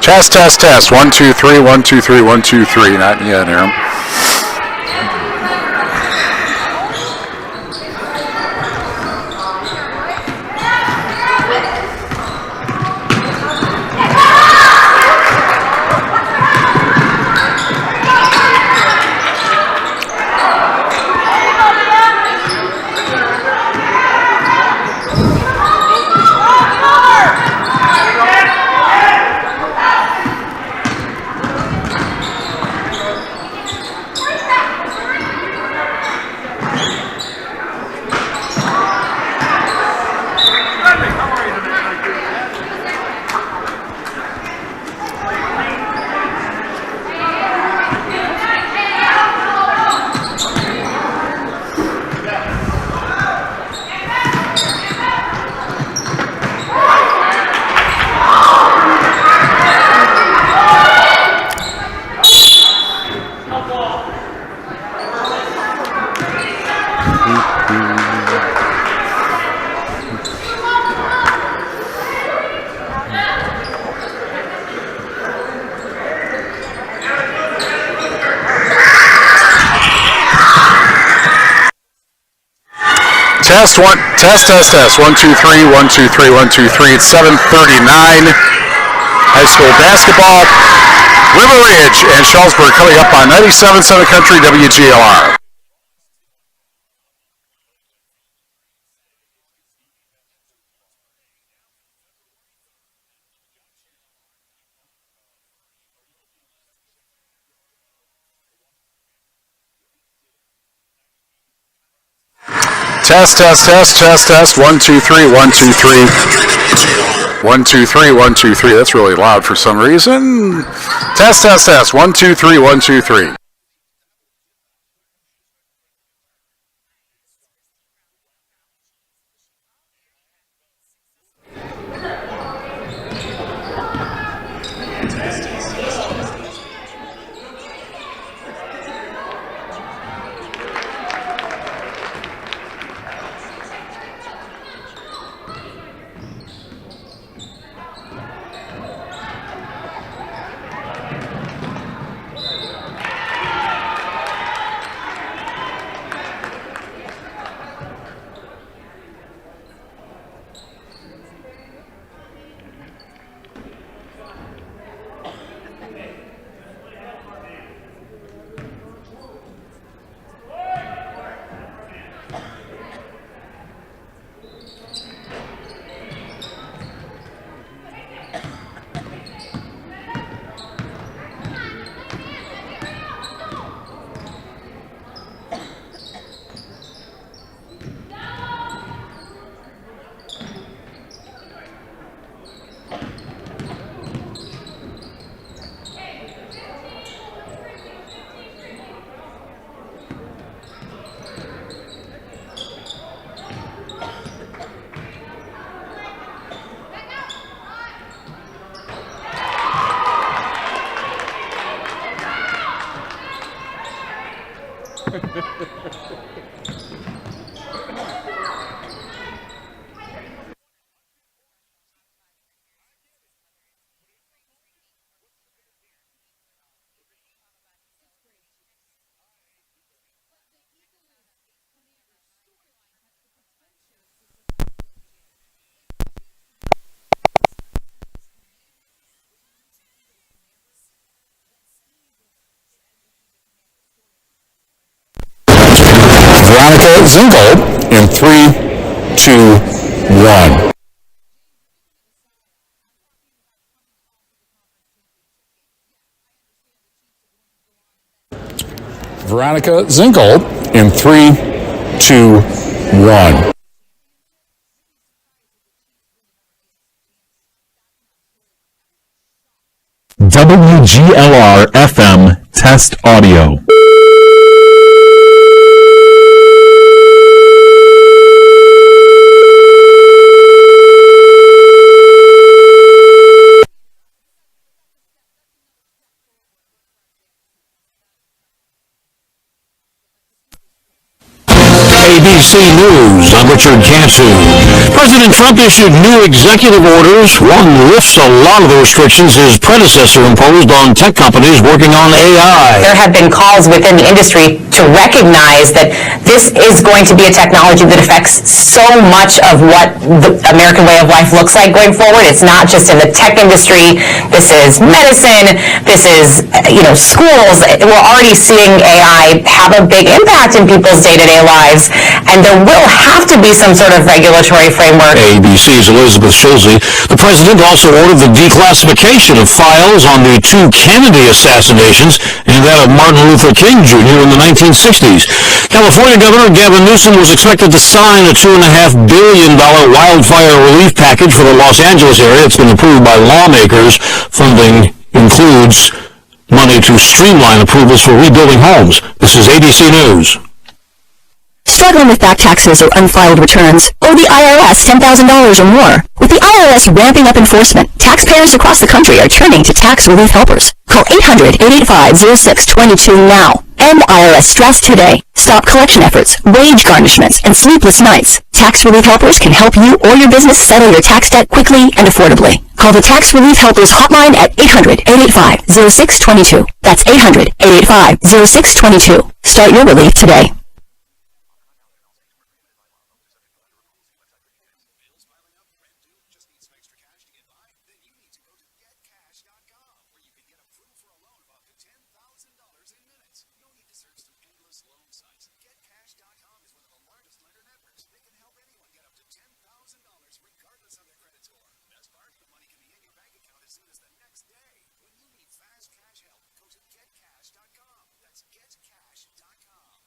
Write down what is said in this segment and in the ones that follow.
Test. Test. 1, 2, 3, 1, 2, 3, 1, 2, 3. Not yet, Aaron. Test. 1, 2, 3, 1, 2, 3, 1, 2, 3. It's 7:39. High school basketball. River Ridge and Shullsburg coming up on 97.7 Country WGLR. Test. 1, 2, 3, 1, 2, 3. 1, 2, 3, 1, 2, 3. That's really loud for some reason. Test. 1, 2, 3, 1, 2, 3. Zingold in 3, 2, 1. Veronica Zingold in 3, 2, 1. WGLR FM test audio. ABC News, I'm Richard Cantu. President Trump issued new executive orders. One lifts a lot of the restrictions his predecessor imposed on tech companies working on AI. There have been calls within the industry to recognize that this is going to be a technology that affects so much of what the American way of life looks like going forward. It's not just in the tech industry. This is medicine. This is, schools. We're already seeing AI have a big impact in people's day-to-day lives, and there will have to be some sort of regulatory framework. ABC's Elizabeth Shullsburg. The president also ordered the declassification of files on the two Kennedy assassinations and that of Martin Luther King Jr. in the 1960s. California Governor Gavin Newsom was expected to sign a $2.5 billion wildfire relief package for the Los Angeles area. It's been approved by lawmakers. Funding includes money to streamline approvals for rebuilding homes. This is ABC News. Struggling with back taxes or unfiled returns? Owe the IRS $10,000 or more? With the IRS ramping up enforcement, taxpayers across the country are turning to tax relief helpers. Call 800-885-0622 now. End IRS stress today. Stop collection efforts, wage garnishments, and sleepless nights. Tax relief helpers can help you or your business settle your tax debt quickly and affordably. Call the Tax Relief Helpers hotline at 800-885-0622. That's 800-885-0622. Start your relief today. GetCash.com is one of the largest lender networks. They can help anyone get up to $10,000 regardless of their credit score. Best part, the money can be in your bank account as soon as the next day. When you need fast cash help, go to GetCash.com. That's GetCash.com.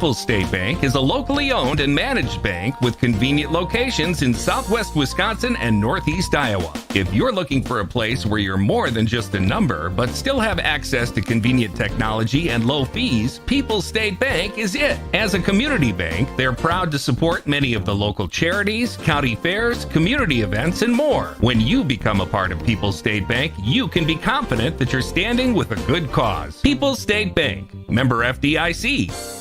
People's State Bank is a locally owned and managed bank with convenient locations in southwest Wisconsin and northeast Iowa. If you're looking for a place where you're more than just a number, but still have access to convenient technology and low fees, People's State Bank is it. As a community bank, they're proud to support many of the local charities, county fairs, community events, and more. When you become a part of People's State Bank, you can be confident that you're standing with a good cause. People's State Bank, member FDIC.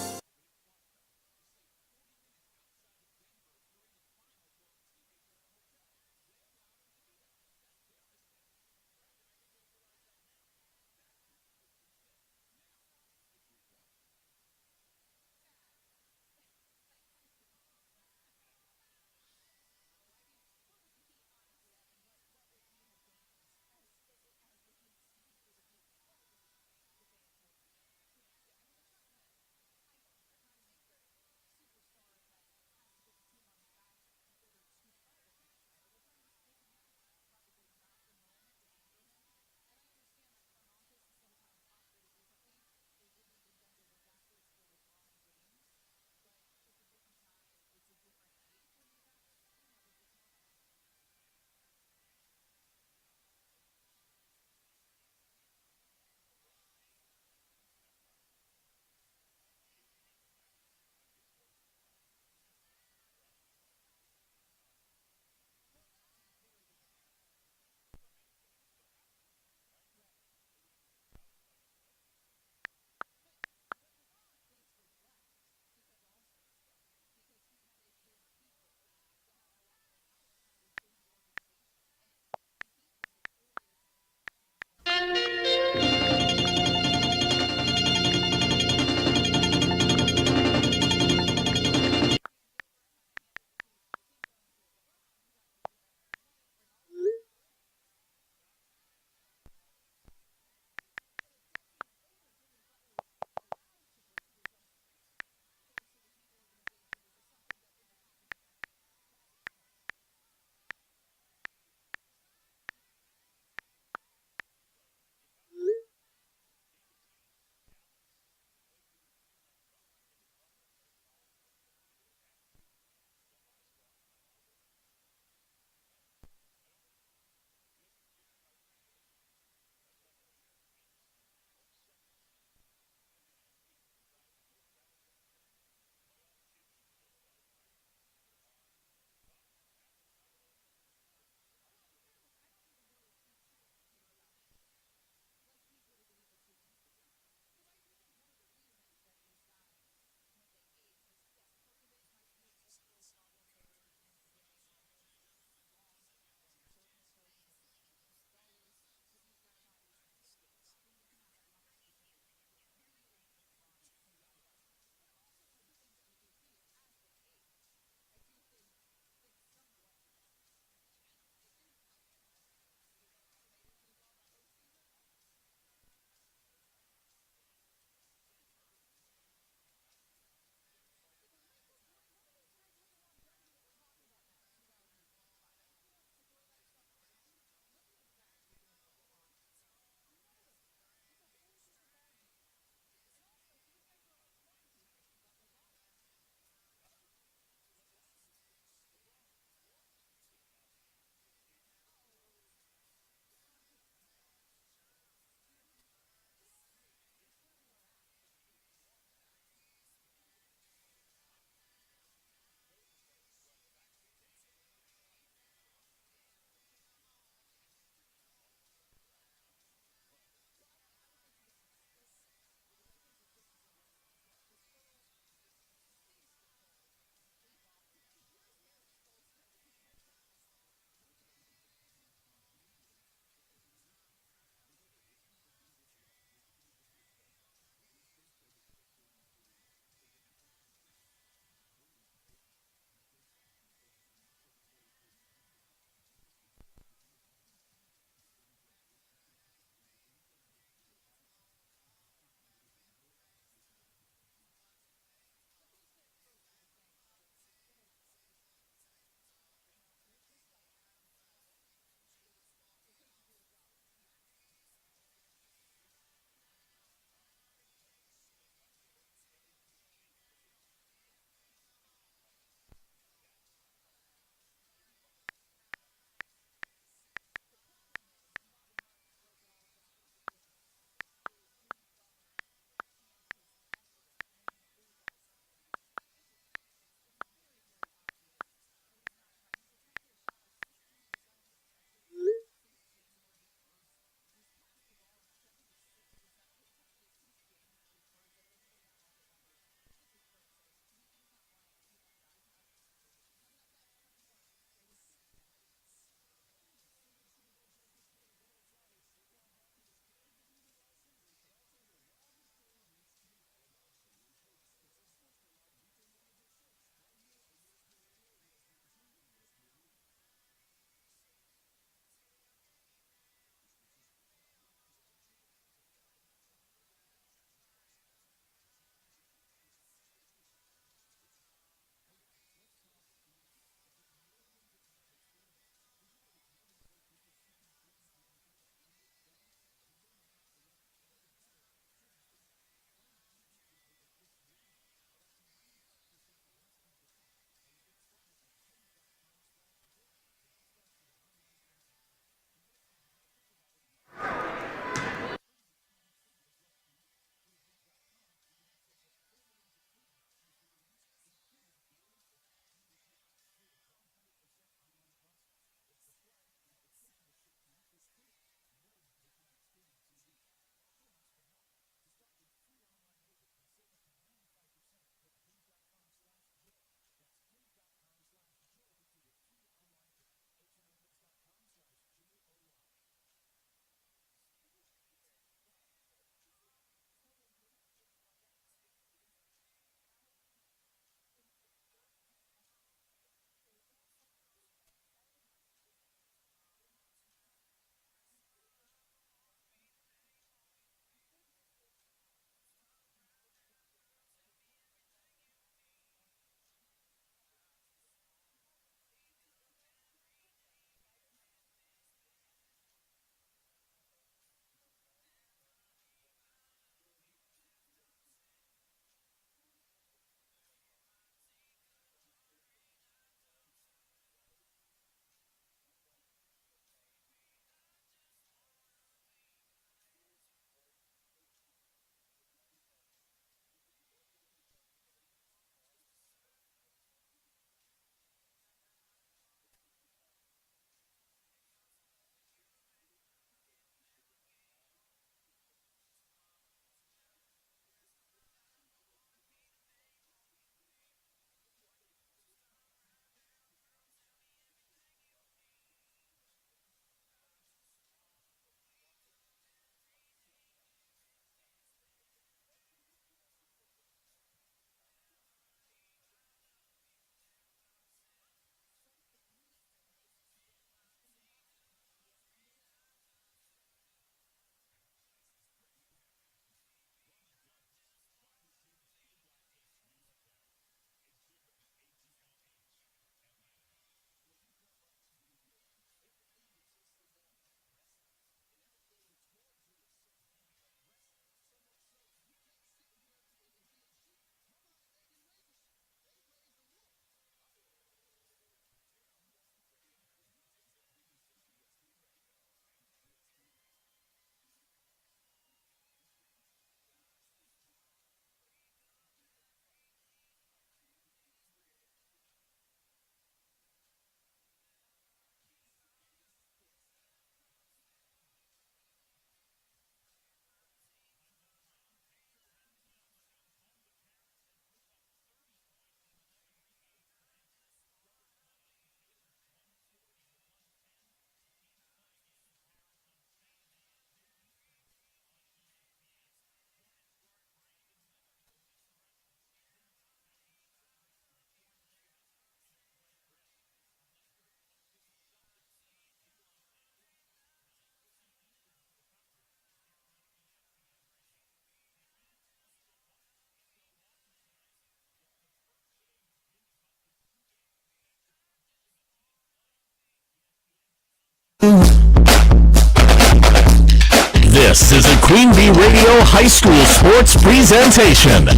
This is a Queen Bee Radio High School Sports Presentation.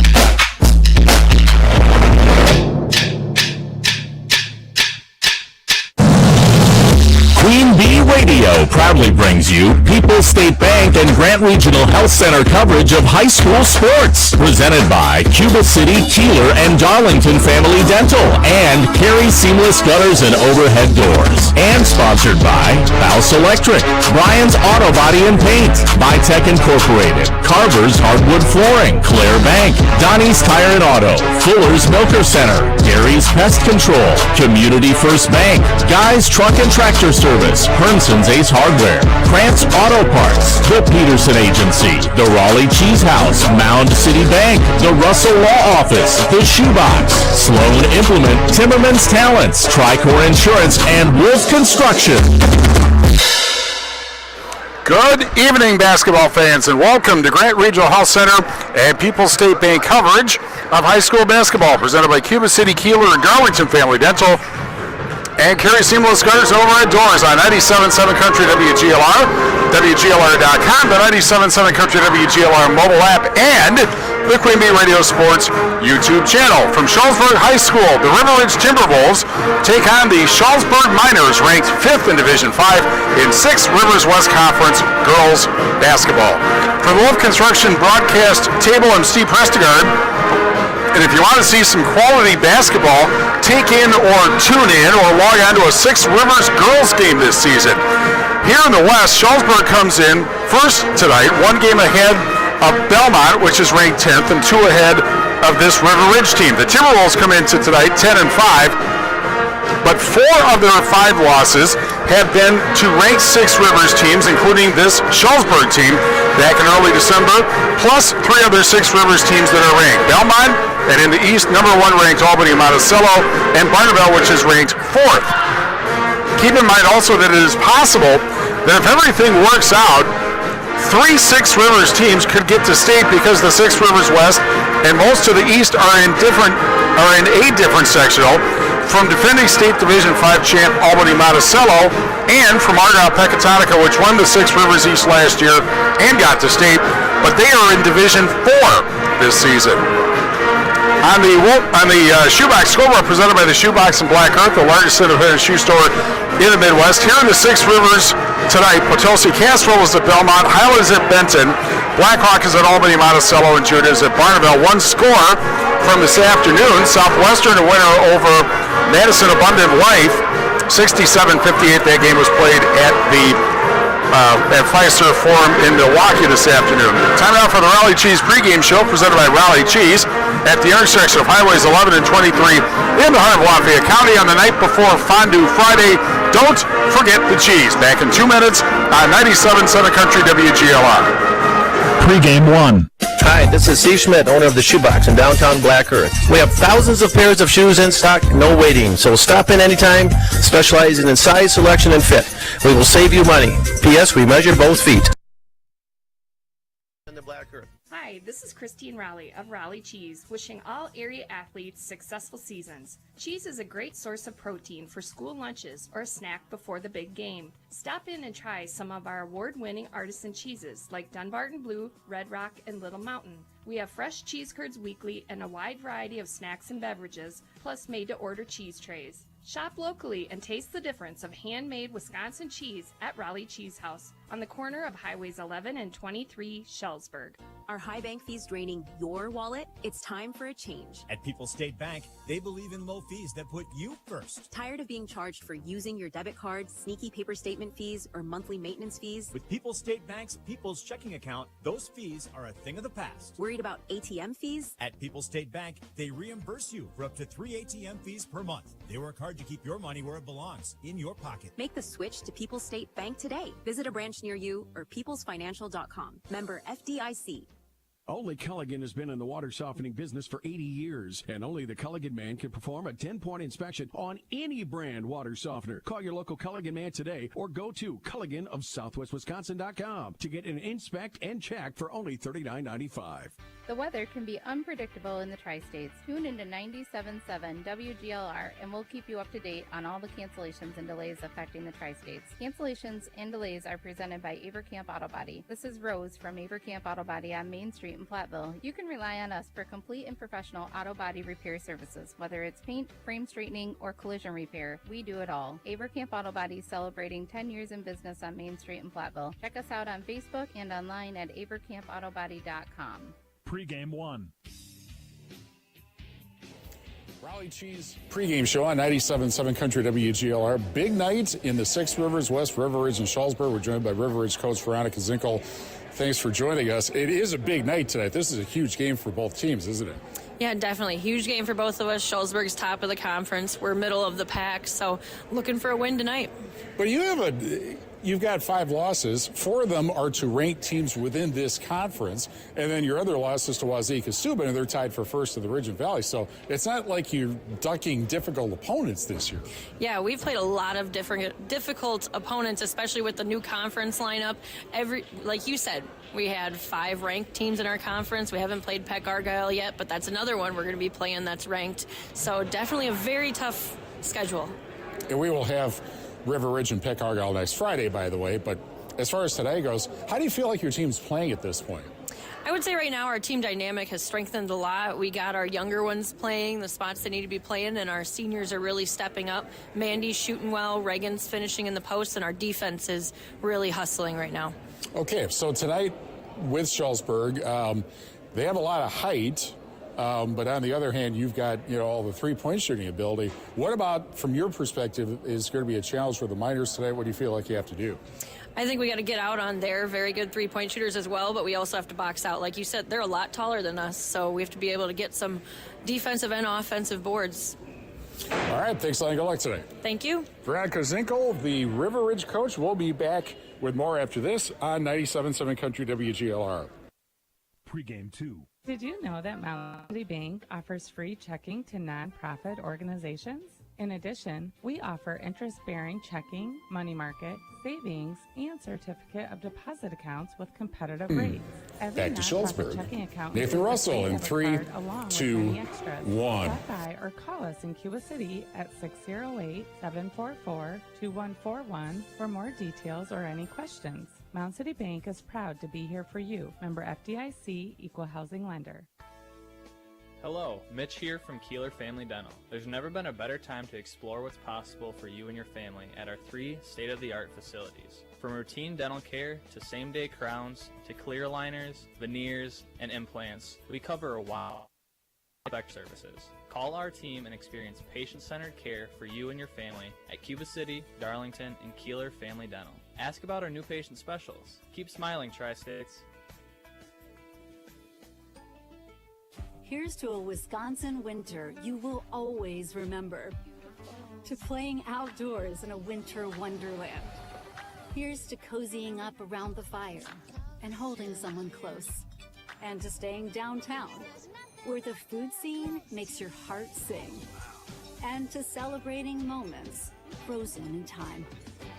Queen Bee Radio proudly brings you People's State Bank and Grant Regional Health Center coverage of high school sports. Presented by Cuba City, Kieler, and Darlington Family Dental, and Carey Seamless Gutters and Overhead Doors. And sponsored by House Electric, Brian's Auto Body and Paint, Bytech Incorporated, Carver's Hardwood Flooring, Claire Bank, Donnie's Tire and Auto, Fuller's Milker Center, Gary's Pest Control, Community First Bank, Guy's Truck and Tractor Service, Hernson's Ace Hardware, Krantz Auto Parts, The Peterson Agency, The Raleigh Cheese House, Mound City Bank, The Russell Law Office, The Shoebox, Sloan Implement, Timmerman's Talents, Tricor Insurance, and Wolf Construction. Good evening, basketball fans, and welcome to Grant Regional Health Center and People's State Bank coverage of high school basketball, presented by Cuba City, Kieler, and Darlington Family Dental, and Carey Seamless Gutters and Overhead Doors on 97.7 Country WGLR, WGLR.com, the 97.7 Country WGLR mobile app, and the Queen Bee Radio Sports YouTube channel. From Shullsburg High School, the River Ridge Timberwolves take on the Shullsburg Miners, ranked 5th in Division 5 in 6 Rivers West Conference girls basketball. For the Wolf Construction broadcast table, I'm Steve Prestigard. And if you want to see some quality basketball, take in or tune in or log on to a 6 Rivers girls game this season. Here in the West, Shullsburg comes in first tonight, 1 game ahead of Belmont, which is ranked 10th, and 2 ahead of this River Ridge team. The Timberwolves come into tonight 10-5, but 4 of their 5 losses have been to ranked 6 Rivers teams, including this Shullsburg team back in early December, plus 3 other 6 Rivers teams that are ranked. Belmont, and in the East, number 1 ranked Albany Monticello, and Barnabelle, which is ranked 4th. Keep in mind also that it is possible that if everything works out, 3 6 Rivers teams could get to state, because the 6 Rivers West and most of the East are in a different sectional, from defending state Division 5 champ Albany Monticello, and from Argyle-Pecatonica, which won the 6 Rivers East last year and got to state, but they are in Division 4 this season. On the Shoebox scoreboard, presented by the Shoebox in Black Earth, the largest independent shoe store in the Midwest. Here in the 6 Rivers tonight, Potosi Castro is at Belmont, Highland is at Benton, Blackhawk is at Albany Monticello, and Judah is at Barnabelle. One score from this afternoon: Southwestern a winner over Madison Abundant Life, 67-58. That game was played at Fiserv Forum in Milwaukee this afternoon. Time out for the Raleigh Cheese pregame show, presented by Raleigh Cheese, at the intersection of Highways 11 and 23 in the heart of Lafayette County on the night before Fondue Friday. Don't forget the cheese. Back in 2 minutes on 97.7 Country WGLR. Pregame 1. Hi, this is Steve Schmidt, owner of the Shoebox in downtown Black Earth. We have thousands of pairs of shoes in stock, no waiting. So stop in anytime, specializing in size, selection, and fit. We will save you money. P.S. We measure both feet. Hi, this is Christine Raleigh of Raleigh Cheese, wishing all area athletes successful seasons. Cheese is a great source of protein for school lunches or a snack before the big game. Stop in and try some of our award-winning artisan cheeses like Dunbarton Blue, Red Rock, and Little Mountain. We have fresh cheese curds weekly and a wide variety of snacks and beverages, plus made-to-order cheese trays. Shop locally and taste the difference of handmade Wisconsin cheese at Raleigh Cheese House on the corner of Highways 11 and 23, Shullsburg. Are high bank fees draining your wallet? It's time for a change. At People's State Bank, they believe in low fees that put you first. Tired of being charged for using your debit card, sneaky paper statement fees, or monthly maintenance fees? With People's State Bank's People's Checking Account, those fees are a thing of the past. Worried about ATM fees? At People's State Bank, they reimburse you for up to 3 ATM fees per month. They work hard to keep your money where it belongs, in your pocket. Make the switch to People's State Bank today. Visit a branch near you or peoplesfinancial.com. Member FDIC. Only Culligan has been in the water softening business for 80 years, and only the Culligan man can perform a 10-point inspection on any brand water softener. Call your local Culligan man today or go to culliganofsouthwestwisconsin.com to get an inspect and check for only $39.95. The weather can be unpredictable in the tri-states. Tune into 97.7 WGLR and we'll keep you up to date on all the cancellations and delays affecting the tri-states. Cancellations and delays are presented by Avercamp Auto Body. This is Rose from Avercamp Auto Body on Main Street in Platteville. You can rely on us for complete and professional auto body repair services. Whether it's paint, frame straightening, or collision repair, we do it all. Avercamp Auto Body celebrating 10 years in business on Main Street in Platteville. Check us out on Facebook and online at avercampautobody.com. Pre-game one. Raleigh Cheese pregame show on 97.7 Country WGLR. Big night in the Six Rivers West, River Ridge, and Shullsburg. We're joined by River Ridge coach Veronica Zinkel. Thanks for joining us. It is a big night tonight. This is a huge game for both teams, isn't it? Yeah, definitely. Huge game for both of us. Shullsburg's top of the conference. We're middle of the pack, so looking for a win tonight. But you've got 5 losses. 4 of them are to ranked teams within this conference, and then your other loss is to Waukesha Cuba, and they're tied for first in the Ridge and Valley. So it's not like you're ducking difficult opponents this year. Yeah, we've played a lot of difficult opponents, especially with the new conference lineup. Like you said, we had 5 ranked teams in our conference. We haven't played Peck Argyle yet, but that's another one we're going to be playing that's ranked. So definitely a very tough schedule. And we will have River Ridge and Peck Argyle next Friday, by the way. But as far as today goes, how do you feel like your team's playing at this point? I would say right now our team dynamic has strengthened a lot. We got our younger ones playing the spots they need to be playing, and our seniors are really stepping up. Mandy's shooting well, Reagan's finishing in the post, and our defense is really hustling right now. Okay, so tonight with Shullsburg, they have a lot of height. But on the other hand, you've got all the three-point shooting ability. What about, from your perspective, is going to be a challenge for the Miners tonight? What do you feel like you have to do? I think we got to get out on their very good three-point shooters as well, but we also have to box out. Like you said, they're a lot taller than us, so we have to be able to get some defensive and offensive boards. All right, thanks a lot. Good luck today. Thank you. Veronica Zinkel, the River Ridge coach, will be back with more after this on 97.7 Country WGLR. Pre-game 2. Did you know that Mountain Bank offers free checking to nonprofit organizations? In addition, we offer interest-bearing checking, money market, savings, and certificate of deposit accounts with competitive rates. Every Back to nonprofit Shullsburg. checking account Nathan Russell in 3, 2, 1. Stop by or call us in Cuba City at 608-744-2141 for more details or any questions. Mound City Bank is proud to be here for you. Member FDIC, Equal Housing Lender. Hello, Mitch here from Kieler Family Dental. There's never been a better time to explore what's possible for you and your family at our 3 state-of-the-art facilities. From routine dental care to same-day crowns to clear aligners, veneers, and implants, we cover a wide spec services. Call our team and experience patient-centered care for you and your family at Cuba City, Darlington, and Kieler Family Dental. Ask about our new patient specials. Keep smiling, Tri-States. Here's to a Wisconsin winter you will always remember. To playing outdoors in a winter wonderland. Here's to cozying up around the fire and holding someone close. And to staying downtown, where the food scene makes your heart sing. And to celebrating moments frozen in time.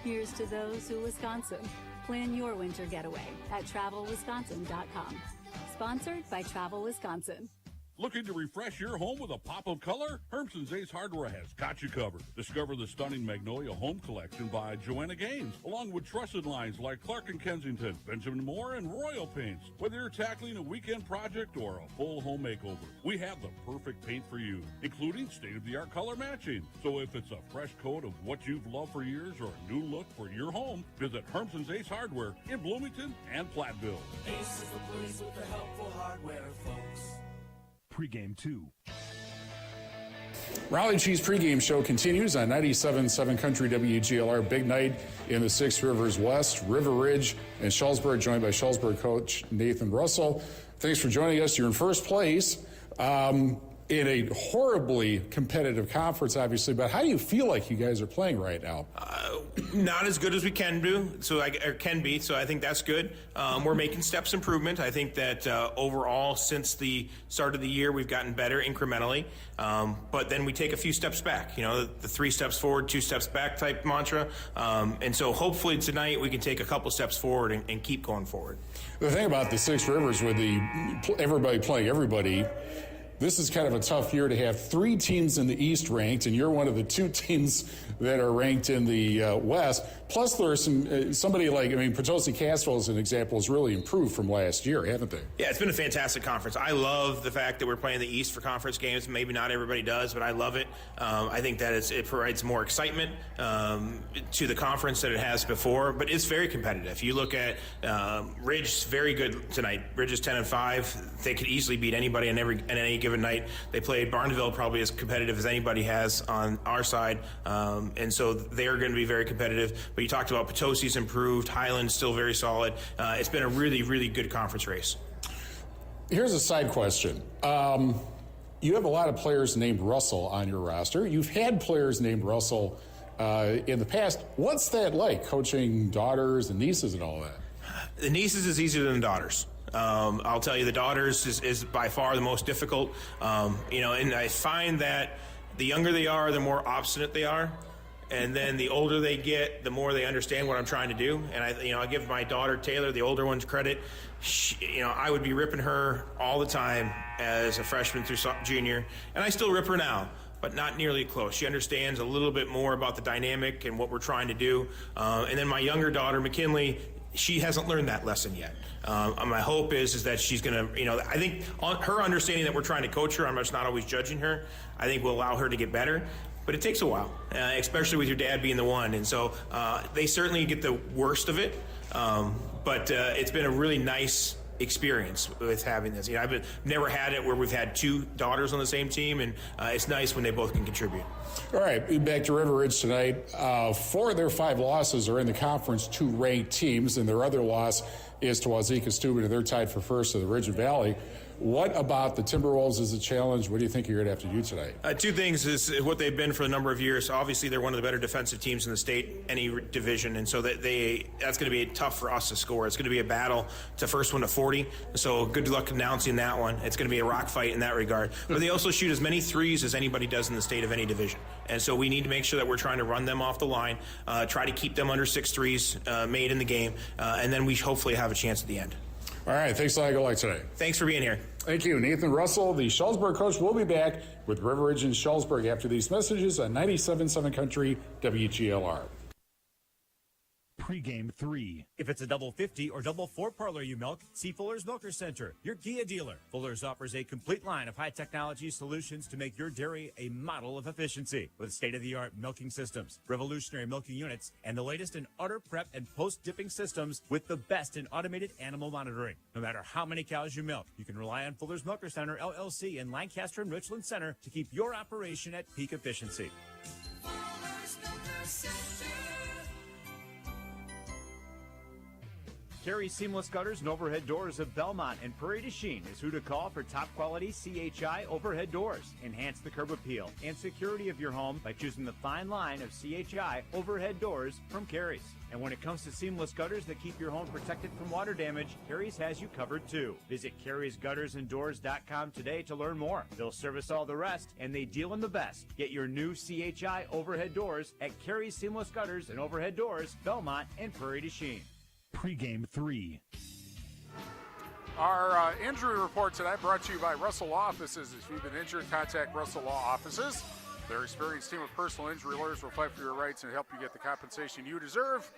Here's to those who Wisconsin. Plan your winter getaway at TravelWisconsin.com. Sponsored by Travel Wisconsin. Looking to refresh your home with a pop of color? Hermson's Ace Hardware has got you covered. Discover the stunning Magnolia Home Collection by Joanna Gaines, along with trusted lines like Clark & Kensington, Benjamin Moore, and Royal Paints. Whether you're tackling a weekend project or a full home makeover, we have the perfect paint for you, including state-of-the-art color matching. So if it's a fresh coat of what you've loved for years or a new look for your home, visit Hermson's Ace Hardware in Bloomington and Platteville. Ace is the place with the helpful hardware, folks. Pre-game 2. Raleigh Cheese pregame show continues on 97.7 Country WGLR. Big night in the Six Rivers West, River Ridge, and Shullsburg, joined by Shullsburg coach Nathan Russell. Thanks for joining us. You're in first place. in a horribly competitive conference, obviously, but how do you feel like you guys are playing right now? Not as good as we can do, so I think that's good. We're making steps improvement. I think that overall, since the start of the year, we've gotten better incrementally. But then we take a few steps back. The 3 steps forward, 2 steps back type mantra. And so hopefully tonight we can take a couple steps forward and keep going forward. The thing about the Six Rivers with everybody playing everybody, this is kind of a tough year to have 3 teams in the East ranked, and you're one of the 2 teams that are ranked in the West. Plus, there are somebody like, Potosi Castle, as an example, has really improved from last year, haven't they? Yeah, it's been a fantastic conference. I love the fact that we're playing the East for conference games. Maybe not everybody does, but I love it. I think that it provides more excitement to the conference than it has before, but it's very competitive. You look at Ridge, very good tonight. Ridge is 10-5. They could easily beat anybody on any given night. They played Barnesville, probably as competitive as anybody has on our side, and so they're going to be very competitive. But you talked about Potosi's improved, Highland's still very solid. It's been a really, really good conference race. Here's a side question. You have a lot of players named Russell on your roster. You've had players named Russell in the past. What's that like, coaching daughters and nieces and all that? The nieces is easier than the daughters. I'll tell you, the daughters is by far the most difficult. And I find that the younger they are, the more obstinate they are. And then the older they get, the more they understand what I'm trying to do. And I give my daughter Taylor, the older one's credit. I would be ripping her all the time as a freshman through junior, and I still rip her now, but not nearly close. She understands a little bit more about the dynamic and what we're trying to do. And then my younger daughter, McKinley, she hasn't learned that lesson yet. My hope is that she's going to, I think her understanding that we're trying to coach her, I'm just not always judging her, I think will allow her to get better. But it takes a while, especially with your dad being the one. And so they certainly get the worst of it. But it's been a really nice experience with having this. I've never had it where we've had 2 daughters on the same team, and it's nice when they both can contribute. All right, back to River Ridge tonight. 4 of their 5 losses are in the conference to ranked teams, and their other loss is to Wazeeka-Steuben, and they're tied for first in the Ridge and Valley. What about the Timberwolves as a challenge? What do you think you're going to have to do tonight? 2 things is what they've been for a number of years. Obviously, they're one of the better defensive teams in the state, any division, and so that's going to be tough for us to score. It's going to be a battle to first one to 40, so good luck announcing that one. It's going to be a rock fight in that regard. But they also shoot as many threes as anybody does in the state of any division, and so we need to make sure that we're trying to run them off the line, try to keep them under 6 threes made in the game, and then we hopefully have a chance at the end. All right, thanks a lot. Good luck today. Thanks for being here. Thank you. Nathan Russell, the Shullsburg coach, will be back with River Ridge and Shullsburg after these messages on 97.7 Country WGLR. Pre-game 3. If it's a double 50 or double 4 parlor you milk, see Fuller's Milker Center, your Kia dealer. Fuller's offers a complete line of high technology solutions to make your dairy a model of efficiency with state-of-the-art milking systems, revolutionary milking units, and the latest in udder prep and post-dipping systems with the best in automated animal monitoring. No matter how many cows you milk, you can rely on Fuller's Milker Center, LLC in Lancaster and Richland Center to keep your operation at peak efficiency. Fuller's Milker Center. Carey Seamless Gutters and Overhead Doors of Belmont and Prairie du Chien is who to call for top quality CHI overhead doors. Enhance the curb appeal and security of your home by choosing the fine line of CHI overhead doors from Carey's. And when it comes to seamless gutters that keep your home protected from water damage, Carey's has you covered too. Visit Carey'sGuttersandDoors.com today to learn more. They'll service all the rest, and they deal in the best. Get your new CHI overhead doors at Carey's Seamless Gutters and Overhead Doors, Belmont and Prairie du Chien. Pre-game 3. Our injury report tonight brought to you by Russell Law Offices. If you've been injured, contact Russell Law Offices. Their experienced team of personal injury lawyers will fight for your rights and help you get the compensation you deserve.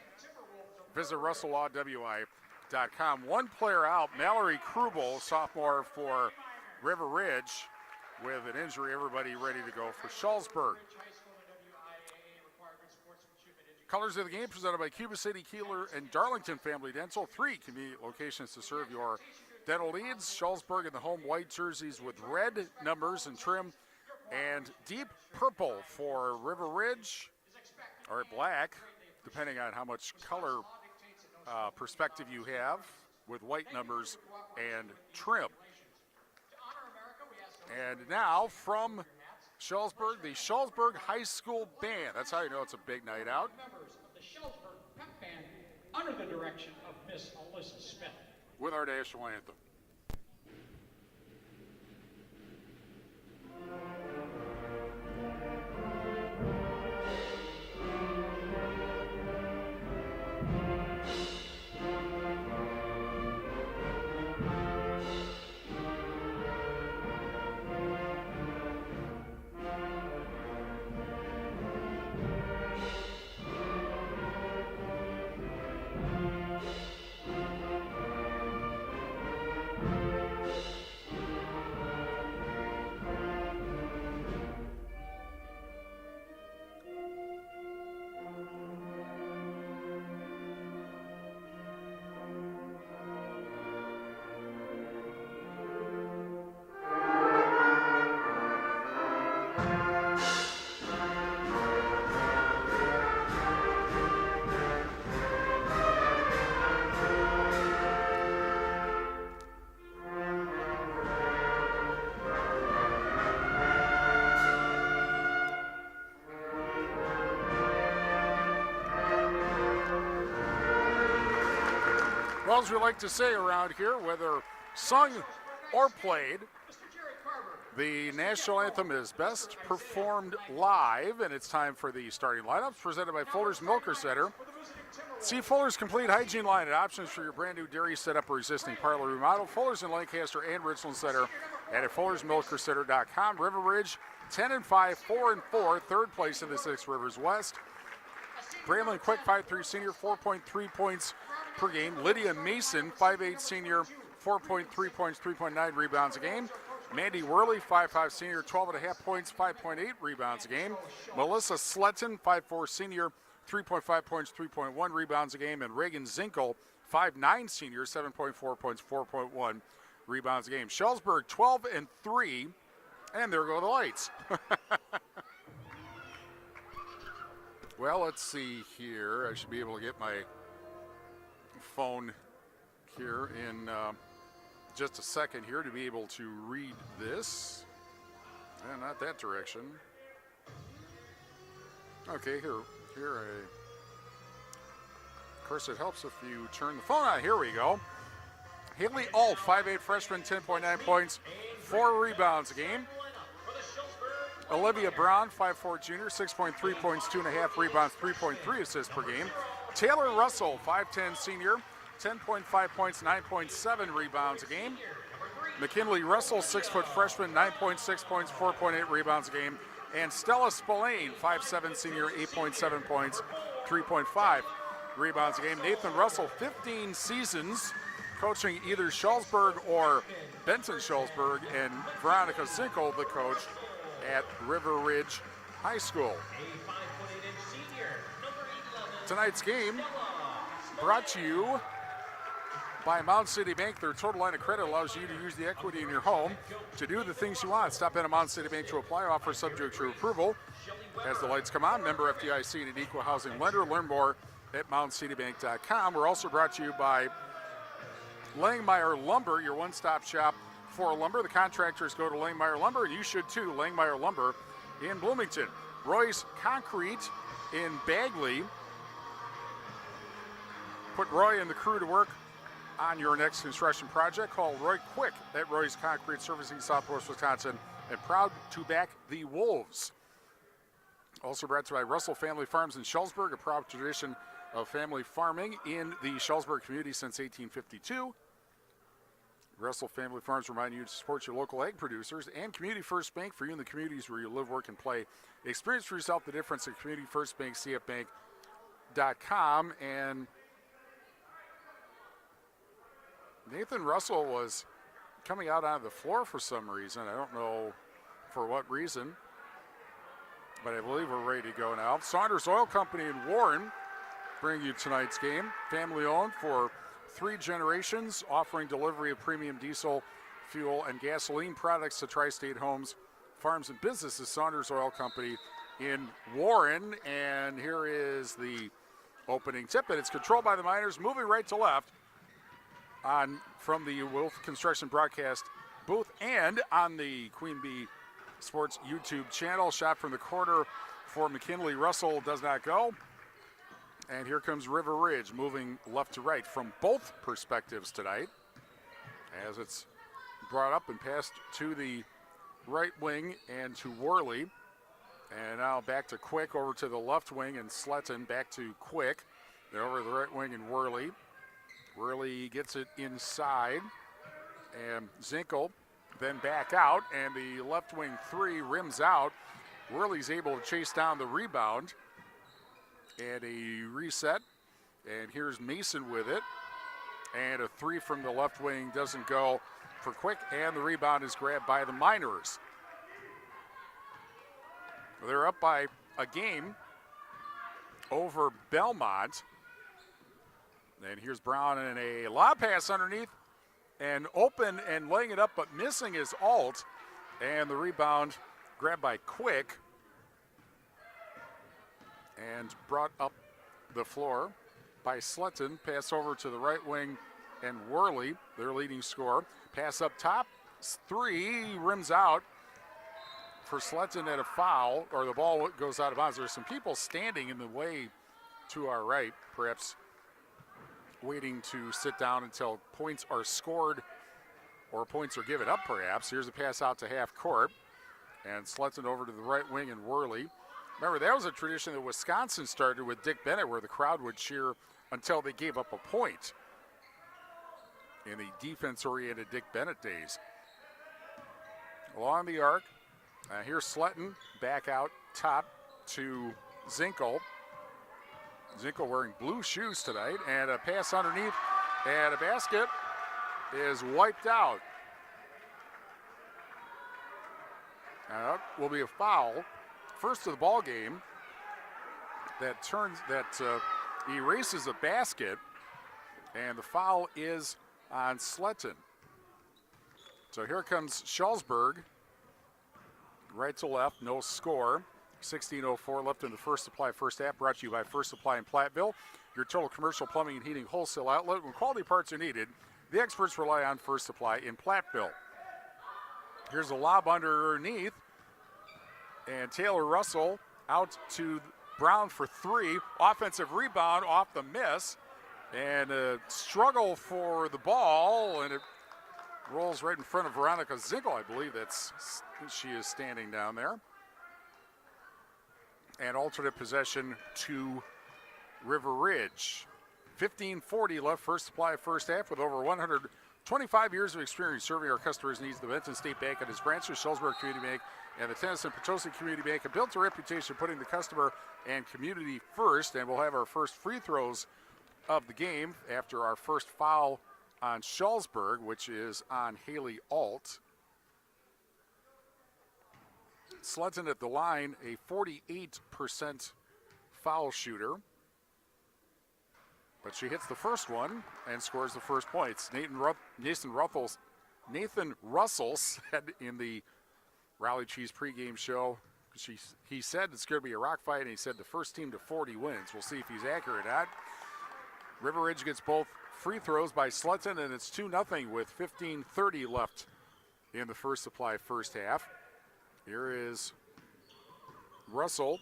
Visit RussellLawWI.com. 1 player out, Mallory Krubel, sophomore for River Ridge, with an injury. Everybody ready to go for Shullsburg. Colors of the game presented by Cuba City, Kieler, and Darlington Family Dental. 3 convenient locations to serve your dental needs. Shullsburg in the home white jerseys with red numbers and trim, and deep purple for River Ridge, or black, depending on how much color perspective you have, with white numbers and trim. And now from Shullsburg, the Shullsburg High School Band. That's how you know it's a big night out. Members of the Shullsburg Pep Band under the direction of Miss Alyssa Smith. With our national anthem. Well, as we like to say around here, whether sung or played, the national anthem is best performed live, and it's time for the starting lineups presented by Fuller's Milker Center. See Fuller's complete hygiene line and options for your brand new dairy setup or existing parlor remodel. Fuller's in Lancaster and Richland Center and at Fuller'sMilkerCenter.com. River Ridge 10-5, 4-4, third place in the Six Rivers West. Braylon Quick, 5'3" senior, 4.3 points per game. Lydia Mason, 5'8" senior, 4.3 points, 3.9 rebounds a game. Mandy Worley, 5'5" senior, 12.5 points, 5.8 rebounds a game. Melissa Sletton, 5'4" senior, 3.5 points, 3.1 rebounds a game. And Reagan Zinkel, 5'9" senior, 7.4 points, 4.1 rebounds a game. Shullsburg, 12-3, and there go the lights. Well, let's see here. I should be able to get my phone here in just a second here to be able to read this. And not that direction. Okay, here. Of course, it helps if you turn the phone on. Here we go. Haley Alt, 5'8" freshman, 10.9 points, 4 rebounds a game. Olivia Brown, 5'4" junior, 6.3 points, 2.5 rebounds, 3.3 assists per game. Taylor Russell, 5'10" senior, 10.5 points, 9.7 rebounds a game. McKinley Russell, 6-foot freshman, 9.6 points, 4.8 rebounds a game. And Stella Spillane, 5'7" senior, 8.7 points, 3.5 rebounds a game. Nathan Russell, 15 seasons coaching either Shullsburg or Benton Shullsburg, and Veronica Zinkel, the coach at River Ridge High School. Tonight's game brought to you by Mound City Bank. Their total line of credit allows you to use the equity in your home to do the things you want. Stop in at Mound City Bank to apply. Offer subject to approval. As the lights come on, member FDIC and an equal housing lender. Learn more at MoundCityBank.com. We're also brought to you by Langmeyer Lumber, your one-stop shop for lumber. The contractors go to Langmeyer Lumber, and you should too. Langmeyer Lumber in Bloomington. Roy's Concrete in Bagley. Put Roy and the crew to work on your next construction project. Call Roy Quick at Roy's Concrete, servicing Southwest Wisconsin, and proud to back the Wolves. Also brought to you by Russell Family Farms in Shullsburg, a proud tradition of family farming in the Shullsburg community since 1852. Russell Family Farms remind you to support your local egg producers, and Community First Bank for you in the communities where you live, work, and play. Experience for yourself the difference at Community First Bank, CFBank.com. And Nathan Russell was coming out onto the floor for some reason. I don't know for what reason, but I believe we're ready to go now. Saunders Oil Company in Warren bring you tonight's game. Family owned for 3 generations, offering delivery of premium diesel, fuel, and gasoline products to tri-state homes, farms, and businesses. Saunders Oil Company in Warren. And here is the opening tip, and it's controlled by the Miners, moving right to left on from the Wolf Construction broadcast booth and on the Queen Bee Sports YouTube channel. Shot from the corner for McKinley. Russell does not go. And here comes River Ridge moving left to right from both perspectives tonight as it's brought up and passed to the right wing and to Worley. And now back to Quick over to the left wing and Sletton back to Quick. They're over the right wing and Worley. Worley gets it inside and Zinkel then back out and the left wing three rims out. Worley's able to chase down the rebound. And a reset, and here's Mason with it. And a three from the left wing doesn't go for Quick, and the rebound is grabbed by the Miners. They're up by a game over Belmont. And here's Brown and a lob pass underneath, and open and laying it up, but missing his alt. And the rebound grabbed by Quick. And brought up the floor by Sletton. Pass over to the right wing and Worley, their leading scorer. Pass up top, three, rims out for Sletton at a foul, or the ball goes out of bounds. There's some people standing in the way to our right, perhaps waiting to sit down until points are scored or points are given up, perhaps. Here's a pass out to half court, and Sletton over to the right wing and Worley. Remember, that was a tradition that Wisconsin started with Dick Bennett, where the crowd would cheer until they gave up a point in the defense-oriented Dick Bennett days. Along the arc, here's Sletton back out top to Zinkel. Zinkel wearing blue shoes tonight, and a pass underneath, and a basket is wiped out. That will be a foul. First of the ball game that erases a basket, and the foul is on Sletton. So here comes Shullsburg, right to left, no score. 16:04 left in the First Supply first half, brought to you by First Supply in Platteville, your total commercial plumbing and heating wholesale outlet. When quality parts are needed, the experts rely on First Supply in Platteville. Here's a lob underneath. And Taylor Russell out to Brown for three. Offensive rebound off the miss. And a struggle for the ball. And it rolls right in front of Veronica Zinkel. I believe she is standing down there. And alternate possession to River Ridge. 15:40 left, First Supply first half, with over 125 years of experience serving our customers' needs. The Benton State Bank and its branches, Shullsburg Community Bank, and the Tennyson Potosi Community Bank have built a reputation putting the customer and community first. And we'll have our first free throws of the game after our first foul on Shullsburg, which is on Haley Alt. Sletton at the line, a 48% foul shooter. But she hits the first one and scores the first points. Nathan Russell said in the Raleigh Cheese pregame show, he said it's going to be a rock fight, and he said the first team to 40 wins. We'll see if he's accurate or not. River Ridge gets both free throws by Sletton, and it's 2-0 with 15:30 left in the First Supply first half. Here is Russell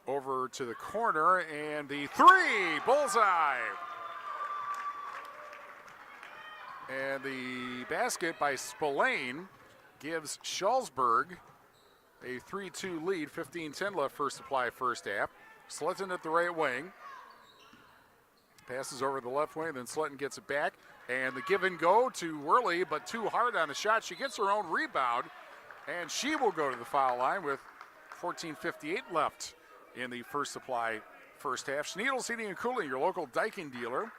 over to the corner, and the three, bullseye. And the basket by Spillane gives Shullsburg a 3-2 lead, 15:10 left First Supply first half. Sletton at the right wing. Passes over the left wing, then Sletton gets it back. And the give and go to Worley, but too hard on the shot. She gets her own rebound, and she will go to the foul line with 14:58 left in the First Supply first half. Schneidl's Heating and Cooling, your local Daikin dealer.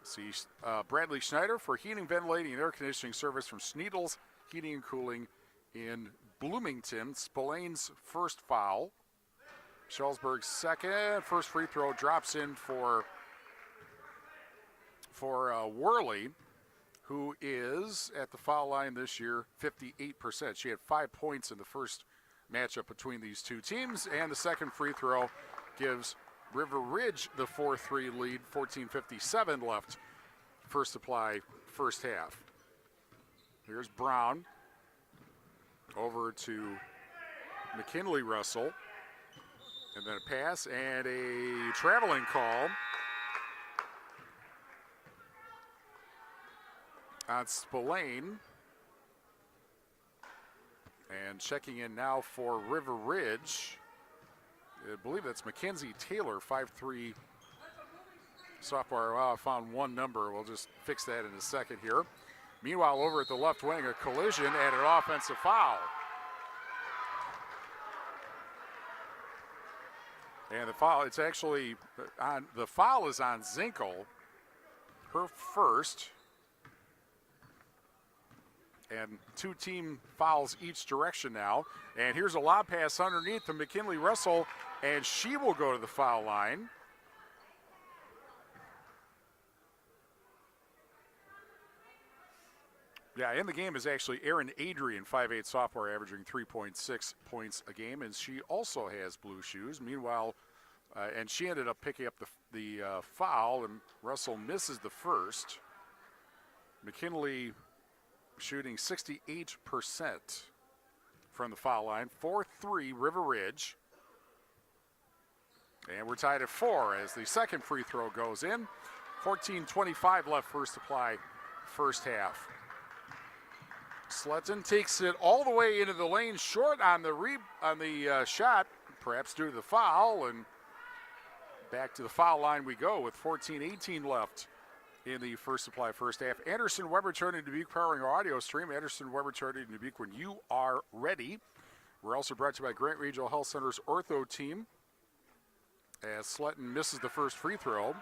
See Bradley Schneider for heating, ventilating, and air conditioning service from Schneidl's Heating and Cooling in Bloomington. Spillane's first foul. Shullsburg's second. First free throw drops in for Worley, who is at the foul line this year 58%. She had 5 points in the first matchup between these two teams, and the second free throw gives River Ridge the 4-3 lead, 14:57 left First Supply first half. Here's Brown over to McKinley Russell. And then a pass and a traveling call on Spillane. And checking in now for River Ridge, I believe that's Mackenzie Taylor, 5'3" sophomore. Well, I found one number. We'll just fix that in a second here. Meanwhile, over at the left wing, a collision and an offensive foul. And the foul, it's actually on, the foul is on Zinkel, her first. And 2 team fouls each direction now. And here's a lob pass underneath to McKinley Russell, and she will go to the foul line. Yeah, in the game is actually Erin Adrian, 5'8" sophomore, averaging 3.6 points a game, and she also has blue shoes. Meanwhile, and she ended up picking up the foul, and Russell misses the first. McKinley shooting 68% from the foul line. 4-3 River Ridge. And we're tied at 4 as the second free throw goes in. 14:25 left for supply first half. Sletton takes it all the way into the lane, short on the shot, perhaps due to the foul, and back to the foul line we go with 14:18 left in the first supply first half. Anderson Weber Chartered Dubuque powering our audio stream. Anderson Weber Chartered Dubuque when you are ready. We're also brought to you by Grant Regional Health Center's ortho team as Sletton misses the first free throw.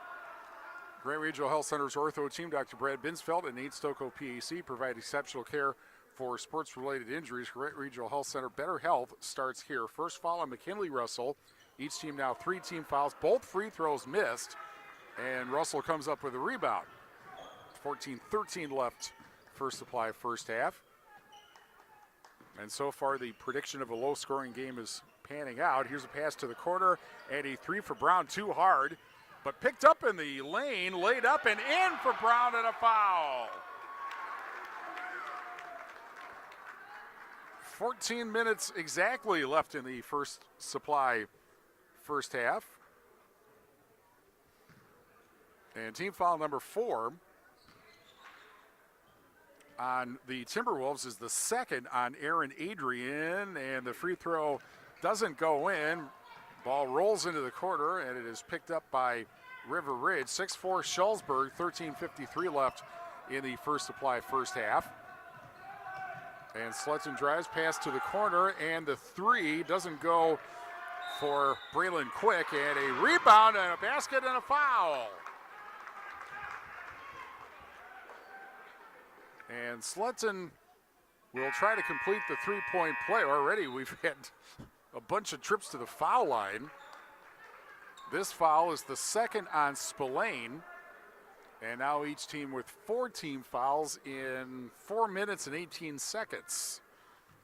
Grant Regional Health Center's ortho team, Dr. Brad Binsfeld and Nate Stocco PAC, provide exceptional care for sports-related injuries. Grant Regional Health Center, better health starts here. First foul on McKinley Russell. Each team now 3 team fouls. Both free throws missed, and Russell comes up with a rebound. 14:13 left first supply first half. And so far the prediction of a low-scoring game is panning out. Here's a pass to the corner, and a 3 for Brown, too hard, but picked up in the lane, laid up and in for Brown, and a foul. 14 minutes exactly left in the first supply first half. And team foul number 4 on the Timberwolves is the second on Erin Adrian, and the free throw doesn't go in. Ball rolls into the corner, and it is picked up by River Ridge. 6-4 Shullsburg, 13:53 left in the first supply first half. And Sletton drives, pass to the corner, and the 3 doesn't go for Braylon Quick, and a rebound and a basket and a foul. And Sletton will try to complete the 3-point play. Already we've had a bunch of trips to the foul line. This foul is the second on Spillane. And now each team with 4 team fouls in 4 minutes and 18 seconds.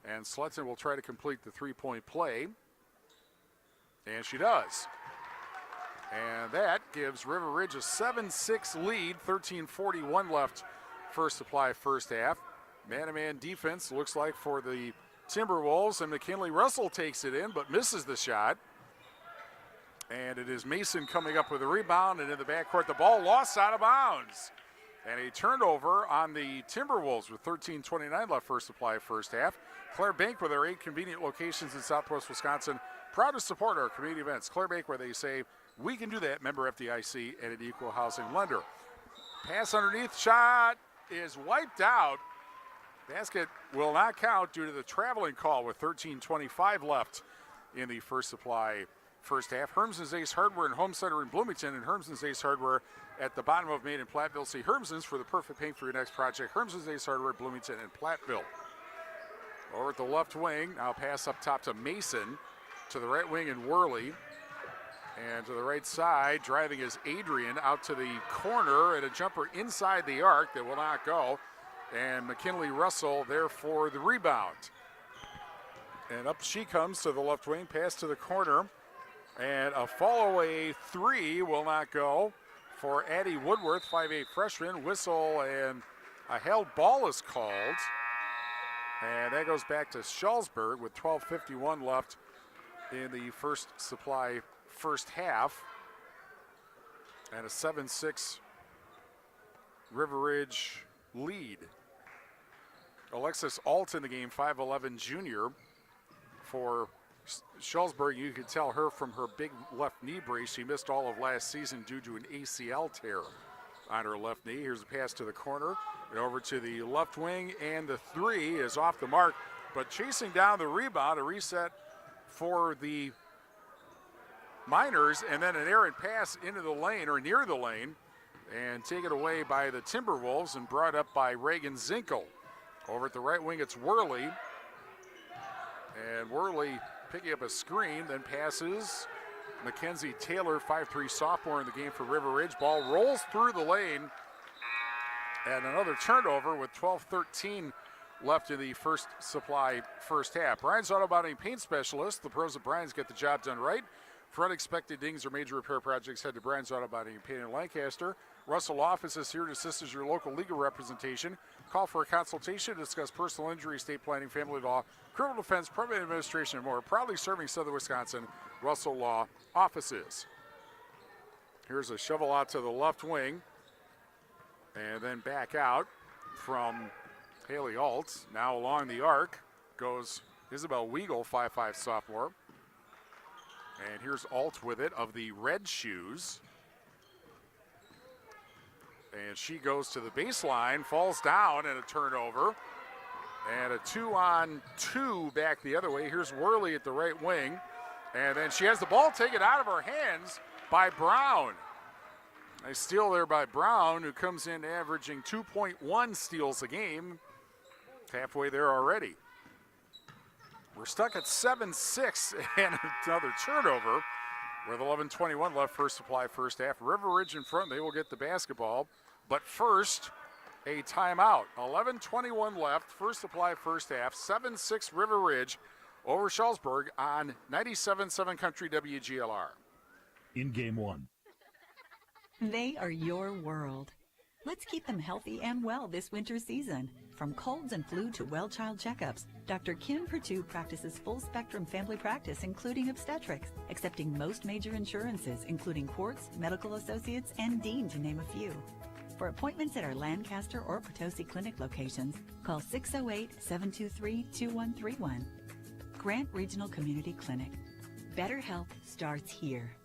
And Sletton will try to complete the 3-point play. And she does. And that gives River Ridge a 7-6 lead, 13:41 left first supply first half. Man-to-man defense looks like for the Timberwolves, and McKinley Russell takes it in but misses the shot. And it is Mason coming up with a rebound, and in the backcourt the ball lost out of bounds. And a turnover on the Timberwolves with 13:29 left first supply first half. Claire Bank with our 8 convenient locations in Southwest Wisconsin, proud to support our community events. Claire Bank, where they say we can do that, member FDIC and an equal housing lender. Pass underneath, shot is wiped out. Basket will not count due to the traveling call with 13:25 left in the first supply first half. Hermson's Ace Hardware and Home Center in Bloomington, and Hermson's Ace Hardware at the bottom of Main and Platteville. See Hermson's for the perfect paint for your next project. Hermson's Ace Hardware, Bloomington and Platteville. Over at the left wing, now pass up top to Mason. To the right wing and Worley. And to the right side, driving is Adrian out to the corner, and a jumper inside the arc that will not go. And McKinley Russell there for the rebound. And up she comes to the left wing, pass to the corner. And a fall-away 3 will not go for Addie Woodworth, 5'8" freshman. Whistle and a held ball is called. And that goes back to Shullsburg with 12:51 left in the First Supply first half. And a 7-6 River Ridge lead. Alexis Alt in the game, 5'11" junior for Shullsburg. You could tell her from her big left knee brace. She missed all of last season due to an ACL tear on her left knee. Here's a pass to the corner and over to the left wing, and the three is off the mark. But chasing down the rebound, a reset for the Miners, and then an errant pass into the lane or near the lane, and taken away by the Timberwolves and brought up by Reagan Zinkel. Over at the right wing, it's Worley. And Worley picking up a screen, then passes Mackenzie Taylor, 5'3" sophomore in the game for River Ridge. Ball rolls through the lane, and another turnover with 12:13 left in the First Supply first half. Brian's Auto Body and Paint Specialist. The pros at Brian's get the job done right. For unexpected dings or major repair projects, head to Brian's Auto Body and Paint in Lancaster. Russell Office is here to assist as your local legal representation. Call for a consultation to discuss personal injury, estate planning, family law, criminal defense, probate administration, and more. Proudly serving Southern Wisconsin, Russell Law Offices. Here's a shovel out to the left wing, and then back out from Haley Alt. Now along the arc goes Isabel Weigel, 5'5" sophomore. And here's Alt with it of the red shoes. And she goes to the baseline, falls down, and a turnover. And a 2-on-2 back the other way. Here's Worley at the right wing. And then she has the ball taken out of her hands by Brown. Nice steal there by Brown, who comes in averaging 2.1 steals a game. Halfway there already. We're stuck at 7-6 and another turnover with 11:21 left. First Supply first half. River Ridge in front. They will get the basketball. But first, a timeout. 11:21 left. First Supply first half. 7-6 River Ridge over Shullsburg on 97.7 Country WGLR. In game one. They are your world. Let's keep them healthy and well this winter season. From colds and flu to well-child checkups, Dr. Kim Pertut practices full-spectrum family practice, including obstetrics, accepting most major insurances, including Quartz, Medical Associates, and Dean, to name a few. For appointments at our Lancaster or Potosi Clinic locations, call 608-723-2131. Grant Regional Community Clinic. Better health starts here.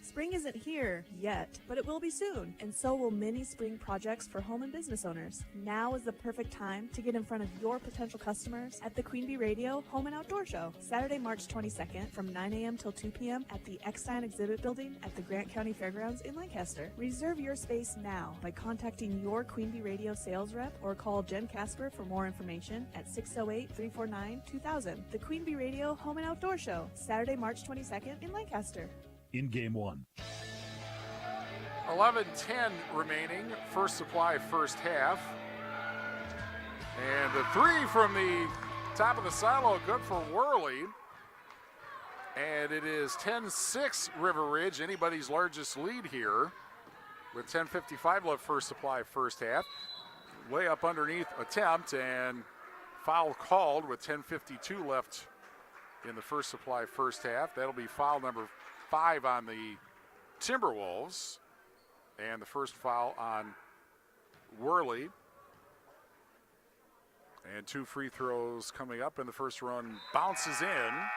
Spring isn't here yet, but it will be soon, and so will many spring projects for home and business owners. Now is the perfect time to get in front of your potential customers at the Queen Bee Radio Home and Outdoor Show, Saturday, March 22nd from 9 a.m. till 2 p.m. at the Eckstein Exhibit Building at the Grant County Fairgrounds in Lancaster. Reserve your space now by contacting your Queen Bee Radio sales rep or call Jen Casper for more information at 608-349-2000. The Queen Bee Radio Home and Outdoor Show, Saturday, March 22nd in Lancaster. In game one. 11:10 remaining. First Supply first half. And the three from the top of the silo, good for Worley. And it is 10-6 River Ridge, anybody's largest lead here. With 10:55 left, First Supply first half. Way up underneath attempt and foul called with 10:52 left in the First Supply first half. That'll be foul number 5 on the Timberwolves, and the first foul on Worley. And 2 free throws coming up, and the first run bounces in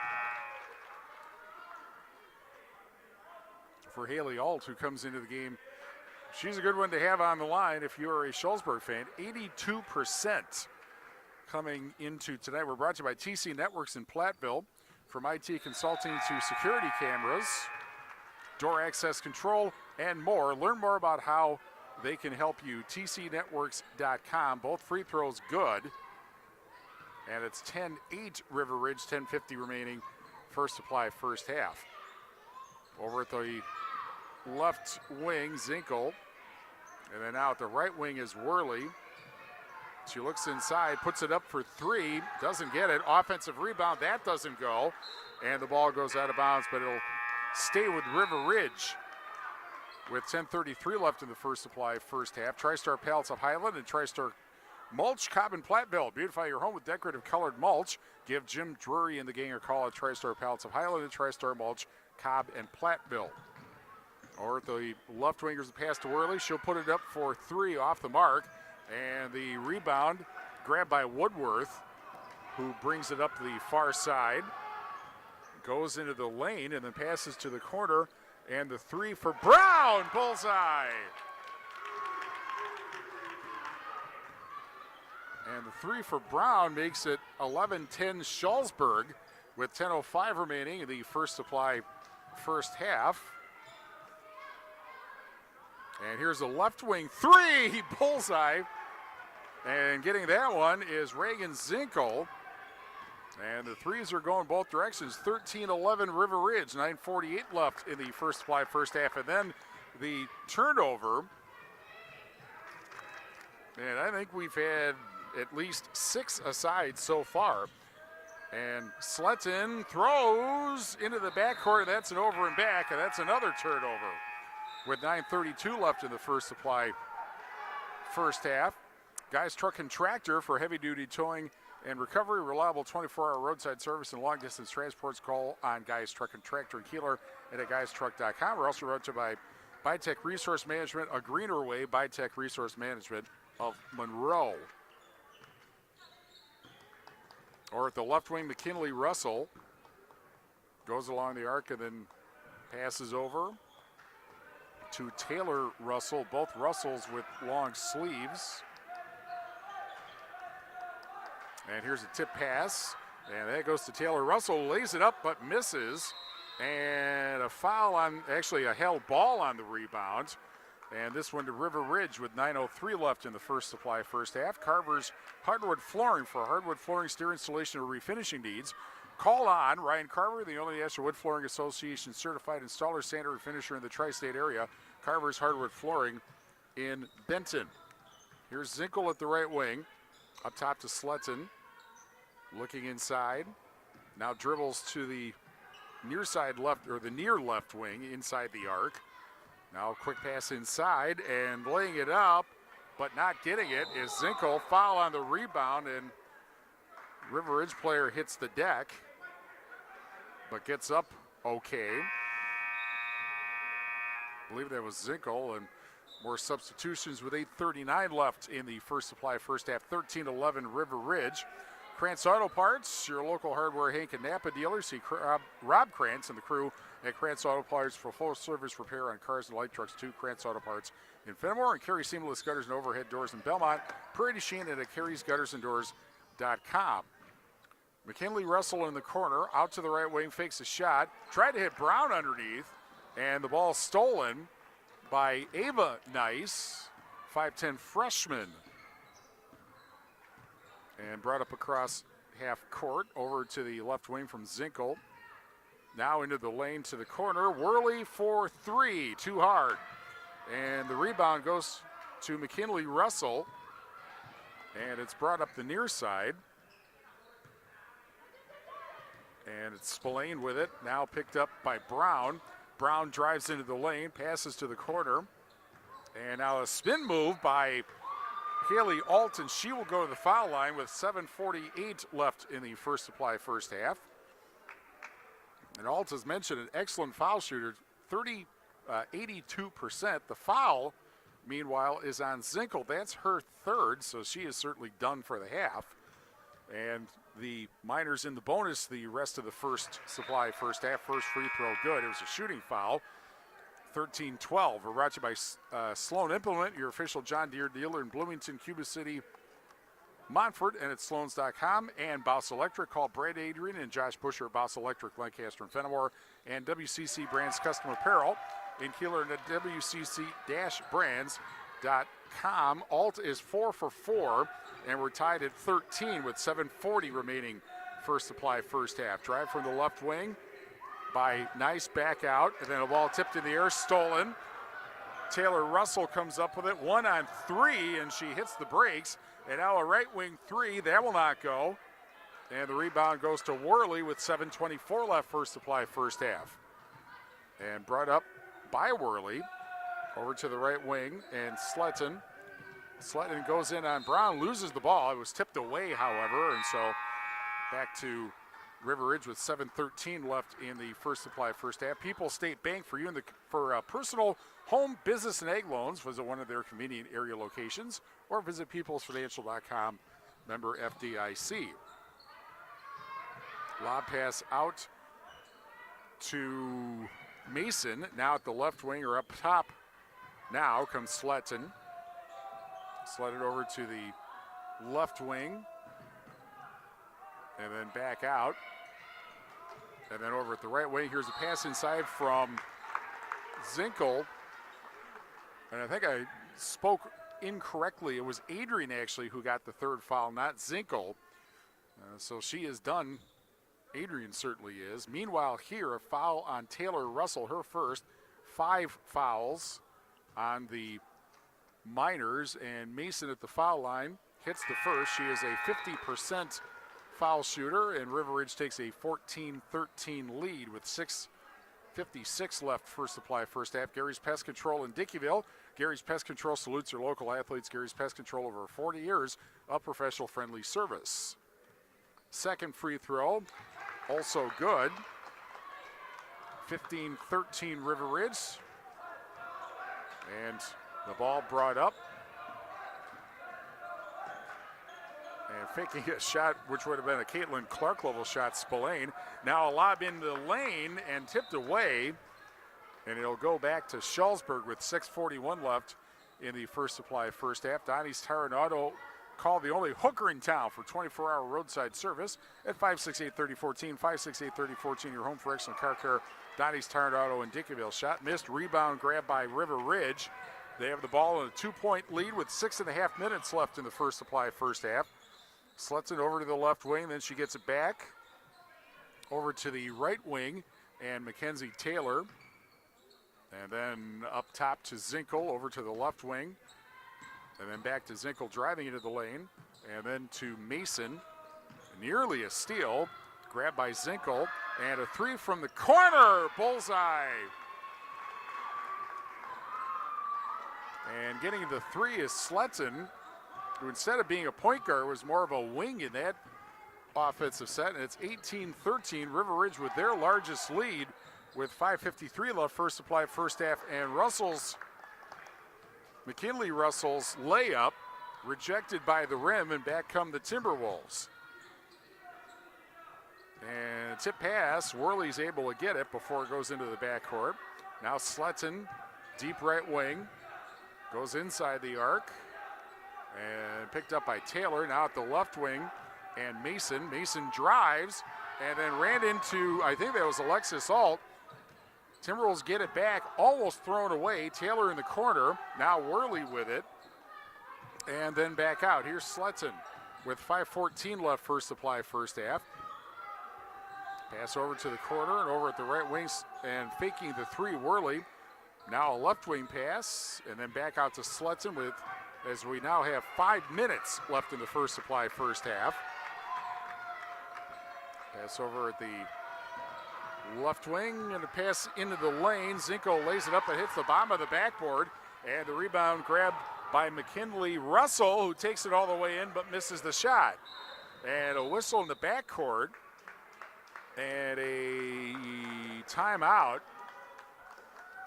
for Haley Alt, who comes into the game. She's a good one to have on the line if you're a Shullsburg fan. 82% coming into tonight. We're brought to you by TC Networks in Platteville. From IT consulting to security cameras, door access control, and more. Learn more about how they can help you. TCNetworks.com. Both free throws good. And it's 10-8 River Ridge, 10:50 remaining. First Supply first half. Over at the left wing, Zinkel. And then now at the right wing is Worley. She looks inside, puts it up for 3, doesn't get it. Offensive rebound, that doesn't go. And the ball goes out of bounds, but it'll stay with River Ridge with 10:33 left in the First Supply first half. TriStar Pallets of Highland and TriStar Mulch, Cobb, and Platteville. Beautify your home with decorative colored mulch. Give Jim Drury and the gang a call at TriStar Pallets of Highland and TriStar Mulch, Cobb, and Platteville. Or at the left wingers, the pass to Worley. She'll put it up for 3 off the mark. And the rebound grabbed by Woodworth, who brings it up to the far side. Goes into the lane and then passes to the corner. And the 3 for Brown. Bullseye. And the 3 for Brown makes it 11-10 Shullsburg with 10:05 remaining in the First Supply first half. And here's a left wing 3, bullseye. And getting that one is Reagan Zinkel. And the threes are going both directions. 13-11 River Ridge, 9:48 left in the First Supply first half. And then the turnover. And I think we've had at least 6 asides so far. And Sletton throws into the backcourt. That's an over and back, and that's another turnover with 9:32 left in the First Supply first half. Guys Truck and Tractor for heavy-duty towing and recovery, reliable 24-hour roadside service and long-distance transports. Call on Guys Truck and Tractor in Kieler and at guystruck.com. We're also brought to you by Bytech Resource Management, a greener way, Bytech Resource Management of Monroe. Or at the left wing, McKinley Russell goes along the arc and then passes over to Taylor Russell, both Russells with long sleeves. And here's a tip pass, and that goes to Taylor Russell, lays it up but misses. And a foul on, actually a held ball on the rebound. And this one to River Ridge with 9:03 left in the First Supply first half. Carver's Hardwood Flooring for hardwood flooring, stair installation, or refinishing needs. Call on Ryan Carver, the only National Wood Flooring Association certified installer, sander, and finisher in the tri-state area. Carver's Hardwood Flooring in Benton. Here's Zinkel at the right wing. Up top to Sletton. Looking inside. Now dribbles to the near side left, or the near left wing inside the arc. Now a quick pass inside and laying it up, but not getting it is Zinkel. Foul on the rebound, and River Ridge player hits the deck, but gets up okay. I believe that was Zinkel, and more substitutions with 8:39 left in the First Supply first half. 13-11 River Ridge. Krantz Auto Parts, your local hardware Hank and Napa dealer. See Rob Krantz and the crew at Krantz Auto Parts for full service repair on cars and light trucks too. Krantz Auto Parts in Fenimore, and Carey Seamless Gutters and Overhead Doors in Belmont. Prairie du Chien and at Carey'sGuttersandDoors.com. McKinley Russell in the corner, out to the right wing, fakes a shot, tried to hit Brown underneath, and the ball stolen by Ava Nice, 5'10 freshman. And brought up across half court over to the left wing from Zinkel. Now into the lane to the corner. Worley for 3, too hard. And the rebound goes to McKinley Russell. And it's brought up the near side. And it's Spillane with it. Now picked up by Brown. Brown drives into the lane, passes to the corner. And now a spin move by Haley Alton. She will go to the foul line with 7:48 left in the First Supply first half. And Alt, as mentioned, an excellent foul shooter, 82%. The foul, meanwhile, is on Zinkel. That's her third, so she is certainly done for the half. And the Miners in the bonus the rest of the First Supply first half. First free throw good. It was a shooting foul. 13-12. We're brought to you by Sloan Implement, your official John Deere dealer in Bloomington, Cuba City, Montfort, and at Sloans.com. And Bouse Electric. Call Brad Adrian and Josh Busher at Bouse Electric, Lancaster and Fenimore. And WCC Brands Custom Apparel in Kieler and at WCC-Brands.com. Alt is 4 for 4, and we're tied at 13 with 7:40 remaining First Supply first half. Drive from the left wing by Nice, back out, and then a ball tipped in the air, stolen. Taylor Russell comes up with it, 1 on 3, and she hits the brakes. And now a right wing 3, that will not go. And the rebound goes to Worley with 7:24 left First Supply first half. And brought up by Worley over to the right wing, and Sletton Sletton goes in on Brown, loses the ball. It was tipped away, however, and so back to River Ridge with 7:13 left in the First Supply first half. People's State Bank for you for personal, home, business, and ag loans. Visit one of their convenient area locations or visit peoplesfinancial.com, member FDIC. Lob pass out to Mason. Now at the left wing or up top. Now comes Sletton. Slid it over to the left wing. And then back out. And then over at the right wing, here's a pass inside from Zinkel. And I think I spoke incorrectly. It was Adrian, actually, who got the third foul, not Zinkel. So she is done. Adrian certainly is. Meanwhile, here, a foul on Taylor Russell, her first. 5 fouls on the Miners. And Mason at the foul line hits the first. She is a 50% foul shooter, and River Ridge takes a 14-13 lead with 6:56 left First Supply first half. Gary's Pest Control in Dickeyville. Gary's Pest Control salutes your local athletes. Gary's Pest Control, over 40 years of professional friendly service. Second free throw, also good. 15-13 River Ridge. And the ball brought up. And faking a shot, which would have been a Caitlin Clark level shot, Spillane. Now a lob in the lane and tipped away. And it'll go back to Shullsburg with 6:41 left in the First Supply first half. Donnie's Tire and Auto, called the only hooker in town for 24-hour roadside service at 568-3014. 568-3014, your home for excellent car care. Donnie's Tire and Auto in Dickeyville. Shot missed, rebound grab by River Ridge. They have the ball in a 2-point lead with 6.5 minutes left in the First Supply first half. Sluts it over to the left wing, then she gets it back over to the right wing, and Mackenzie Taylor. And then up top to Zinkel, over to the left wing. And then back to Zinkel driving into the lane. And then to Mason. Nearly a steal. Grabbed by Zinkel. And a three from the corner. Bullseye. And getting the three is Sletton, who instead of being a point guard was more of a wing in that offensive set. And it's 18-13. River Ridge with their largest lead with 5:53 left First Supply first half. And McKinley Russell's layup rejected by the rim, and back come the Timberwolves. And tip pass, Worley's able to get it before it goes into the backcourt. Now Sletton, deep right wing, goes inside the arc and picked up by Taylor. Now at the left wing, and Mason drives and then ran into, I think that was Alexis Alt. Timberwolves get it back, almost thrown away. Taylor in the corner, now Worley with it, and then back out. Here's Sletton with 5:14 left First Supply first half. Pass over to the corner and over at the right wing, and faking the three, Worley. Now a left wing pass, and then back out to Sletton with, as we now have 5 minutes left in the First Supply first half. Pass over at the left wing, and a pass into the lane. Zinkel lays it up and hits the bottom of the backboard, and the rebound grabbed by McKinley Russell, who takes it all the way in but misses the shot. And a whistle in the backcourt, and a timeout.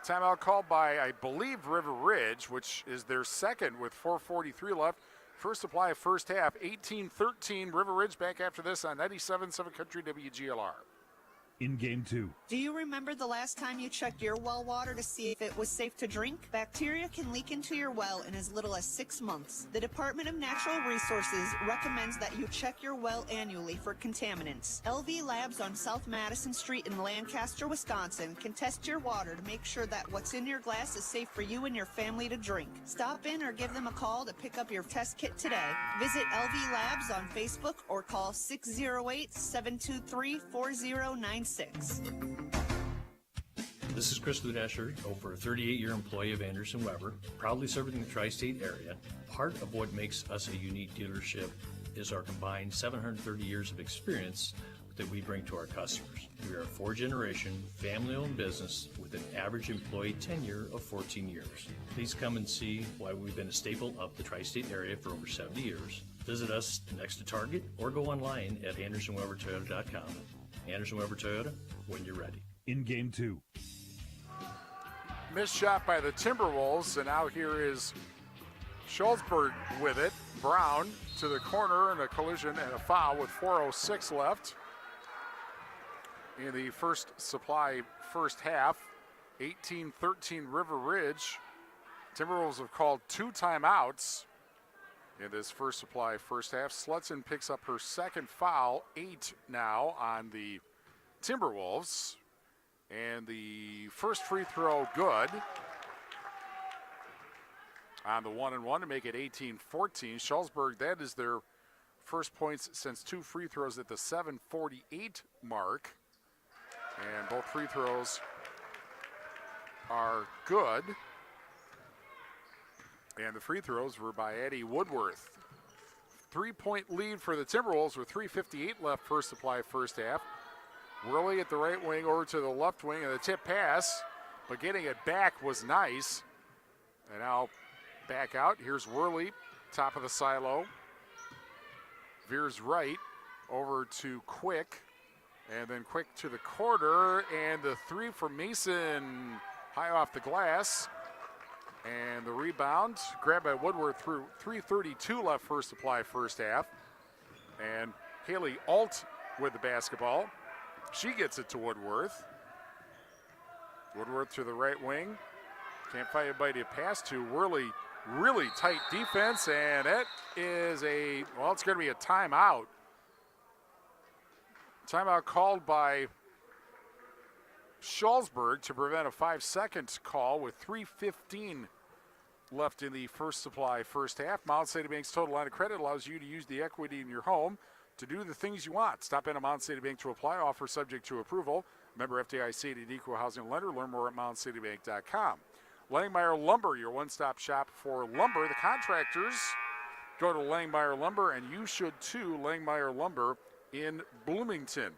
Timeout called by, I believe, River Ridge, which is their second with 4:43 left. First Supply first half, 18-13. River Ridge back after this on 97.7 Country WGLR. In game 2. Do you remember the last time you checked your well water to see if it was safe to drink? Bacteria can leak into your well in as little as 6 months. The Department of Natural Resources recommends that you check your well annually for contaminants. LV Labs on South Madison Street in Lancaster, Wisconsin can test your water to make sure that what's in your glass is safe for you and your family to drink. Stop in or give them a call to pick up your test kit today. Visit LV Labs on Facebook or call 608-723-4096. This is Chris Ludasher, over a 38-year employee of Anderson Weber, proudly serving the tri-state area. Part of what makes us a unique dealership is our combined 730 years of experience with that we bring to our customers. We are a 4-generation, family-owned business with an average employee tenure of 14 years. Please come and see why we've been a staple of the tri-state area for over 70 years. Visit us next to Target or go online at AndersonWeberToyota.com. Anderson Weber Toyota, when you're ready. In game 2. Missed shot by the Timberwolves, and now here is Shullsburg with it. Brown to the corner, and a collision and a foul with 4:06 left in the first supply first half. 18-13 River Ridge. Timberwolves have called 2 timeouts in this first supply first half. Slutson picks up her second foul, 8 now on the Timberwolves. And the first free throw good on the 1-and-1 to make it 18-14. Shullsburg, that is their first points since 2 free throws at the 7:48 mark. And both free throws are good. And the free throws were by Eddie Woodworth. 3-point lead for the Timberwolves with 3:58 left first supply first half. Worley at the right wing over to the left wing, and the tip pass, but getting it back was nice. And now back out. Here's Worley, top of the silo. Veers right over to Quick, and then Quick to the corner, and the 3 from Mason high off the glass. And the rebound grabbed by Woodworth through 3:32 left first supply first half. And Haley Alt with the basketball. She gets it to Woodworth. Woodworth to the right wing. Can't find anybody to pass to. Worley, really tight defense, and it is it's going to be a timeout. Timeout called by Shullsburg to prevent a 5-second call with 3:15 left in the first supply first half. Mountain State Bank's total line of credit allows you to use the equity in your home to do the things you want. Stop in at Mountain State Bank to apply. Offer subject to approval. Member FDIC, an equal housing lender. Learn more at mountainstatebank.com. Langmeyer Lumber, your one-stop shop for lumber. The contractors go to Langmeyer Lumber, and you should too. Langmeyer Lumber in Bloomington.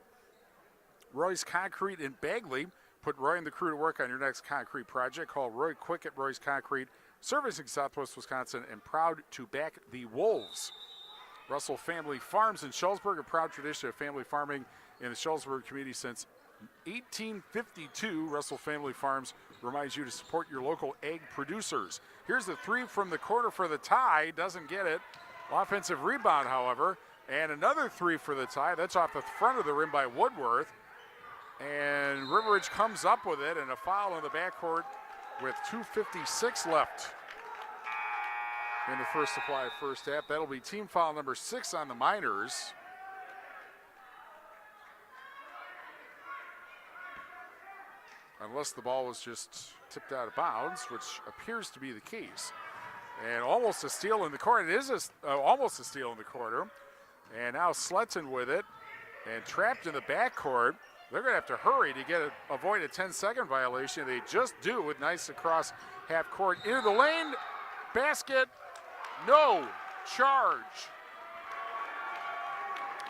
Roy's Concrete in Bagley. Put Roy and the crew to work on your next concrete project. Call Roy Quick at Roy's Concrete, servicing Southwest Wisconsin, and proud to back the Wolves. Russell Family Farms in Shullsburg, a proud tradition of family farming in the Shullsburg community since 1852. Russell Family Farms reminds you to support your local egg producers. Here's the 3 from the corner for the tie. Doesn't get it. Offensive rebound, however. And another 3 for the tie. That's off the front of the rim by Woodworth. And River Ridge comes up with it, and a foul in the backcourt with 2:56 left in the first supply first half. That'll be team foul number 6 on the Miners. Unless the ball was just tipped out of bounds, which appears to be the case. And almost a steal in the corner. It is almost a steal in the corner. And now Sletton with it, and trapped in the backcourt. They're going to have to hurry to avoid a 10-second violation. They just do with nice across half court. Into the lane, basket, no charge.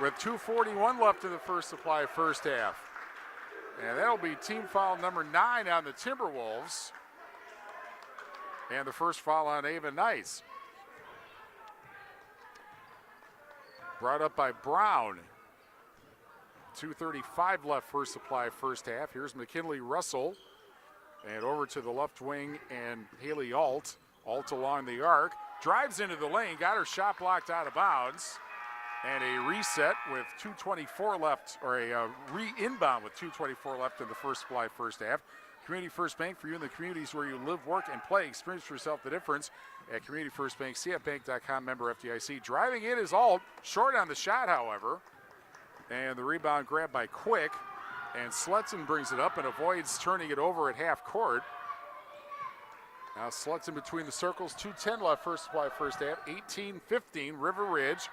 With 2:41 left in the first supply first half. And that'll be team foul number 9 on the Timberwolves. And the first foul on Ava Nice. Brought up by Brown. 2:35 left first supply first half. Here's McKinley Russell. And over to the left wing, and Haley Alt. Alt along the arc. Drives into the lane, got her shot blocked out of bounds. And a reset with 2:24 left, or a re-inbound with 2:24 left in the first supply first half. Community First Bank, for you in the communities where you live, work, and play. Experience for yourself the difference at Community First Bank, cfbank.com, member FDIC. Driving in is Alt, short on the shot, however. And the rebound grabbed by Quick. And Sletton brings it up and avoids turning it over at half court. Now Sletton between the circles, 2:10 left first supply first half, 18-15 River Ridge.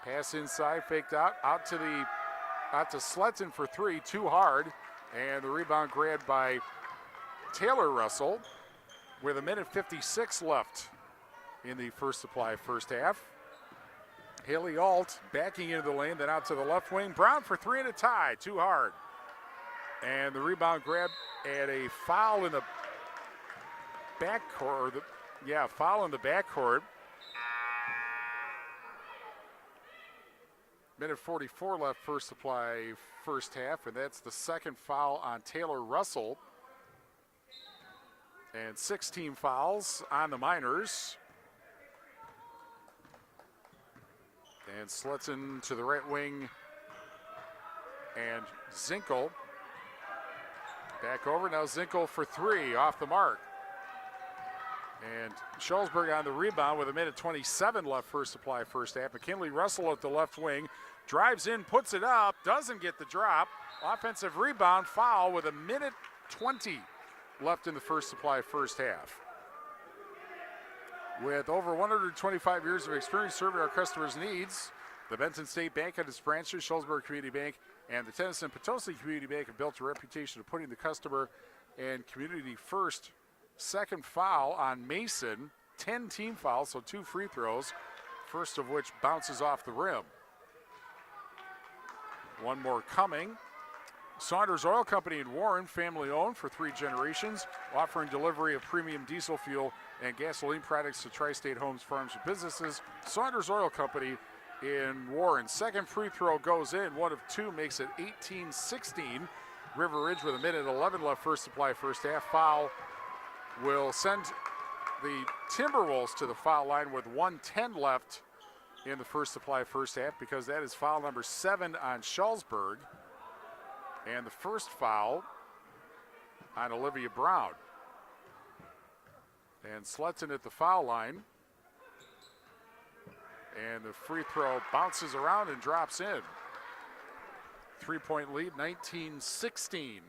Pass inside, faked out to Sletton for 3, too hard. And the rebound grabbed by Taylor Russell with 1:56 left in the first supply first half. Haley Alt backing into the lane, then out to the left wing. Brown for three and a tie, too hard. And the rebound grab and a foul in the backcourt. Foul in the backcourt. Minute 44 left, first supply, first half, and that's the second foul on Taylor Russell. And 16 fouls on the Miners. And Slutzen to the right wing. And Zinkel back over. Now Zinkel for three, off the mark. And Shullsburg on the rebound with a minute 27 left, first supply, first half. McKinley Russell at the left wing. Drives in, puts it up, doesn't get the drop. Offensive rebound, foul with a minute 20 left in the first supply, first half. With over 125 years of experience serving our customers' needs, the Benton State Bank and its branches, Shullsburg Community Bank, and the Tennyson Potosi Community Bank have built a reputation of putting the customer and community first. Second foul on Mason, 10 team fouls, so 2 free throws, first of which bounces off the rim. One more coming. Saunders Oil Company in Warren, family owned for 3 generations, offering delivery of premium diesel fuel and gasoline products to tri-state homes, farms, and businesses. Saunders Oil Company in Warren. Second free throw goes in. 1 of 2 makes it 18-16. River Ridge with a minute 11 left, first supply, first half. Foul will send the Timberwolves to the foul line with 1:10 left in the first supply, first half, because that is foul number 7 on Shullsburg. And the first foul on Olivia Brown. And Slutzen at the foul line. And the free throw bounces around and drops in. 3-point lead, 19-16.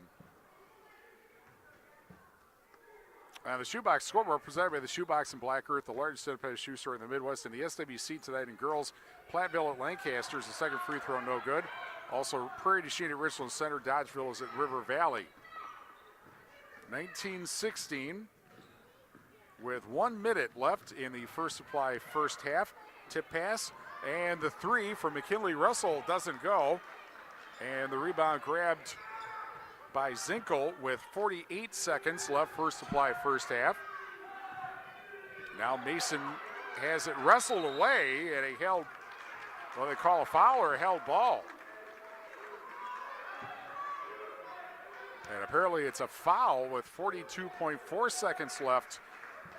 On the Shoebox scoreboard, presented by the Shoebox in Black Earth, the largest independent shoe store in the Midwest. In the SWC tonight in girls, Platteville at Lancaster's, the second free throw no good. Also, Prairie du Chien at Richland Center, Dodgeville is at River Valley. 19-16 with 1 minute left in the first supply, first half. Tip pass, and the three from McKinley Russell doesn't go. And the rebound grabbed by Zinkel with 48 seconds left, first supply, first half. Now Mason has it wrestled away, and a held, well, they call a foul or a held ball. And apparently it's a foul with 42.4 seconds left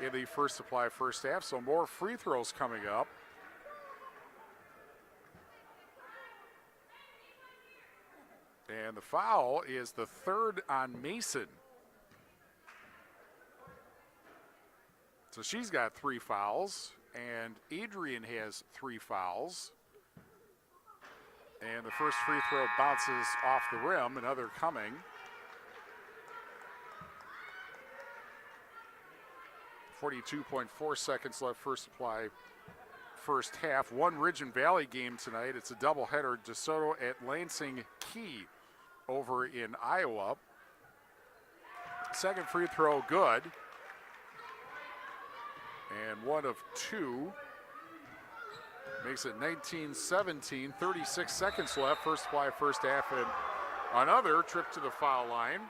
in the first supply, first half, so more free throws coming up. And the foul is the third on Mason. So she's got 3 fouls, and Adrian has 3 fouls. And the first free throw bounces off the rim, another coming. .4 seconds left, first supply, first half. One Ridge and Valley game tonight. It's a doubleheader. DeSoto at Lansing Key over in Iowa. Second free throw good. And 1 of 2. Makes it 19-17, 36 seconds left. First supply, first half, and another trip to the foul line.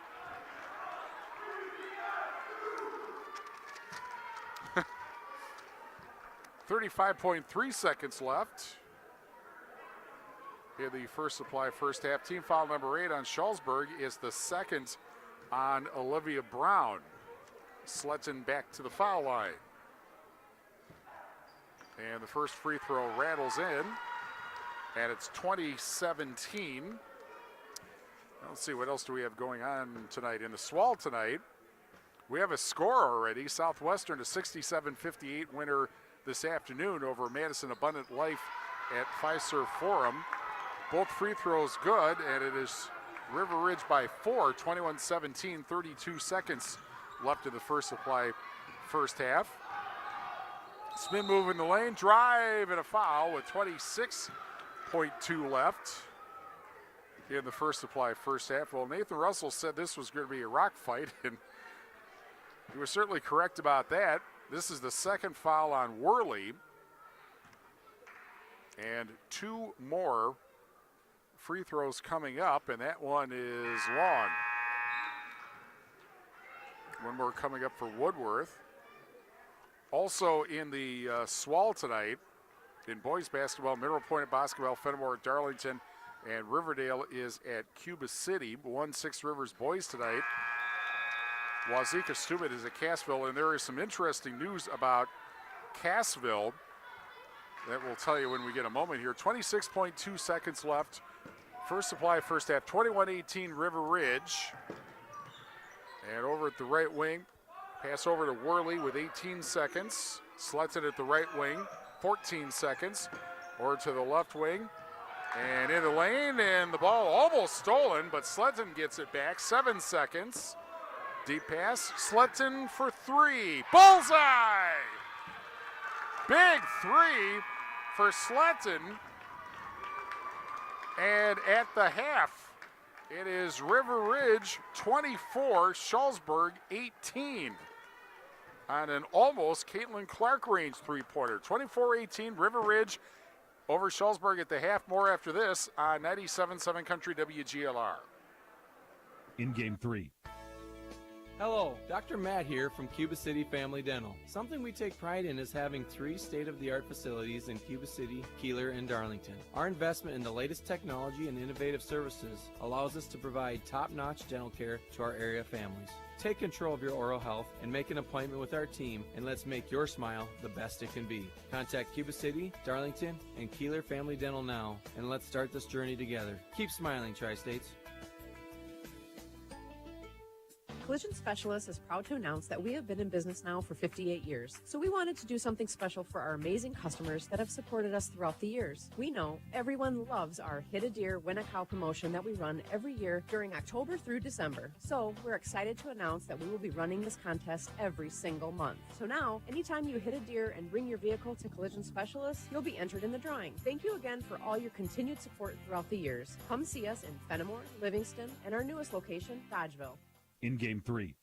.3 seconds left in the first supply, first half. Team foul number 8 on Shullsburg is the second on Olivia Brown. Slutzen back to the foul line. And the first free throw rattles in, and it's 20-17. Let's see, what else do we have going on tonight? In the Swall tonight, we have a score already. Southwestern, a 67-58 winner this afternoon over Madison Abundant Life at Fiserv Forum. Both free throws good, and it is River Ridge by 4, 21-17, 32 seconds left in the first supply, first half. Spin move in the lane, drive, and a foul with 26.2 left in the first supply, first half. Well, Nathan Russell said this was going to be a rock fight, and he was certainly correct about that. This is the second foul on Worley. And 2 more free throws coming up, and that one is long. One more coming up for Woodworth. Also in the Swall tonight, in boys basketball, Mineral Point at Basketball, Fenimore at Darlington, and Riverdale is at Cuba City. 1-6 Rivers boys tonight. Wazeeka Steuben is at Cassville, and there is some interesting news about Cassville that we'll tell you when we get a moment here. 26.2 seconds left. First supply, first half, 21-18 River Ridge. And over at the right wing, pass over to Worley with 18 seconds. Sletton at the right wing, 14 seconds. Over to the left wing, and in the lane, and the ball almost stolen, but Sletton gets it back, 7 seconds. Deep pass, Sletton for 3, bullseye! Big 3 for Sletton. And at the half, it is River Ridge 24, Shullsburg 18. On an almost Caitlin Clark range three-pointer. 24-18, River Ridge over Shullsburg at the half. More after this on 97.7 Country WGLR. In Game 3. Hello, Dr. Matt here from Cuba City Family Dental. Something we take pride in is having 3 state-of-the-art facilities in Cuba City, Kieler, and Darlington. Our investment in the latest technology and innovative services allows us to provide top-notch dental care to our area families. Take control of your oral health and make an appointment with our team, and let's make your smile the best it can be. Contact Cuba City, Darlington, and Kieler Family Dental now, and let's start this journey together. Keep smiling, Tri-States. Collision Specialist is proud to announce that we have been in business now for 58 years. So we wanted to do something special for our amazing customers that have supported us throughout the years. We know everyone loves our Hit a Deer, Win a Cow promotion that we run every year during October through December. So we're excited to announce that we will be running this contest every single month. So now, anytime you hit a deer and bring your vehicle to Collision Specialist, you'll be entered in the drawing. Thank you again for all your continued support throughout the years. Come see us in Fenimore, Livingston, and our newest location, Dodgeville. In Game 3.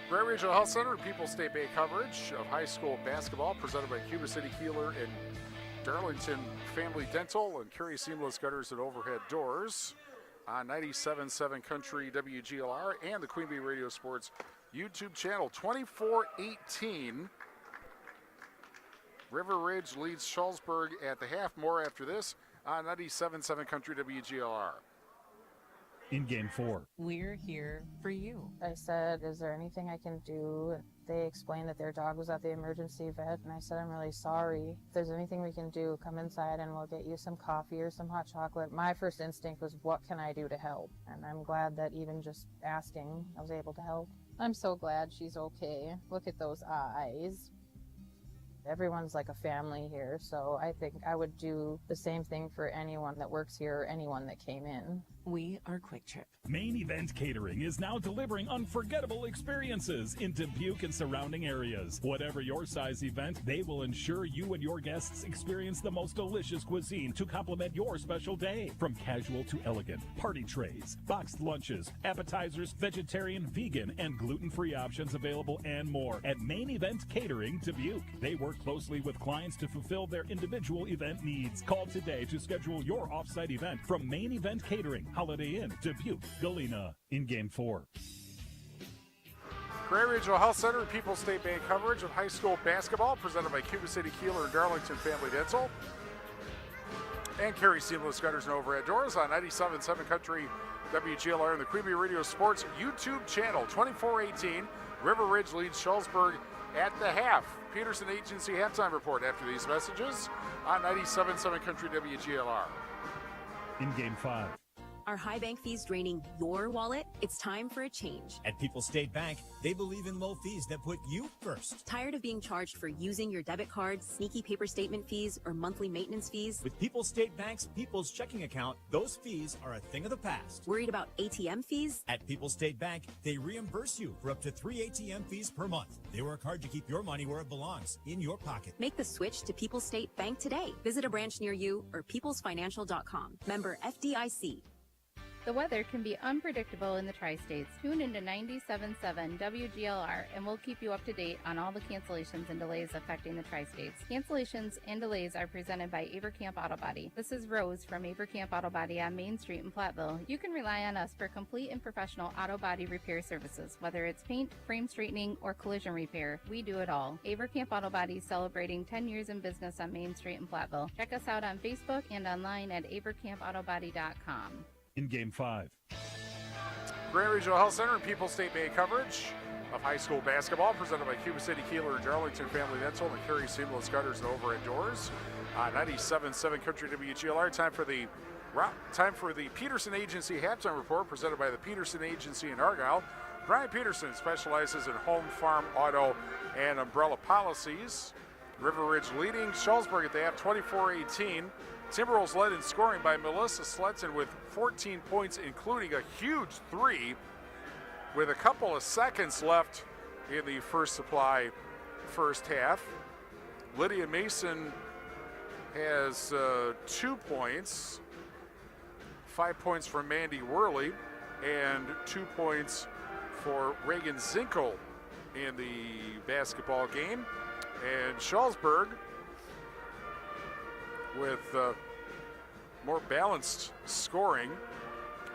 Grand Regional Health Center, People's State Bank coverage of high school basketball presented by Cuba City, Kieler, and Darlington Family Dental and Carey Seamless Gutters and Overhead Doors on 97.7 Country WGLR and the Queen Bee Radio Sports YouTube channel. 24-18. River Ridge leads Shullsburg at the half. More after this on 97.7 Country WGLR. In Game 4. We're here for you. I said, is there anything I can do? They explained that their dog was at the emergency vet, and I said, I'm really sorry. If there's anything we can do, come inside and we'll get you some coffee or some hot chocolate. My first instinct was, what can I do to help? And I'm glad that even just asking, I was able to help. I'm so glad she's okay. Look at those eyes. Everyone's like a family here, so I think I would do the same thing for anyone that works here or anyone that came in. We are Quick Trip. Main Event Catering is now delivering unforgettable experiences in Dubuque and surrounding areas. Whatever your size event, they will ensure you and your guests experience the most delicious cuisine to complement your special day. From casual to elegant, party trays, boxed lunches, appetizers, vegetarian, vegan, and gluten-free options available and more at Main Event Catering Dubuque. They work closely with clients to fulfill their individual event needs. Call today to schedule your off-site event from Main Event Catering, Holiday Inn, Dubuque, Galena. In Game 4. Grand Regional Health Center, People's State Bank coverage of high school basketball presented by Cuba City, Kieler, and Darlington Family Dental. And Carey Seamless Gutters and Overhead Doors on 97.7 Country WGLR and the Queen Bee Radio Sports YouTube channel. 24-18, River Ridge leads Shullsburg at the half. Peterson Agency halftime report after these messages on 97.7 Country WGLR. In Game 5. Are high bank fees draining your wallet? It's time for a change. At People's State Bank, they believe in low fees that put you first. Tired of being charged for using your debit card, sneaky paper statement fees, or monthly maintenance fees? With People's State Bank's People's Checking Account, those fees are a thing of the past. Worried about ATM fees? At People's State Bank, they reimburse you for up to 3 ATM fees per month. They work hard to keep your money where it belongs, in your pocket. Make the switch to People's State Bank today. Visit a branch near you or peoplesfinancial.com. Member FDIC. The weather can be unpredictable in the tri-states. Tune into 97.7 WGLR and we'll keep you up to date on all the cancellations and delays affecting the tri-states. Cancellations and delays are presented by Avercamp Auto Body. This is Rose from Avercamp Auto Body on Main Street in Platteville. You can rely on us for complete and professional auto body repair services. Whether it's paint, frame straightening, or collision repair, we do it all. Avercamp Auto Body celebrating 10 years in business on Main Street in Platteville. Check us out on Facebook and online at avercampautobody.com. In Game 5. Grand Regional Health Center and People's State Bay coverage of high school basketball presented by Cuba City, Kieler, and Darlington Family Dental and Carey Seamless Gutters and Overhead Doors. 97.7 Country WGLR. Time for the Peterson Agency halftime report presented by the Peterson Agency in Argyle. Brian Peterson specializes in home, farm, auto, and umbrella policies. River Ridge leading Shullsburg at the half 24-18. Timberwolves led in scoring by Melissa Sletton with 14 points, including a huge three with a couple of seconds left in the first half. Lydia Mason has 2 points, 5 points from Mandy Worley, and 2 points for Reagan Zinkel in the basketball game. And Shullsburg with more balanced scoring,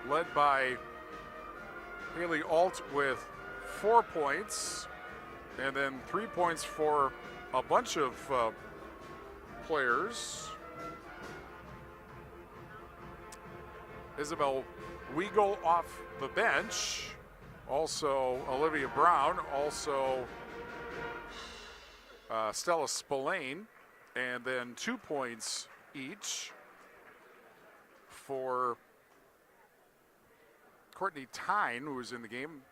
led by Haley Alt with 4 points, and then 3 points for a bunch of players. Isabel Weigel off the bench, also Olivia Brown, also Stella Spillane, and then 2 points each for Courtney Tyne, who was in the game,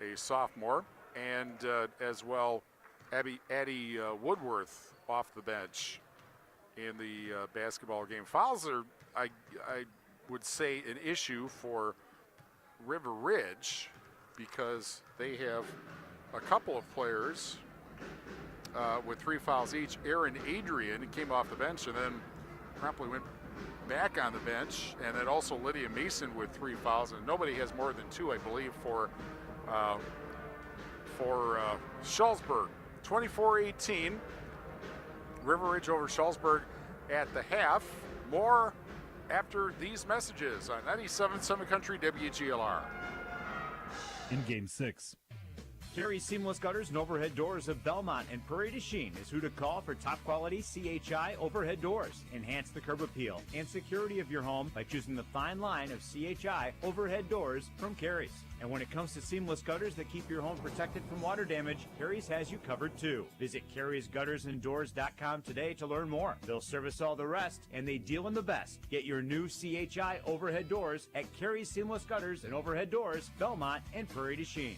a sophomore, and as well Addie Woodworth off the bench in the basketball game. Fouls are, I would say, an issue for River Ridge because they have a couple of players with 3 fouls each. Erin Adrian came off the bench and then promptly went back on the bench, and then also Lydia Mason with 3 fouls, and nobody has more than 2, I believe, for Shullsburg. 24-18, River Ridge over Shullsburg at the half. More after these messages on 97.7 Country WGLR. In Game 6. Carey Seamless Gutters and Overhead Doors of Belmont and Prairie du Chien is who to call for top quality CHI overhead doors. Enhance the curb appeal and security of your home by choosing the fine line of CHI overhead doors from Carey's. And when it comes to seamless gutters that keep your home protected from water damage, Carey's has you covered too. Visit Carey'sGuttersandDoors.com today to learn more. They'll service all the rest, and they deal in the best. Get your new CHI overhead doors at Carey's Seamless Gutters and Overhead Doors, Belmont and Prairie du Chien.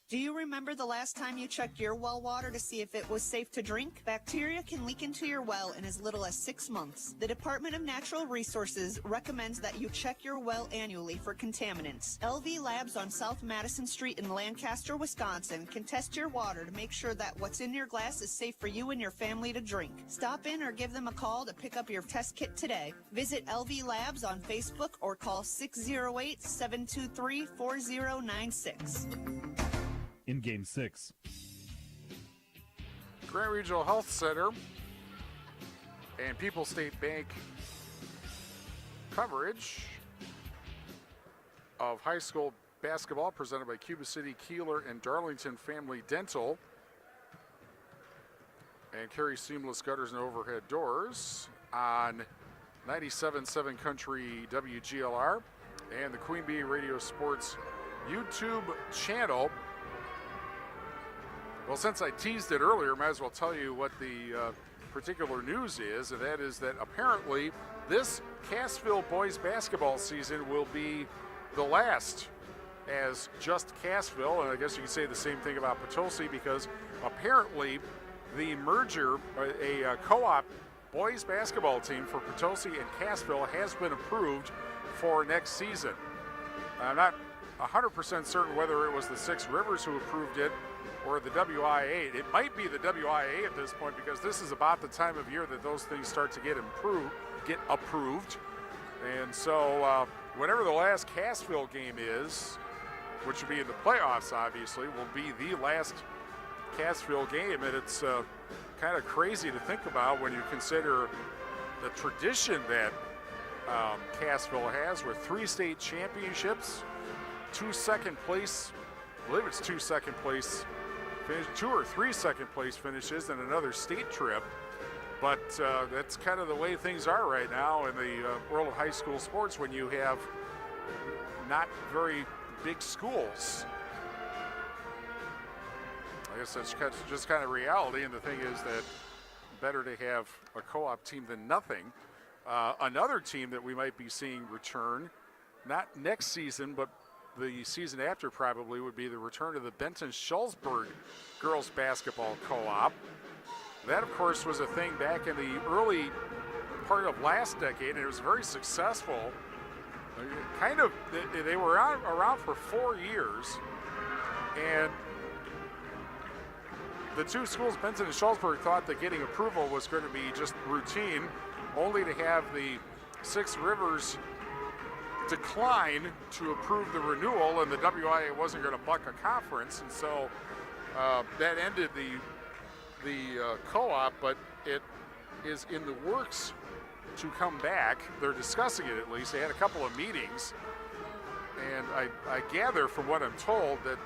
Do you remember the last time you checked your well water to see if it was safe to drink? Bacteria can leak into your well in as little as 6 months. The Department of Natural Resources recommends that you check your well annually for contaminants. LV Labs on South Madison Street in Lancaster, Wisconsin can test your water to make sure that what's in your glass is safe for you and your family to drink. Stop in or give them a call to pick up your test kit today. Visit LV Labs on Facebook or call 608-723-4096. In Game 6. Grand Regional Health Center and People's State Bank coverage of high school basketball presented by Cuba City, Kieler, and Darlington Family Dental and Carey Seamless Gutters and Overhead Doors on 97.7 Country WGLR and the Queen Bee Radio Sports YouTube channel. Well, since I teased it earlier, might as well tell you what the particular news is, and that is that apparently this Cassville boys basketball season will be the last as just Cassville, and I guess you could say the same thing about Potosi, because apparently the merger, a co-op boys basketball team for Potosi and Cassville has been approved for next season. I'm not 100% certain whether it was the Six Rivers who approved it or the WIA. It might be the WIA at this point because this is about the time of year that those things start to get approved. And so whenever the last Cassville game is, which will be in the playoffs, obviously, will be the last Cassville game. And it's kind of crazy to think about when you consider the tradition that Cassville has with 3 state championships, 2 second place, I believe it's 2 second place finish, 2 or 3 second place finishes, and another state trip. But that's kind of the way things are right now in the world of high school sports when you have not very big schools. I guess that's just kind of reality, and the thing is that better to have a co-op team than nothing. Another team that we might be seeing return, not next season, but the season after probably, would be the return of the Benton Shullsburg girls basketball co-op. That, of course, was a thing back in the early part of last decade, and it was very successful. Kind of, they were around for 4 years, and the two schools, Benton and Shullsburg, thought that getting approval was going to be just routine, only to have the Six Rivers decline to approve the renewal, and the WIA wasn't going to buck a conference, and so that ended the co-op, but it is in the works to come back. They're discussing it, at least. They had a couple of meetings, and I gather from what I'm told that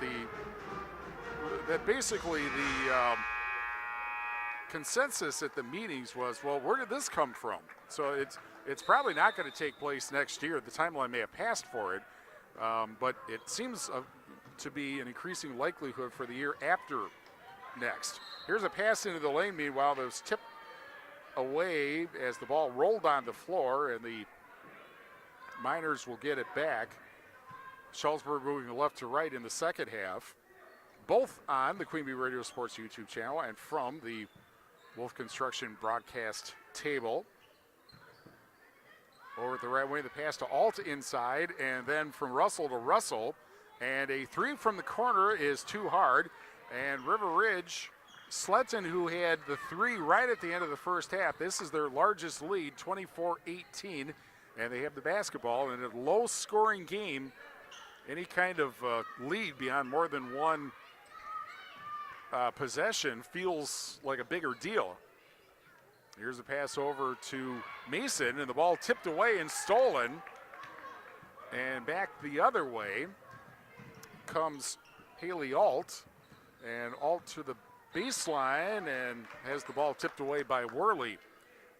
basically the consensus at the meetings was, well, where did this come from? So it's probably not going to take place next year. The timeline may have passed for it, but it seems to be an increasing likelihood for the year after next. Here's a pass into the lane. Meanwhile, that was tipped away as the ball rolled on the floor, and the Miners will get it back. Shullsburg moving left to right in the second half, both on the Queen Bee Radio Sports YouTube channel and from the Wolf Construction broadcast table. Over at the right wing, the pass to Alt inside, and then from Russell to Russell. And a 3 from the corner is too hard. And River Ridge, Sletton, who had the 3 right at the end of the first half, this is their largest lead, 24-18, and they have the basketball. In a low-scoring game, any kind of lead beyond more than one possession feels like a bigger deal. Here's a pass over to Mason, and the ball tipped away and stolen. And back the other way comes Haley Alt, and Alt to the baseline and has the ball tipped away by Worley.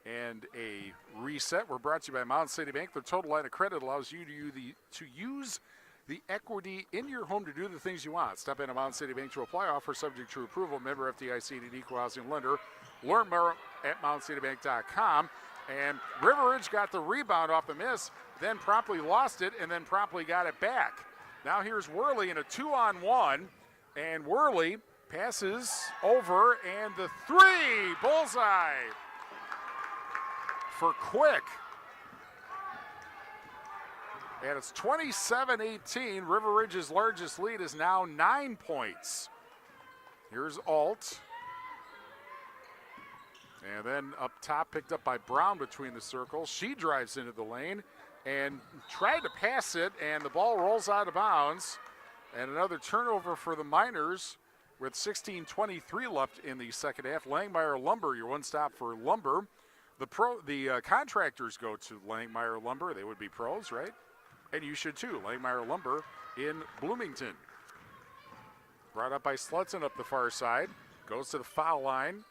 And a reset. We're brought to you by Mountain City Bank. Their total line of credit allows you to use the equity in your home to do the things you want. Step into Mountain City Bank to apply. Offer subject to approval. Member FDIC and an equal housing lender. Learn more at mountaincitybank.com. And River Ridge got the rebound off the miss, then promptly lost it, and then promptly got it back. Now here's Worley in a 2-on-1, and Worley passes over, and the 3, bullseye for Quick. And it's 27-18. River Ridge's largest lead is now 9 points. Here's Alt. And then up top, picked up by Brown between the circles. She drives into the lane and tried to pass it, and the ball rolls out of bounds. And another turnover for the Miners with 16:23 left in the second half. Langmeyer Lumber, your one stop for lumber. The contractors go to Langmeyer Lumber. They would be pros, right? And you should too. Langmeyer Lumber in Bloomington. Brought up by Slutson up the far side. Goes to the foul line.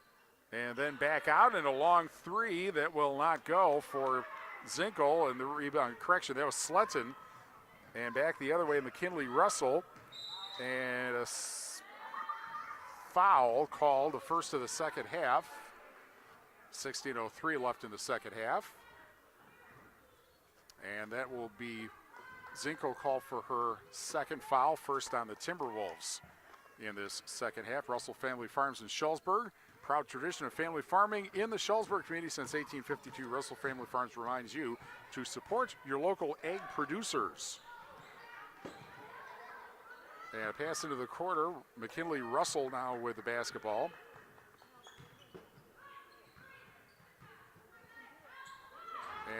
And then back out in a long 3 that will not go for Zinkel, and the rebound, correction, that was Slutton. And back the other way, McKinley Russell. And a foul called, the first of the second half. 16:03 left in the second half. And that will be Zinkel called for her second foul, first on the Timberwolves in this second half. Russell Family Farms in Shullsburg. Proud tradition of family farming in the Shullsburg community since 1852. Russell Family Farms reminds you to support your local egg producers. And a pass into the corner. McKinley Russell now with the basketball.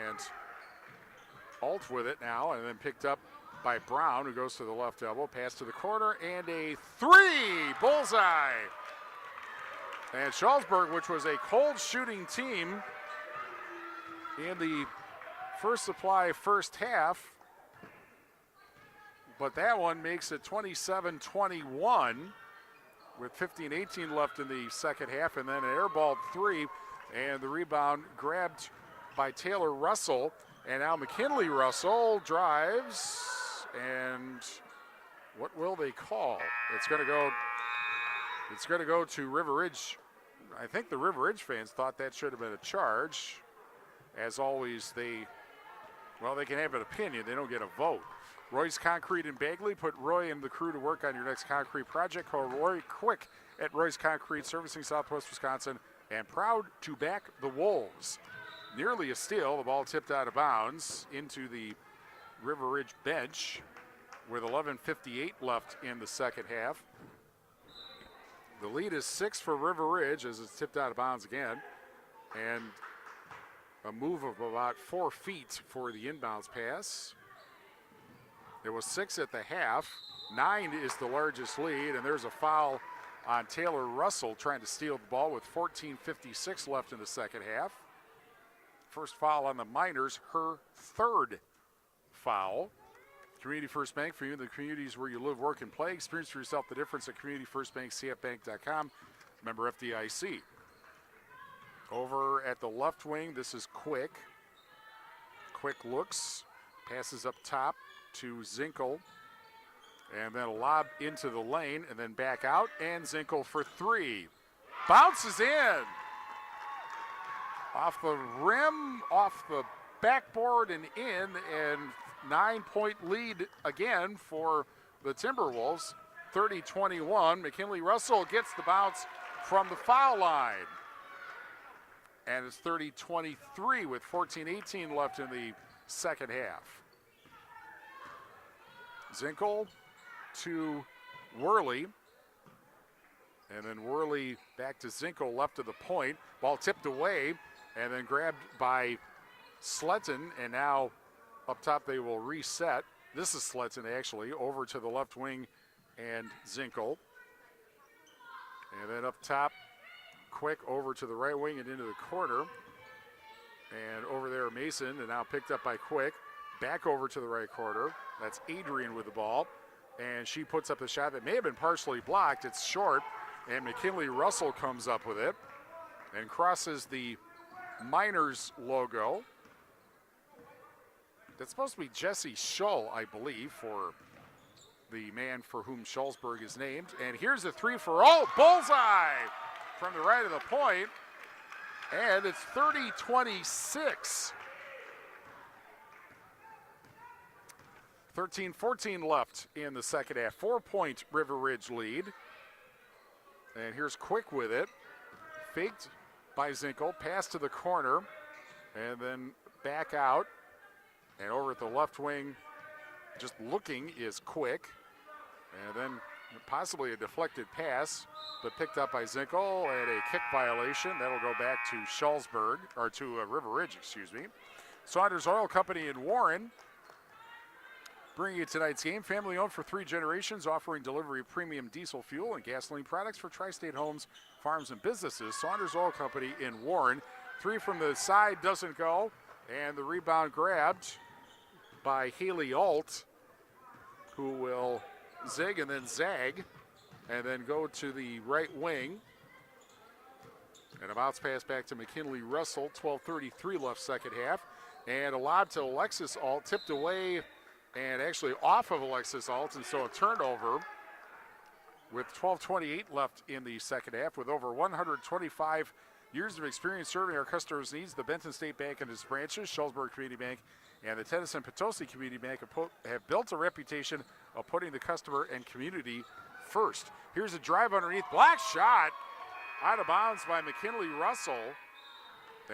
And Alt with it now, and then picked up by Brown, who goes to the left elbow. Pass to the corner, and a three! Bullseye! And Shullsburg, which was a cold shooting team in the First Supply first half, but that one makes it 27-21 with 15-18 left in the second half, and then an airball three, and the rebound grabbed by Taylor Russell, and now McKinley Russell drives, and what will they call? It's going to go to River Ridge. I think the River Ridge fans thought that should have been a charge. As always, they can have an opinion. They don't get a vote. Roy's Concrete in Bagley. Put Roy and the crew to work on your next concrete project. Call Roy quick at Roy's Concrete, servicing Southwest Wisconsin, and proud to back the Wolves. Nearly a steal. The ball tipped out of bounds into the River Ridge bench with 11:58 left in the second half. The lead is 6 for River Ridge as it's tipped out of bounds again. And a move of about 4 feet for the inbounds pass. It was 6 at the half. 9 is the largest lead, and there's a foul on Taylor Russell trying to steal the ball with 14:56 left in the second half. First foul on the Miners, her third foul. Community First Bank, for you in the communities where you live, work, and play. Experience for yourself the difference at Community First Bank, cfbank.com. Member FDIC. Over at the left wing, this is Quick. Quick looks, passes up top to Zinkel, and then a lob into the lane, and then back out, and Zinkel for three. Bounces in. Off the rim, off the backboard, and in, and 9-point lead again for the Timberwolves, 30-21. McKinley Russell gets the bounce from the foul line. And it's 30-23 with 14:18 left in the second half. Zinkel to Worley. And then Worley back to Zinkel, left of the point. Ball tipped away and then grabbed by Sletton. And now up top they will reset. This is Sletton actually, over to the left wing and Zinkel. And then up top, Quick over to the right wing and into the corner. And over there Mason, and now picked up by Quick. Back over to the right corner. That's Adrian with the ball. And she puts up the shot that may have been partially blocked. It's short. And McKinley Russell comes up with it and crosses the Miners logo. That's supposed to be Jesse Shull, I believe, for the man for whom Shullsburg is named. And here's a three for all. Bullseye from the right of the point. And it's 30-26. 13-14 left in the second half. 4-point River Ridge lead. And here's Quick with it. Faked by Zinkel. Pass to the corner. And then back out. And over at the left wing, just looking, is Quick. And then possibly a deflected pass, but picked up by Zinkel, and a kick violation. That'll go back to Shullsburg, or to River Ridge, excuse me. Saunders Oil Company in Warren, bringing you tonight's game. Family owned for 3 generations, offering delivery of premium diesel fuel and gasoline products for tri-state homes, farms, and businesses. Saunders Oil Company in Warren. 3 from the side, doesn't go, and the rebound grabbed by Haley Alt, who will zig and then zag, and then go to the right wing. And a bounce pass back to McKinley Russell, 12:33 left second half. And a lob to Alexis Alt, tipped away and actually off of Alexis Alt, and so a turnover with 12:28 left in the second half. With over 125 years of experience serving our customers' needs, the Benton State Bank and its branches, Shullsburg Community Bank, and the Tennyson Potosi Community Bank have built a reputation of putting the customer and community first. Here's a drive underneath, block shot, out of bounds by McKinley Russell,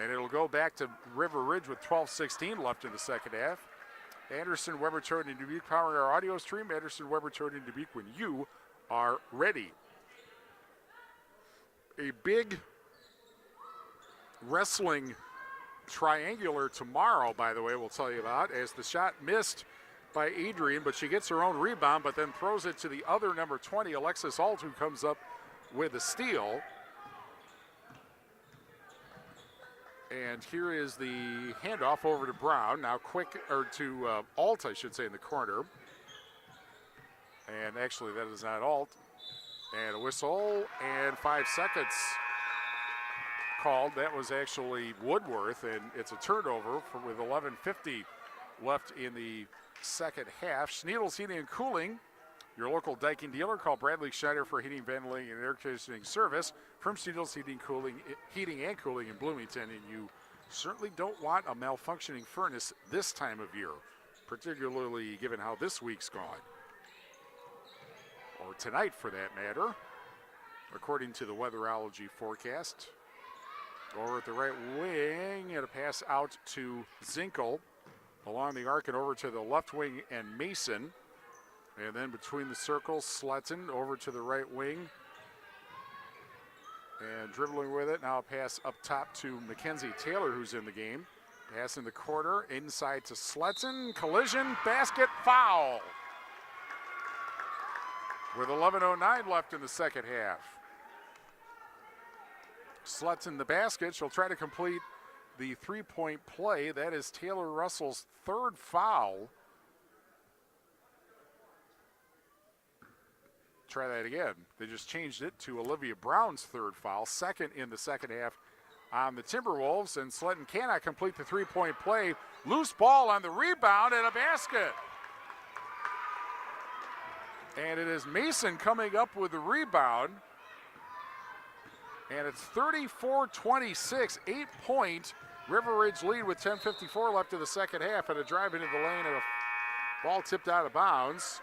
and it'll go back to River Ridge with 12:16 left in the second half. Anderson, Weber, Toad, and Dubuque powering our audio stream. Anderson, Weber, Toad, and Dubuque when you are ready. A big wrestling triangular tomorrow, by the way, we'll tell you about, as the shot missed by Adrian, but she gets her own rebound, but then throws it to the other number 20, Alexis Alt, who comes up with a steal. And here is the handoff over to Brown. Now to Alt, I should say, in the corner. And actually, that is not Alt. And a whistle, and 5 seconds called. That was actually Woodworth, and it's a turnover with 11:50 left in the second half. Schneidl's Heating and Cooling, your local Daikin dealer. Call Bradley Schneider for heating, ventilating, and air conditioning service from Schneidl's Heating and Cooling in Bloomington. And you certainly don't want a malfunctioning furnace this time of year, particularly given how this week's gone. Or tonight, for that matter, according to the weatherology forecast. Over at the right wing, and a pass out to Zinkel along the arc and over to the left wing and Mason. And then between the circles, Sletton over to the right wing. And dribbling with it, now a pass up top to Mackenzie Taylor, who's in the game. Pass in the corner, inside to Sletton. Collision, basket, foul. With 11:09 left in the second half. Sletton the basket. She'll try to complete the three-point play. That is Taylor Russell's third foul. Try that again. They just changed it to Olivia Brown's third foul, second in the second half on the Timberwolves, and Sletton cannot complete the three-point play. Loose ball on the rebound and a basket. And it is Mason coming up with the rebound. And it's 34-26, 8-point River Ridge lead with 10:54 left in the second half, and a drive into the lane and a ball tipped out of bounds.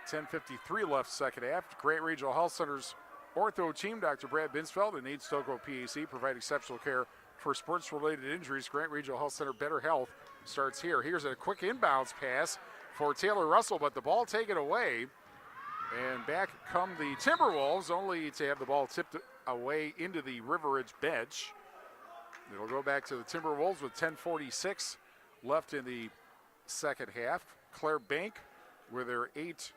10:53 left second half. Grant Regional Health Center's ortho team, Dr. Brad Binsfeld and Nate Stokoe PAC, provide exceptional care for sports-related injuries. Grant Regional Health Center, better health starts here. Here's a quick inbounds pass for Taylor Russell, but the ball taken away. And back come the Timberwolves, only to have the ball tipped away into the River Ridge bench. It'll go back to the Timberwolves with 10:46 left in the second half. Claire Bank, with their 8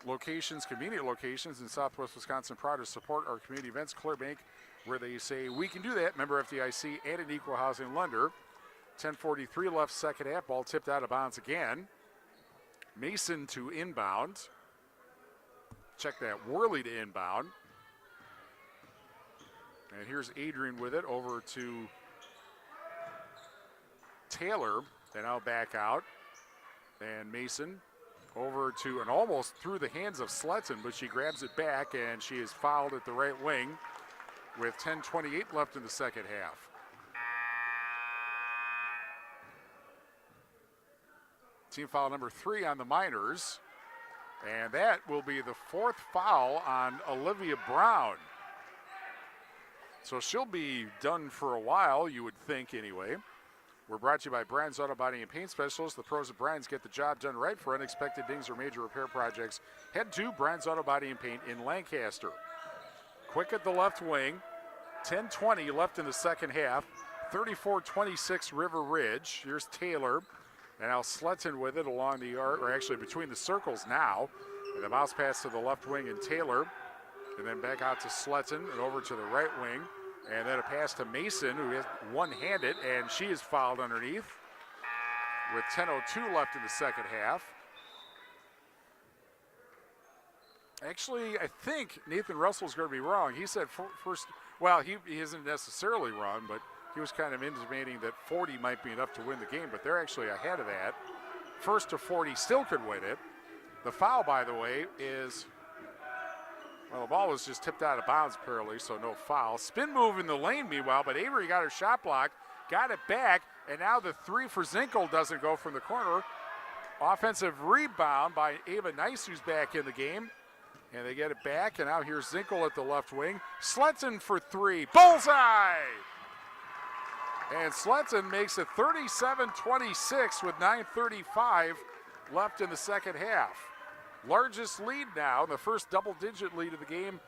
locations, convenient locations in Southwest Wisconsin, proud to support our community events. Claire Bank, where they say we can do that, member FDIC and an equal housing lender. 10:43 left second half, ball tipped out of bounds again. Mason to inbound. Check that, Worley to inbound. And here's Adrian with it over to Taylor. They now back out. And Mason over to, and almost through the hands of Sletton, but she grabs it back, and she is fouled at the right wing with 10:28 left in the second half. Team foul number 3 on the Miners. And that will be the 4th foul on Olivia Brown. So she'll be done for a while, you would think anyway. We're brought to you by Brian's Auto Body and Paint Specialists. The pros at Brian's get the job done right. For unexpected dings or major repair projects, head to Brian's Auto Body and Paint in Lancaster. Quick at the left wing. 10:20 left in the second half. 34-26 River Ridge. Here's Taylor. And now Sletton with it along the arc, or actually between the circles now. And the bounce pass to the left wing and Taylor. And then back out to Sletton and over to the right wing. And then a pass to Mason, who is one-handed, and she is fouled underneath with 10:02 left in the second half. Actually, I think Nathan Russell's going to be wrong. He said first, well, he isn't necessarily wrong, but he was kind of intimating that 40 might be enough to win the game, but they're actually ahead of that. First to 40 still could win it. The foul, by the way, is, well, the ball was just tipped out of bounds apparently, so no foul. Spin move in the lane meanwhile, but Avery got her shot block, got it back, and now the 3 for Zinkel doesn't go from the corner. Offensive rebound by Ava Nice, who's back in the game. And they get it back, and now here's Zinkel at the left wing. Sletton for 3, bullseye! And Sletton makes it 37-26 with 9:35 left in the second half. Largest lead now, the first double-digit lead of the game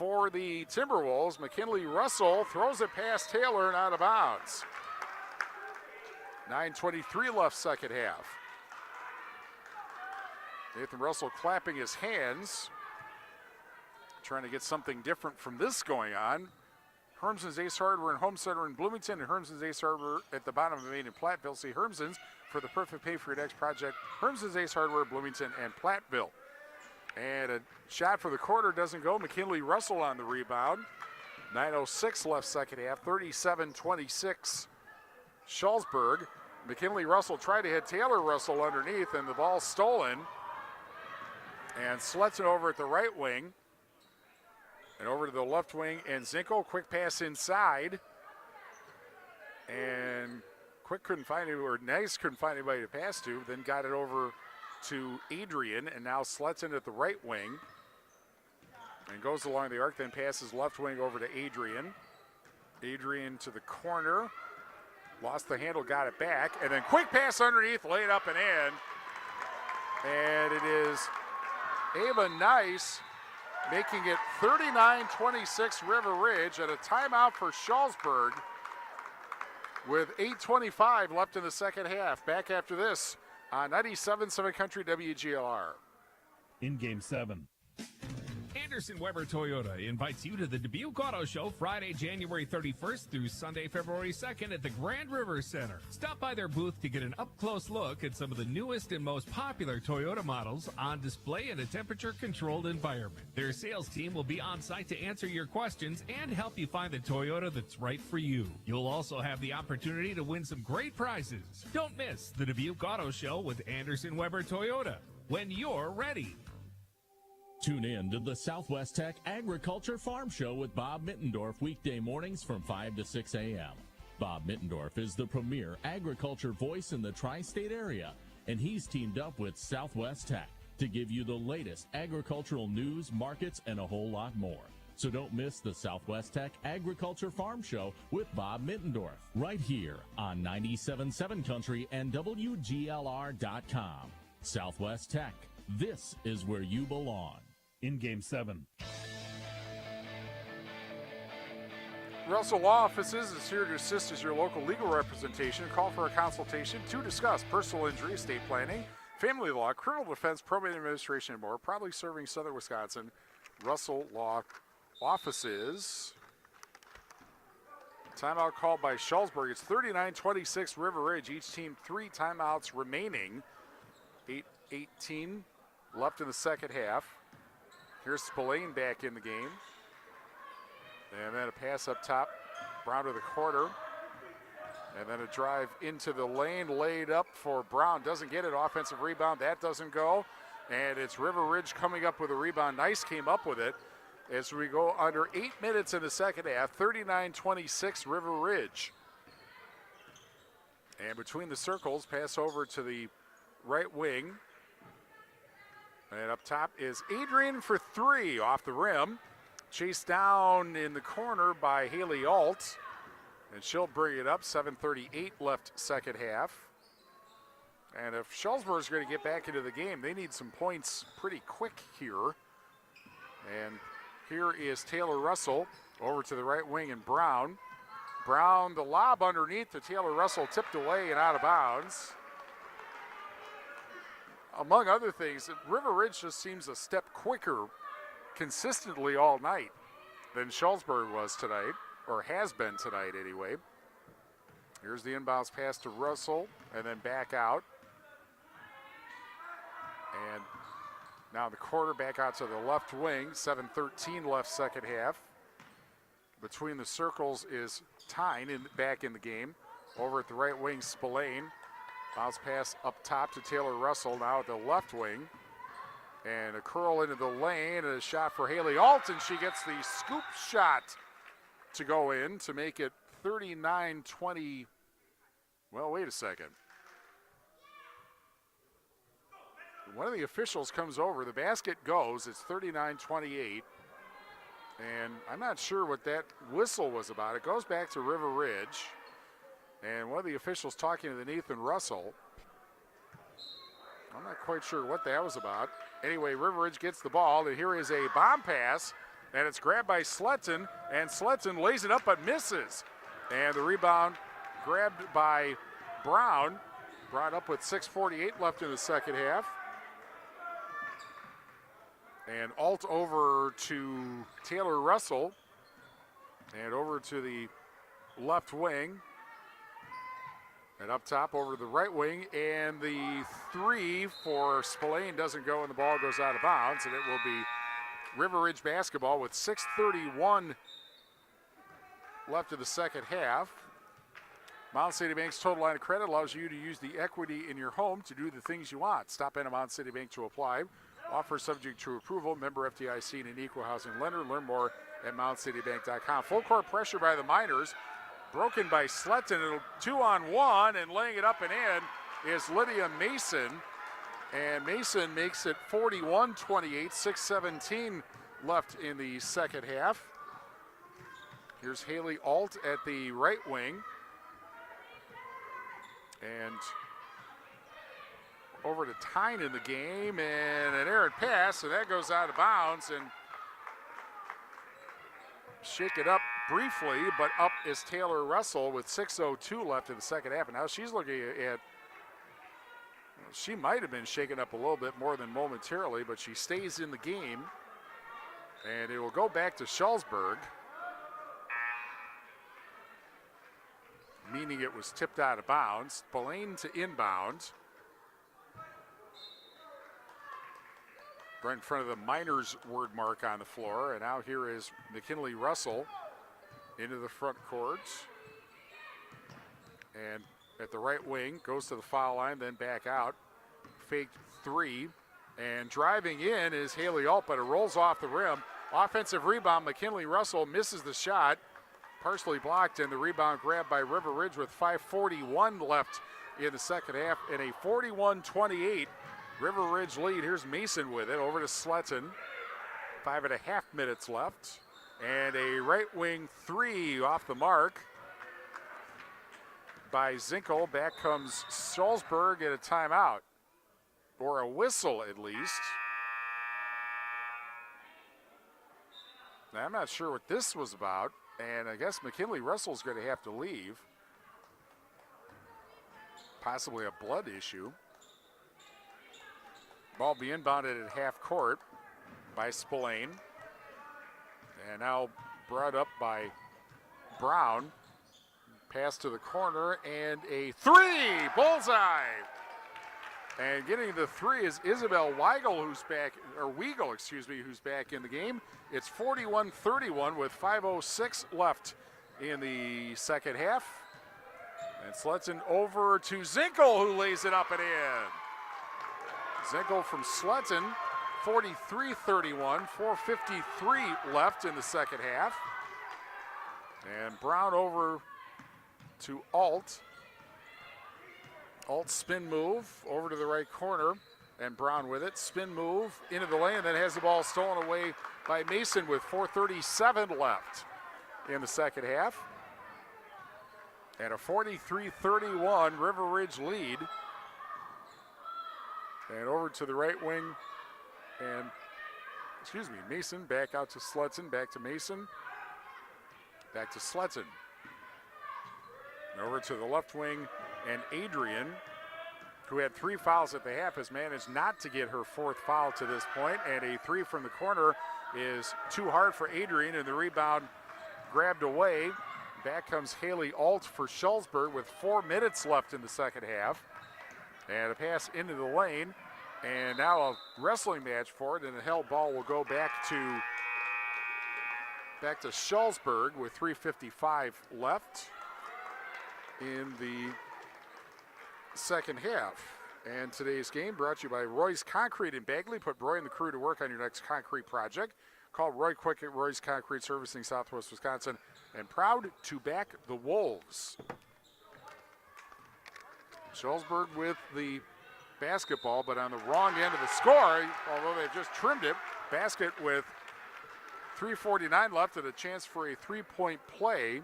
for the Timberwolves. McKinley Russell throws it past Taylor and out of bounds. 9:23 left second half. Nathan Russell clapping his hands, trying to get something different from this going on. Hermson's Ace Hardware and Home Center in Bloomington, and Hermson's Ace Hardware at the bottom of the main in Platteville. See Hermson's for the perfect pay for your next project. Hermson's Ace Hardware, Bloomington, and Platteville. And a shot for the quarter doesn't go. McKinley Russell on the rebound. 9:06 left second half, 37-26 Shullsburg. McKinley Russell tried to hit Taylor Russell underneath, and the ball stolen. And Sletson over at the right wing. And over to the left wing, and Zinko, quick pass inside. And Quick couldn't find it, or Nice couldn't find anybody to pass to, then got it over to Adrian, and now Sletson at the right wing. And goes along the arc, then passes left wing over to Adrian. Adrian to the corner. Lost the handle, got it back, and then quick pass underneath, laid up and in. And it is Ava Nice making it 39-26 River Ridge, at a timeout for Shullsburg with 8:25 left in the second half. Back after this on 97.7 Country WGLR. In Game 7. Anderson Weber Toyota invites you to the Dubuque Auto Show Friday, January 31st through Sunday, February 2nd at the Grand River Center. Stop by their booth to get an up-close look at some of the newest and most popular Toyota models on display in a temperature-controlled environment. Their sales team will be on site to answer your questions and help you find the Toyota that's right for you. You'll also have the opportunity to win some great prizes. Don't miss the Dubuque Auto Show with Anderson Weber Toyota when you're ready. Tune in to the Southwest Tech Agriculture Farm Show with Bob Mittendorf weekday mornings from 5 to 6 a.m. Bob Mittendorf is the premier agriculture voice in the tri-state area, and he's teamed up with Southwest Tech to give you the latest agricultural news, markets, and a whole lot more. So don't miss the Southwest Tech Agriculture Farm Show with Bob Mittendorf right here on 97.7 Country and WGLR.com. Southwest Tech, this is where you belong. In Game 7. Russell Law Offices is here to assist as your local legal representation. Call for a consultation to discuss personal injury, estate planning, family law, criminal defense, probate administration, and more. Proudly serving Southern Wisconsin. Russell Law Offices. Timeout called by Shullsburg. It's 39-26 River Ridge. Each team 3 timeouts remaining. 8:18 left in the second half. Here's Spillane back in the game. And then a pass up top, Brown to the quarter. And then a drive into the lane, laid up for Brown. Doesn't get it, offensive rebound, that doesn't go. And it's River Ridge coming up with a rebound. Nice came up with it as we go under 8 minutes in the second half, 39-26 River Ridge. And between the circles, pass over to the right wing. And up top is Adrian for 3 off the rim. Chased down in the corner by Haley Alt. And she'll bring it up. 7:38 left second half. And if Shullsburg's going to get back into the game, they need some points pretty quick here. And here is Taylor Russell over to the right wing, and Brown. Brown, the lob underneath to Taylor Russell, tipped away and out of bounds. Among other things, River Ridge just seems a step quicker consistently all night than Shullsburg was tonight, or has been tonight anyway. Here's the inbounds pass to Russell, and then back out. And now the quarterback out to the left wing, 7:13 left second half. Between the circles is Tyne back in the game. Over at the right wing, Spillane. Bounce pass up top to Taylor Russell, now at the left wing. And a curl into the lane, and a shot for Haley Alt, and she gets the scoop shot to go in to make it 39-20. Well, wait a second. One of the officials comes over, the basket goes, it's 39-28. And I'm not sure what that whistle was about. It goes back to River Ridge. And one of the officials talking to the Nathan Russell. I'm not quite sure what that was about. Anyway, River Ridge gets the ball, and here is a bomb pass And it's grabbed by Sletton, and Sletton lays it up but misses. And the rebound grabbed by Brown. Brown up with 6:48 left in the second half. And Alt over to Taylor Russell. And over to the left wing. And up top over to the right wing. And the three for Spillane doesn't go, and the ball goes out of bounds. And it will be River Ridge basketball with 6:31 left in the second half. Mountain City Bank's total line of credit allows you to use the equity in your home to do the things you want. Stop in at Mountain City Bank to apply. Offer subject to approval. Member FDIC and an equal housing lender. Learn more at mountcitybank.com. Full court pressure by the Miners. Broken by Sletton. 2-on-1, and laying it up and in is Lydia Mason. And Mason makes it 41-28, 6:17 left in the second half. Here's Haley Alt at the right wing. And over to Tyne in the game, and an errant pass, and that goes out of bounds, and shake it up briefly, but up is Taylor Russell with 6:02 left in the second half. And now she's looking at, she might have been shaken up a little bit more than momentarily, but she stays in the game. And it will go back to Shullsburg, meaning it was tipped out of bounds. Spillane to inbound. Right in front of the Miners word mark on the floor. And now here is McKinley Russell into the front court. And at the right wing, goes to the foul line, then back out. Faked three. And driving in is Haley Alt, but it rolls off the rim. Offensive rebound, McKinley Russell misses the shot. Partially blocked, and the rebound grabbed by River Ridge with 5:41 left in the second half. And a 41-28 River Ridge lead. Here's Mason with it over to Sletton. 5.5 minutes left. And a right wing three off the mark by Zinkel. Back comes Shullsburg at a timeout, or a whistle at least. Now, I'm not sure what this was about, and I guess McKinley Russell's going to have to leave. Possibly a blood issue. Ball be inbounded at half court by Spillane. And now brought up by Brown. Pass to the corner, and a three! Bullseye! And getting the three is Isabel Weigel, who's back, or Weigel, excuse me, who's back in the game. It's 41-31 with 5:06 left in the second half. And Sletton over to Zinkel, who lays it up and in. Zinkel from Sletton, 43-31, 4:53 left in the second half. And Brown over to Alt. Alt spin move over to the right corner, and Brown with it. Spin move into the lane, then has the ball stolen away by Mason with 4:37 left in the second half. And a 43-31 River Ridge lead. And over to the right wing, and, Mason back out to Sletton, back to Mason, back to Sletton. And over to the left wing, and Adrian, who had 3 fouls at the half, has managed not to get her 4th foul to this point, and a three from the corner is too hard for Adrian, and the rebound grabbed away. Back comes Haley Alt for Shullsburg with 4 minutes left in the second half. And a pass into the lane, and now a wrestling match for it, and the held ball will go back to Shullsburg with 3:55 left in the second half. And today's game brought to you by Roy's Concrete in Bagley. Put Roy and the crew to work on your next concrete project. Call Roy quick at Roy's Concrete, servicing Southwest Wisconsin, and proud to back the Wolves. Shullsburg with the basketball, but on the wrong end of the score, although they've just trimmed it. Basket with 3:49 left and a chance for a three-point play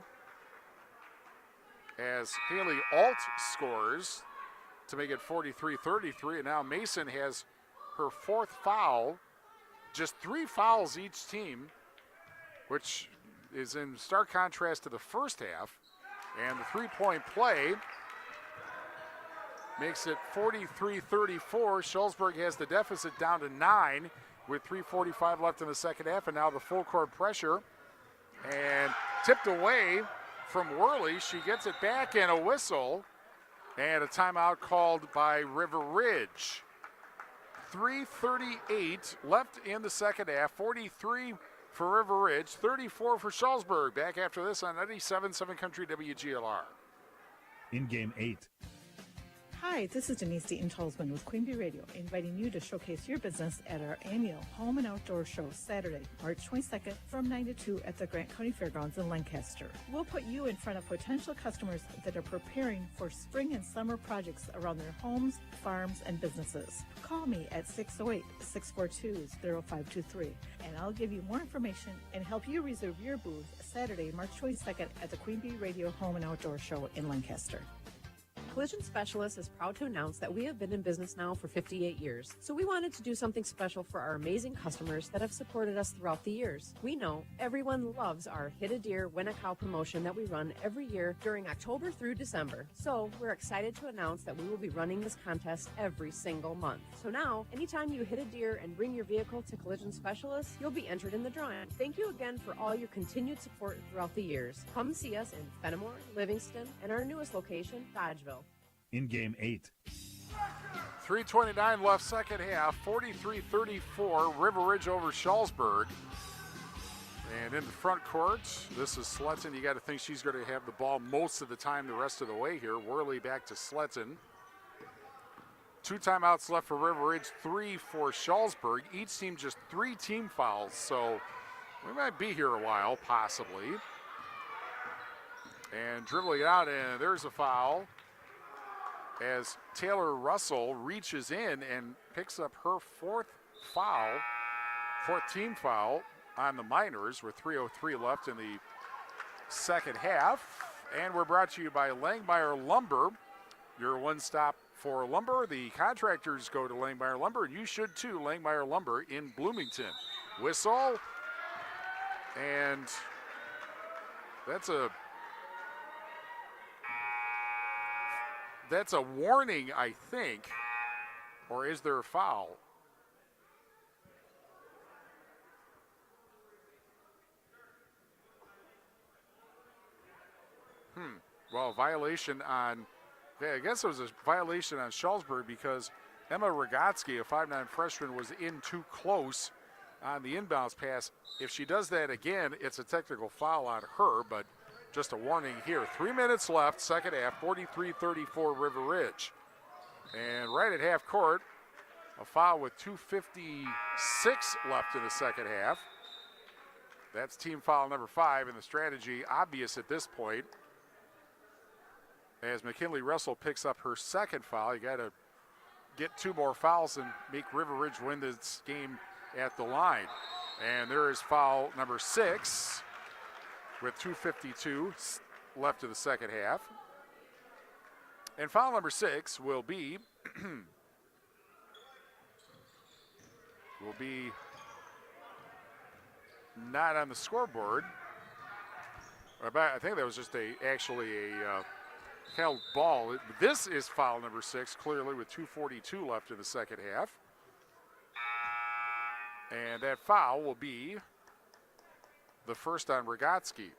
as Haley Alt scores to make it 43-33, and now Mason has her 4th foul. Just 3 fouls each team which is in stark contrast to the first half. And the three-point play makes it 43-34. Shullsburg has the deficit down to 9 with 3:45 left in the second half, and now the full court pressure. And tipped away from Worley. She gets it back and a whistle. And a timeout called by River Ridge. 3:38 left in the second half. 43 for River Ridge, 34 for Shullsburg. Back after this on 97.7 Country WGLR. In Game 8. Hi, this is Denise Deaton-Tolzman with Queen Bee Radio, inviting you to showcase your business at our annual Home and Outdoor Show Saturday, March 22nd from 9 to 2 at the Grant County Fairgrounds in Lancaster. We'll put you in front of potential customers that are preparing for spring and summer projects around their homes, farms, and businesses. Call me at 608-642-0523, and I'll give you more information and help you reserve your booth Saturday, March 22nd at the Queen Bee Radio Home and Outdoor Show in Lancaster. Collision Specialist is proud to announce that we have been in business now for 58 years. So we wanted to do something special for our amazing customers that have supported us throughout the years. We know everyone loves our Hit a Deer, Win a Cow promotion that we run every year during October through December. So we're excited to announce that we will be running this contest every single month. So now, anytime you hit a deer and bring your vehicle to Collision Specialist, you'll be entered in the drawing. Thank you again for all your continued support throughout the years. Come see us in Fenimore, Livingston, and our newest location, Dodgeville. In Game 8. 3:29 left second half, 43-34, River Ridge over Shullsburg. And in the front court, this is Sletton. You got to think she's going to have the ball most of the time the rest of the way here. Worley back to Sletton. 2 timeouts left for River Ridge, 3 for Shullsburg. Each team just 3 team fouls, so we might be here a while, possibly. And dribbling out, and there's a foul as Taylor Russell reaches in and picks up her 4th team foul on the Miners with 3:03 left in the second half. And we're brought to you by Langmeyer Lumber, your one-stop for lumber. The contractors go to Langmeyer Lumber, and you should too, Langmeyer Lumber in Bloomington. Whistle, and that's a warning, I think. Or is there a foul? Well, violation on, I guess it was a violation on Shullsburg because Emma Rogotsky, a 5'9" freshman, was in too close on the inbounds pass. If she does that again, it's a technical foul on her, but just a warning here. 3 minutes left, second half, 43-34 River Ridge. And right at half court, a foul with 2:56 left in the second half. That's team foul number 5, and the strategy obvious at this point. As McKinley Russell picks up her second foul, you got to get 2 more fouls and make River Ridge win this game at the line. And there is foul number 6 with 2:52 left in the second half. And foul number 6 will be not on the scoreboard. I think that was just actually a held ball. This is foul number 6, clearly with 2:42 left in the second half. And that foul will be the first on Rogotsky.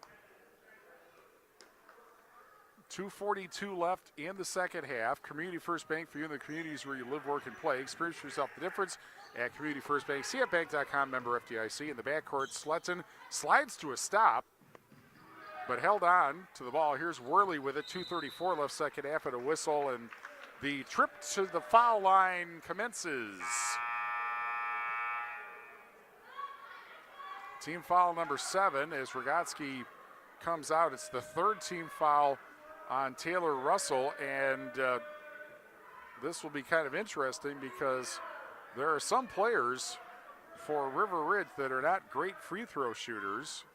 2:42 left in the second half. Community First Bank, for you in the communities where you live, work, and play. Experience for yourself the difference at Community First Bank. CFBank.com, member FDIC. In the backcourt, Sletton slides to a stop, but held on to the ball. Here's Worley with it. 2:34 left second half at a whistle, and the trip to the foul line commences. Team foul number 7 as Rogotsky comes out. It's the 3rd team foul on Taylor Russell, and this will be kind of interesting because there are some players for River Ridge that are not great free throw shooters.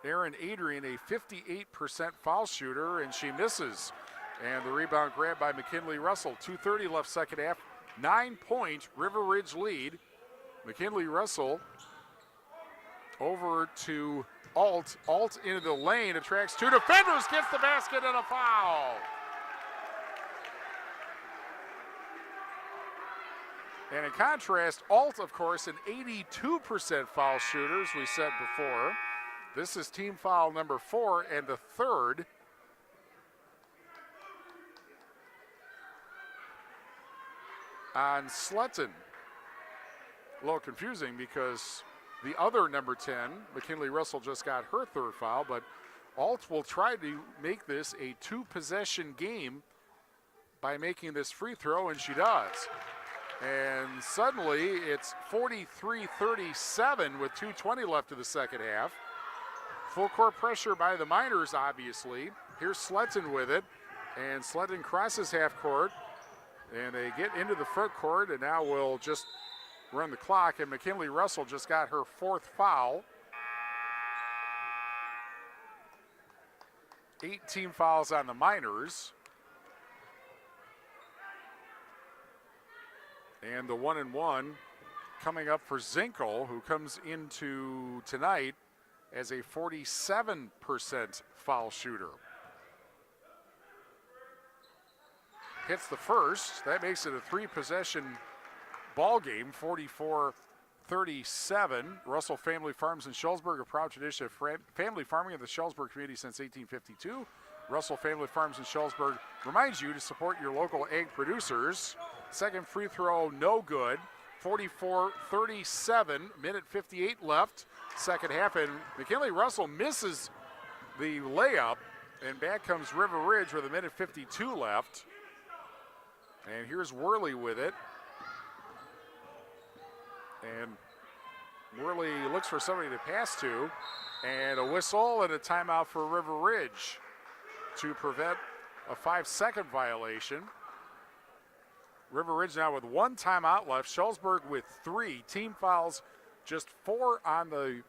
Erin Adrian, a 58% foul shooter, and she misses. And the rebound grab by McKinley Russell. 2:30 left second half, 9-point River Ridge lead. McKinley Russell over to Alt. Alt into the lane, attracts two defenders, gets the basket and a foul. And in contrast, Alt, of course, an 82% foul shooter, as we said before. This is team foul number 4 and the third. On Slutton. A little confusing because the other number 10, McKinley Russell, just got her third foul, but Alt will try to make this a 2-possession game by making this free throw, and she does. And suddenly it's 43-37 with 2:20 left of the second half. Full court pressure by the Miners, obviously. Here's Sletton with it, and Sletton crosses half court, and they get into the front court, and now we'll just run the clock, and McKinley Russell just got her 4th foul. 18 fouls on the Miners. And the 1-and-1 coming up for Zinkel, who comes into tonight as a 47% foul shooter. Hits the first. That makes it a 3-possession ball game, 44-37. Russell Family Farms in Shullsburg, a proud tradition of family farming in the Shullsburg community since 1852. Russell Family Farms in Shullsburg reminds you to support your local egg producers. Second free throw, no good. 44-37, minute 58 left, second half, and McKinley Russell misses the layup, and back comes River Ridge with a minute 52 left. And here's Worley with it. And Worley looks for somebody to pass to, and a whistle and a timeout for River Ridge to prevent a 5-second violation. River Ridge now with 1 timeout left. Shullsburg with 3 team fouls, just 4 on the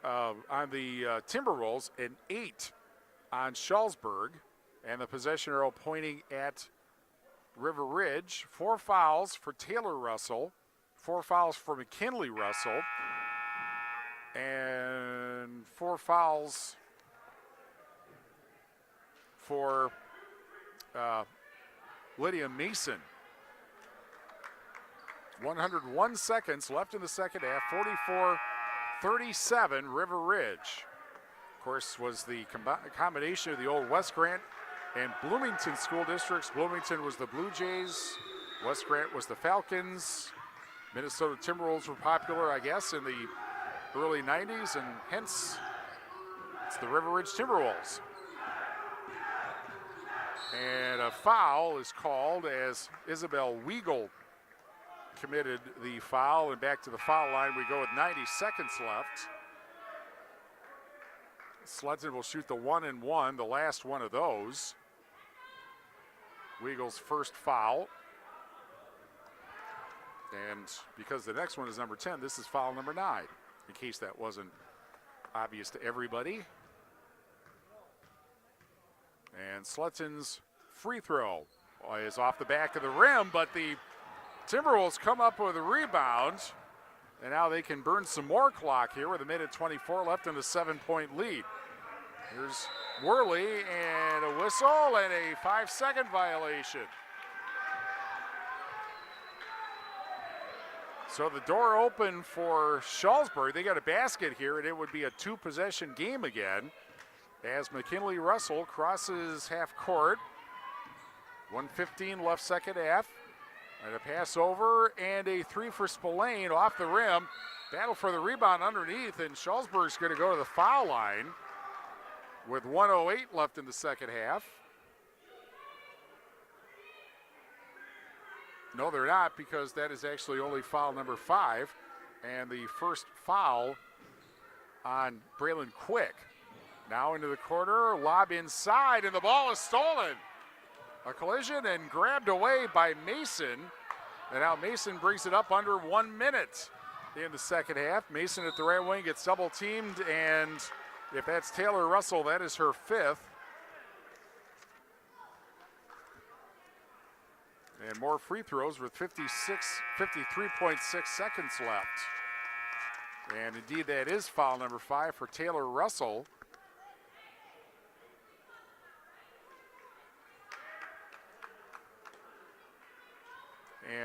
Timberwolves and 8 on Shullsburg. And the possession arrow pointing at River Ridge. 4 fouls for Taylor Russell, 4 fouls for McKinley Russell, and 4 fouls for Lydia Mason. 101 seconds left in the second half, 44-37, River Ridge. Of course, was the combination of the old West Grant and Bloomington school districts. Bloomington was the Blue Jays, West Grant was the Falcons. Minnesota Timberwolves were popular, I guess, in the early 90s, and hence it's the River Ridge Timberwolves. And a foul is called as Isabel Weigel committed the foul, and back to the foul line we go with 90 seconds left. Sledson will shoot the 1-and-1, the last one of those. Weigel's first foul. And because the next one is number 10, this is foul number 9, in case that wasn't obvious to everybody. And Slutson's free throw is off the back of the rim, but the Timberwolves come up with a rebound, and now they can burn some more clock here with a minute 24 left and a 7-point lead. Here's Worley and a whistle and a 5-second violation. So the door open for Shullsburg. They got a basket here, and it would be a 2-possession game again as McKinley Russell crosses half court. 1:15 left second half. And a pass over and a 3 for Spillane off the rim. Battle for the rebound underneath, and Shullsburg's going to go to the foul line with 1:08 left in the second half. No, they're not, because that is actually only foul number 5, and the first foul on Braylon Quick. Now into the corner, lob inside, and the ball is stolen. A collision and grabbed away by Mason. And now Mason brings it up under 1 minute in the second half. Mason at the right wing gets double teamed, and if that's Taylor Russell, that is her 5th. And more free throws with 53.6 seconds left. And indeed, that is foul number 5 for Taylor Russell.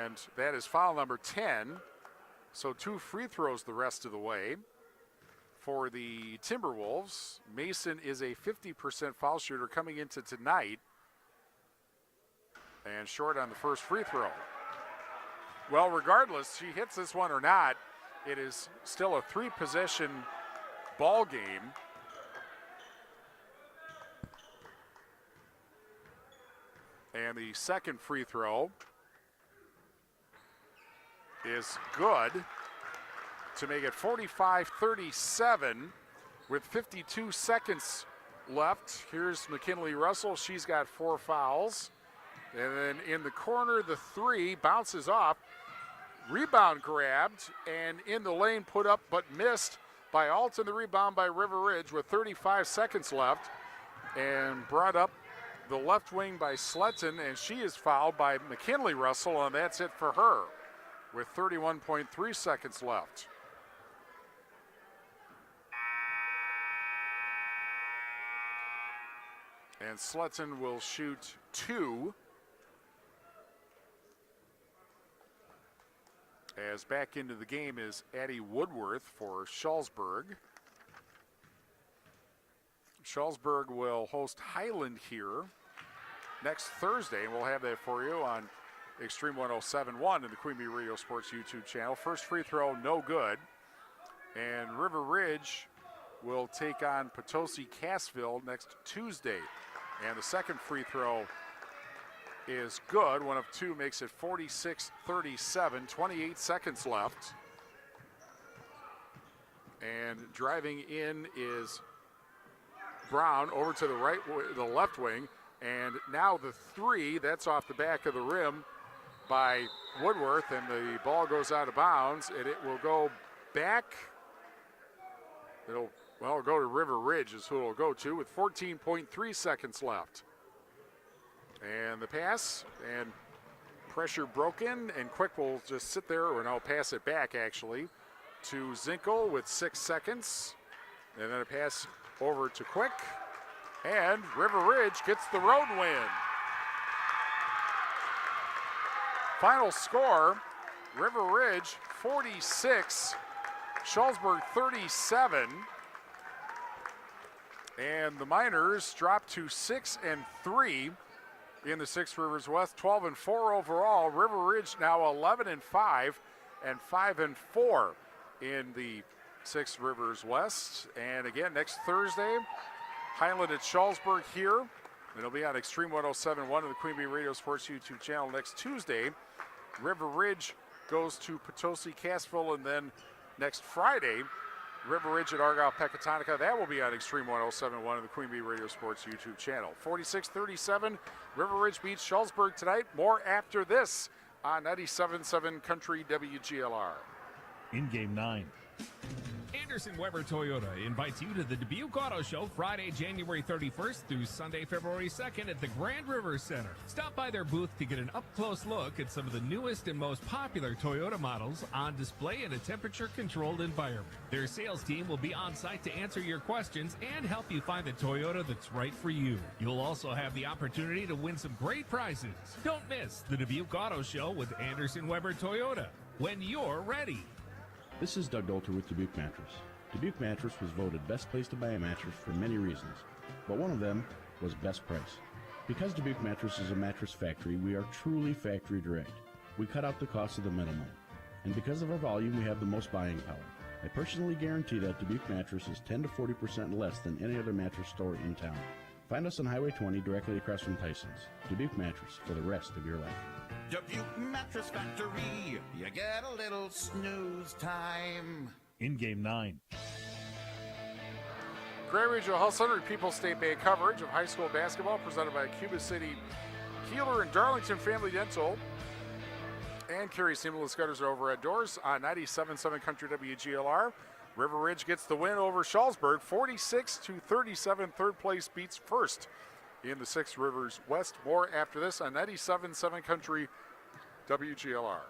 And that is foul number 10. So 2 free throws the rest of the way. For the Timberwolves, Mason is a 50% foul shooter coming into tonight. And short on the first free throw. Well, regardless, she hits this one or not, it is still a 3-possession ball game. And the second free throw is good to make it 45-37 with 52 seconds left. Here's McKinley Russell. She's got 4 fouls. And then in the corner, the 3 bounces off. Rebound grabbed and in the lane put up but missed by Alton. The rebound by River Ridge with 35 seconds left. And brought up the left wing by Sletton, and she is fouled by McKinley Russell, and that's it for her with 31.3 seconds left. And Sletton will shoot 2. As back into the game is Addie Woodworth for Shullsburg. Shullsburg will host Highland here next Thursday, and we'll have that for you on Extreme 107.1 and the Queen Bee Radio Sports YouTube channel. First free throw, no good. And River Ridge will take on Potosi Cassville next Tuesday. And the second free throw is good. 1 of 2 makes it 46-37, 28 seconds left. And driving in is Brown over to the left wing. And now the 3, that's off the back of the rim by Woodworth, and the ball goes out of bounds, and it will go back. It'll go to River Ridge is who it'll go to with 14.3 seconds left. And the pass, and pressure broken, and Quick will just sit there, or no, pass it back actually, to Zinkel with 6 seconds. And then a pass over to Quick, and River Ridge gets the road win. Final score, River Ridge 46, Shullsburg 37. And the Miners drop to 6-3 in the Six Rivers West, 12-4 overall. River Ridge now 11-5 and 5-4 in the Six Rivers West. And again, next Thursday, Highland at Shullsburg here. It'll be on Extreme 107.1 of the Queen Bee Radio Sports YouTube channel. Next Tuesday, River Ridge goes to Potosi Cassville, and then next Friday, River Ridge at Argyle-Pecatonica. That will be on Extreme 107.1 of the Queen Bee Radio Sports YouTube channel. 46-37, River Ridge beats Shullsburg tonight. More after this on 97.7 Country WGLR. In Game 9. Anderson Weber Toyota invites you to the Dubuque Auto Show Friday, January 31st through Sunday, February 2nd at the Grand River Center. Stop by their booth to get an up-close look at some of the newest and most popular Toyota models on display in a temperature-controlled environment. Their sales team will be on site to answer your questions and help you find the Toyota that's right for you. You'll also have the opportunity to win some great prizes. Don't miss the Dubuque Auto Show with Anderson Weber Toyota when you're ready. This is Doug Dolter with Dubuque Mattress. Dubuque Mattress was voted best place to buy a mattress for many reasons, but one of them was best price. Because Dubuque Mattress is a mattress factory, we are truly factory direct. We cut out the cost of the middleman. And because of our volume, we have the most buying power. I personally guarantee that Dubuque Mattress is 10 to 40% less than any other mattress store in town. Find us on Highway 20 directly across from Tyson's. Dubuque Mattress for the rest of your life. Dubuque Mattress Factory, you get a little snooze time. In Game 9. Grand Regional Health Center and People's State Bank coverage of high school basketball presented by Cuba City, Kieler, and Darlington Family Dental. And Carey Seamless Gutters are over at doors on 97.7 Country WGLR. River Ridge gets the win over Shullsburg, 46-37. Third place beats first in the Six Rivers West. More after this on 97.7 Country WGLR.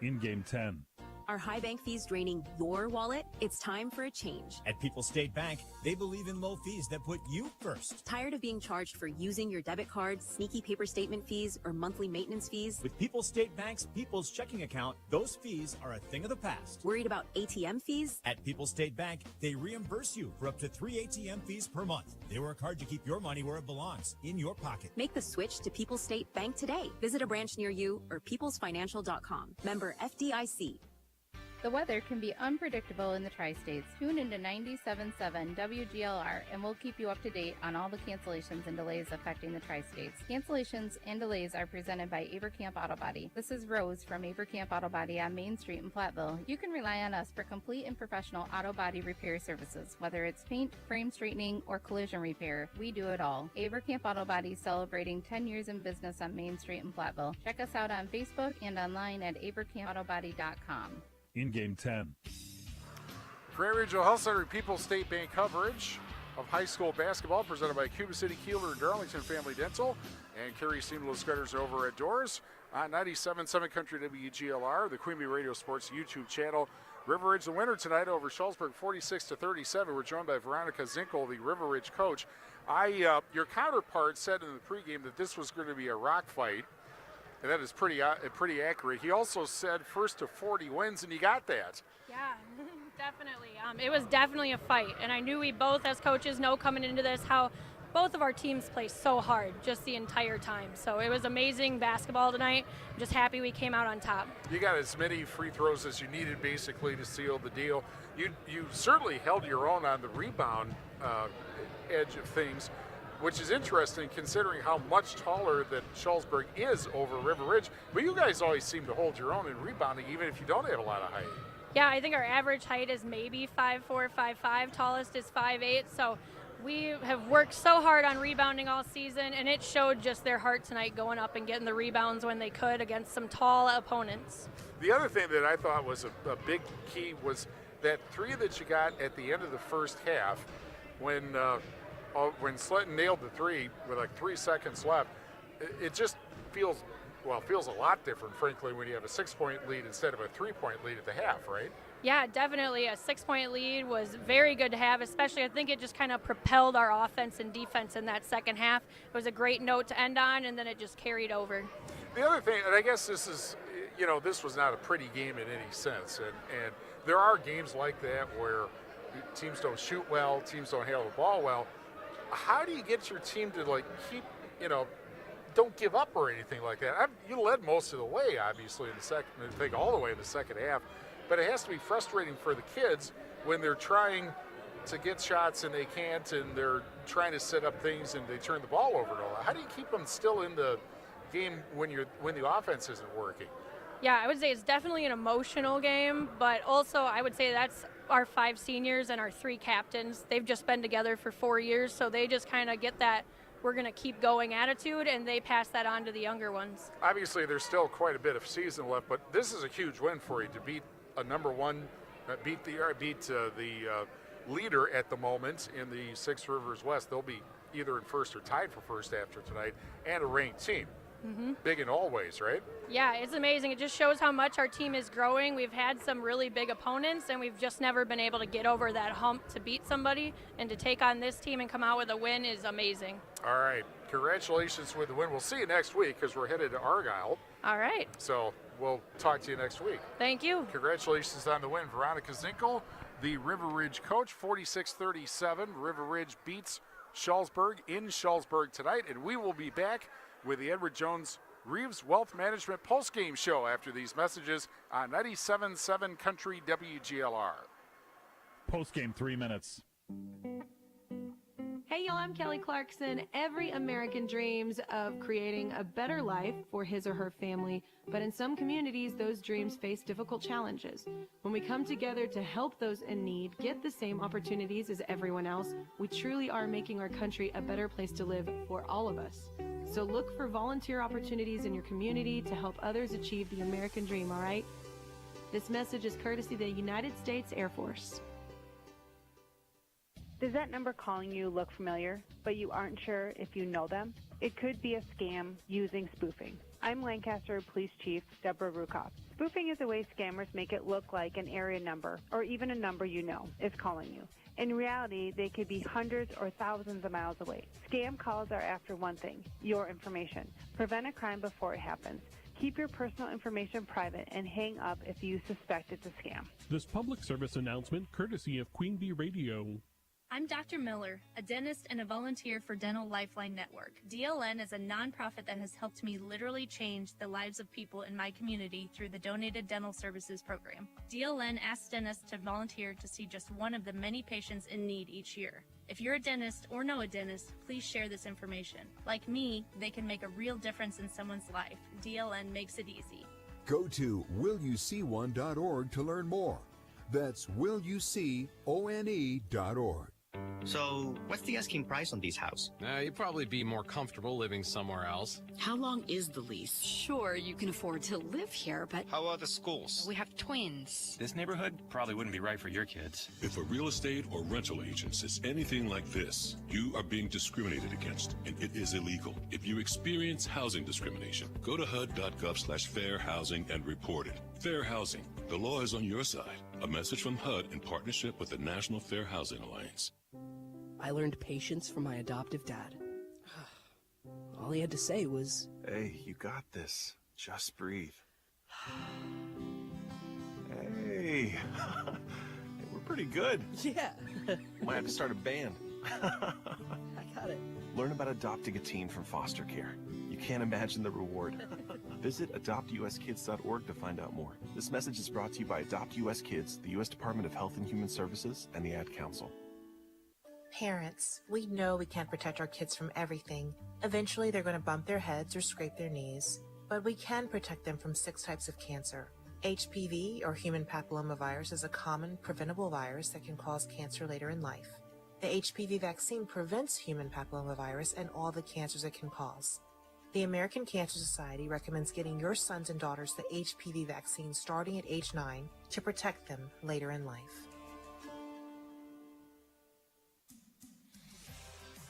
In Game 10. Are high bank fees draining your wallet? It's time for a change. At People's State Bank, they believe in low fees that put you first. Tired of being charged for using your debit card, sneaky paper statement fees, or monthly maintenance fees? With People's State Bank's People's Checking Account, those fees are a thing of the past. Worried about ATM fees? At People's State Bank, they reimburse you for up to 3 ATM fees per month. They work hard to keep your money where it belongs, in your pocket. Make the switch to People's State Bank today. Visit a branch near you or peoplesfinancial.com. Member FDIC. The weather can be unpredictable in the tri-states. Tune into 97.7 WGLR and we'll keep you up to date on all the cancellations and delays affecting the tri-states. Cancellations and delays are presented by Avercamp Auto Body. This is Rose from Avercamp Auto Body on Main Street in Platteville. You can rely on us for complete and professional auto body repair services. Whether it's paint, frame straightening, or collision repair, we do it all. Avercamp Auto Body celebrating 10 years in business on Main Street in Platteville. Check us out on Facebook and online at avercampautobody.com. In Game 10. Grand Regional Health Center People's State Bank coverage of high school basketball presented by Cuba City, Kieler, and Darlington Family Dental and Carey Seamless Gutters over at Doors on 97.7 Country WGLR, the Queen Bee Radio Sports YouTube channel. River Ridge the winner tonight over Shullsburg 46-37. We're joined by Veronica Zinkel, the River Ridge coach. Your counterpart said in the pregame that this was going to be a rock fight. And that is pretty accurate. He also said first to 40 wins, and you got that. Yeah, definitely. It was definitely a fight, and I knew we both as coaches know coming into this how both of our teams play so hard just the entire time. So it was amazing basketball tonight. I'm just happy we came out on top. You got as many free throws as you needed basically to seal the deal. You certainly held your own on the rebound edge of things, which is interesting considering how much taller that Shullsburg is over River Ridge. But you guys always seem to hold your own in rebounding, even if you don't have a lot of height. Yeah, I think our average height is maybe 5'4", 5'5", tallest is 5'8", so we have worked so hard on rebounding all season, and it showed just their heart tonight going up and getting the rebounds when they could against some tall opponents. The other thing that I thought was a big key was that three that you got at the end of the first half when Sletton nailed the three with like 3 seconds left. It just feels a lot different, frankly, when you have a 6-point lead instead of a 3-point lead at the half, right? Yeah, definitely. A 6-point lead was very good to have, especially I think it just kind of propelled our offense and defense in that second half. It was a great note to end on, and then it just carried over. The other thing, and I guess this is, this was not a pretty game in any sense, and there are games like that where teams don't shoot well, teams don't handle the ball well. How do you get your team to keep, don't give up or anything like that? You led most of the way, obviously, in the second, I think all the way in the second half, but it has to be frustrating for the kids when they're trying to get shots and they can't, and they're trying to set up things and they turn the ball over and all that. How do you keep them still in the game when the offense isn't working? Yeah, I would say it's definitely an emotional game, but also I would say that's our 5 seniors and our 3 captains. They've just been together for 4 years, so they just kind of get that we're going to keep going attitude, and they pass that on to the younger ones. Obviously, there's still quite a bit of season left, but this is a huge win for you to beat a number one, beat the leader at the moment in the Six Rivers West. They'll be either in first or tied for first after tonight, and a ranked team. Mm-hmm. Big in all ways, right? Yeah, it's amazing. It just shows how much our team is growing. We've had some really big opponents, and we've just never been able to get over that hump to beat somebody, and to take on this team and come out with a win is amazing. All right. Congratulations with the win. We'll see you next week because we're headed to Argyle. All right. So we'll talk to you next week. Thank you. Congratulations on the win. Veronica Zinkel, the River Ridge coach, 46-37. River Ridge beats Shullsburg in Shullsburg tonight, and we will be back with the Edward Jones Reeves Wealth Management postgame show after these messages on 97.7 Country WGLR. Postgame 3 minutes. Hey y'all, I'm Kelly Clarkson. Every American dreams of creating a better life for his or her family, but in some communities, those dreams face difficult challenges. When we come together to help those in need get the same opportunities as everyone else, we truly are making our country a better place to live for all of us. So look for volunteer opportunities in your community to help others achieve the American dream, all right? This message is courtesy of the United States Air Force. Does that number calling you look familiar, but you aren't sure if you know them? It could be a scam using spoofing. I'm Lancaster Police Chief Deborah Rukoff. Spoofing is a way scammers make it look like an area number, or even a number you know, is calling you. In reality, they could be hundreds or thousands of miles away. Scam calls are after one thing, your information. Prevent a crime before it happens. Keep your personal information private and hang up if you suspect it's a scam. This public service announcement courtesy of Queen Bee Radio. I'm Dr. Miller, a dentist and a volunteer for Dental Lifeline Network. DLN is a nonprofit that has helped me literally change the lives of people in my community through the Donated Dental Services program. DLN asks dentists to volunteer to see just one of the many patients in need each year. If you're a dentist or know a dentist, please share this information. Like me, they can make a real difference in someone's life. DLN makes it easy. Go to willyouseeone.org to learn more. That's willyouseeone.org. So, what's the asking price on this house? You'd probably be more comfortable living somewhere else. How long is the lease? Sure, you can afford to live here, but... How about the schools? We have twins. This neighborhood probably wouldn't be right for your kids. If a real estate or rental agent says anything like this, you are being discriminated against, and it is illegal. If you experience housing discrimination, go to HUD.gov/fair housing and report it. Fair housing. The law is on your side. A message from HUD in partnership with the National Fair Housing Alliance. I learned patience from my adoptive dad. All he had to say was, "Hey, you got this. Just breathe." Hey, we're pretty good. Yeah. Might have to start a band. I got it. Learn about adopting a teen from foster care. You can't imagine the reward. Visit adoptuskids.org to find out more. This message is brought to you by Adopt US Kids, the U.S. Department of Health and Human Services, and the Ad Council. Parents, we know we can't protect our kids from everything. Eventually, they're going to bump their heads or scrape their knees. But we can protect them from 6 types of cancer. HPV, or human papillomavirus, is a common, preventable virus that can cause cancer later in life. The HPV vaccine prevents human papillomavirus and all the cancers it can cause. The American Cancer Society recommends getting your sons and daughters the HPV vaccine starting at age 9 to protect them later in life.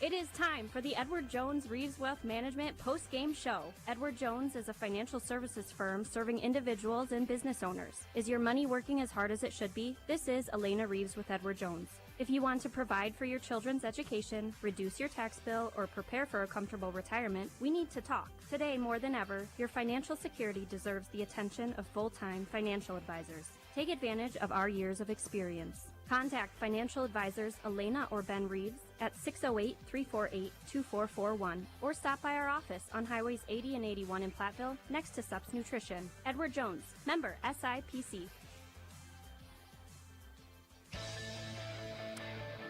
It is time for the Edward Jones Reeves Wealth Management post-game show. Edward Jones is a financial services firm serving individuals and business owners. Is your money working as hard as it should be? This is Elena Reeves with Edward Jones. If you want to provide for your children's education, reduce your tax bill, or prepare for a comfortable retirement, we need to talk. Today, more than ever, your financial security deserves the attention of full-time financial advisors. Take advantage of our years of experience. Contact financial advisors Elena or Ben Reeves at 608-348-2441 or stop by our office on Highways 80 and 81 in Platteville next to Sups Nutrition. Edward Jones, member SIPC.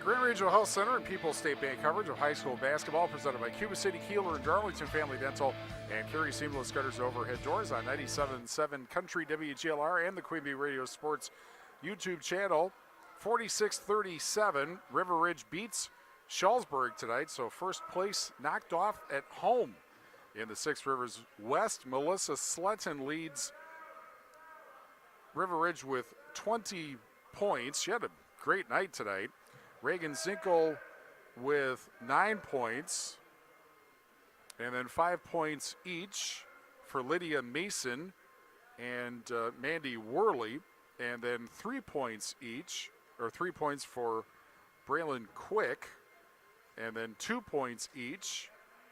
Green Regional Health Center and People's State Bank coverage of high school basketball presented by Cuba City, Kieler, and Darlington Family Dental and Carey Seamless Gutters Overhead Doors on 97.7 Country WGLR and the Queen Bee Radio Sports YouTube channel. 46-37, River Ridge beats Shullsburg tonight, so first place knocked off at home in the Six Rivers West. Melissa Sletton leads River Ridge with 20 points. She had a great night tonight. Reagan Zinkel with 9 points, and then 5 points each for Lydia Mason and Mandy Worley, and then 3 points each, or 3 points for Braylon Quick, and then 2 points each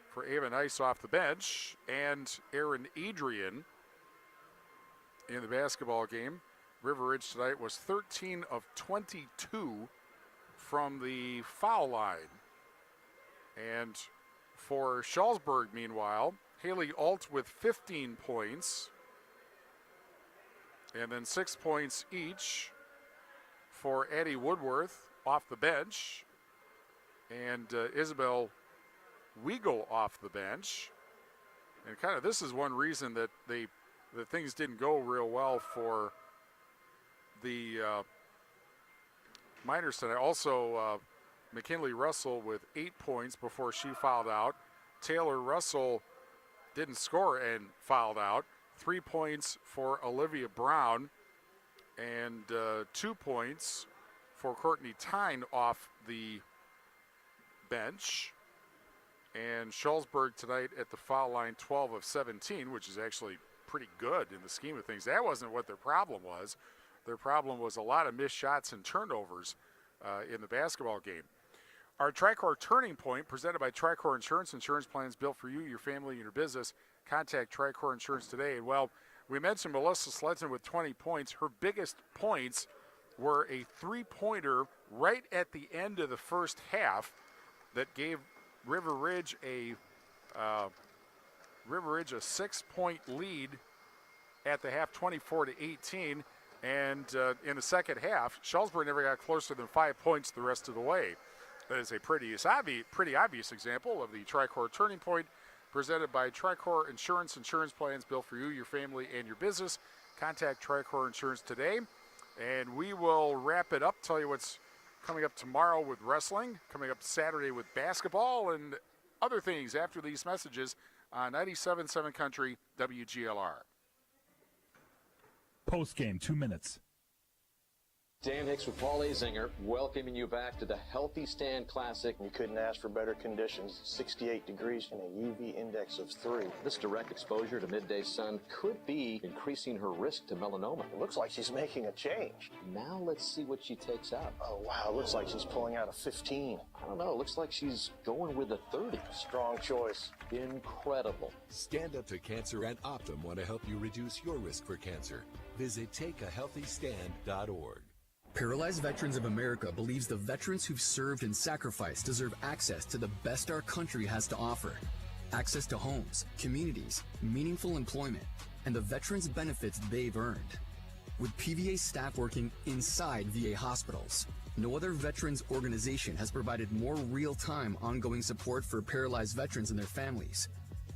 for Ava Nice off the bench, and Aaron Adrian in the basketball game. River Ridge tonight was 13 of 22 from the foul line. And for Shullsburg, meanwhile, Haley Alt with 15 points, and then 6 points each for Addie Woodworth off the bench, and Isabel Weigel off the bench. And kind of this is one reason that things didn't go real well for the Miners tonight. Also, McKinley Russell with 8 points before she fouled out. Taylor Russell didn't score and fouled out. 3 points for Olivia Brown, and 2 points for Courtney Tyne off the bench. And Shullsburg tonight at the foul line, 12 of 17, which is actually pretty good in the scheme of things. That wasn't what their problem was. Their problem was a lot of missed shots and turnovers in the basketball game. Our Tricor Turning Point, presented by Tricor Insurance. Insurance plans built for you, your family, and your business. Contact Tricor Insurance today. And, well, we mentioned Melissa Sledson with 20 points. Her biggest points were a three-pointer right at the end of the first half that gave River Ridge a 6-point lead at the half, 24-18. And in the second half, Shullsburg never got closer than 5 points the rest of the way. That is a pretty obvious example of the Tricor Turning Point, presented by Tricor Insurance. Insurance plans built for you, your family, and your business. Contact Tricor Insurance today. And we will wrap it up, tell you what's coming up tomorrow with wrestling, coming up Saturday with basketball, and other things after these messages on 97.7 Country WGLR. Post-game, 2 minutes. Dan Hicks with Paul Azinger, welcoming you back to the Healthy Stand Classic. You couldn't ask for better conditions. 68 degrees and a UV index of 3. This direct exposure to midday sun could be increasing her risk to melanoma. It looks like she's making a change. Now let's see what she takes out. Oh, wow. It looks like she's pulling out a 15. I don't know. It looks like she's going with a 30. Strong choice. Incredible. Stand Up to Cancer and Optum want to help you reduce your risk for cancer. Visit takeahealthystand.org. Paralyzed Veterans of America believes the veterans who've served and sacrificed deserve access to the best our country has to offer. Access to homes, communities, meaningful employment, and the veterans' benefits they've earned. With PVA staff working inside VA hospitals, no other veterans organization has provided more real-time ongoing support for paralyzed veterans and their families.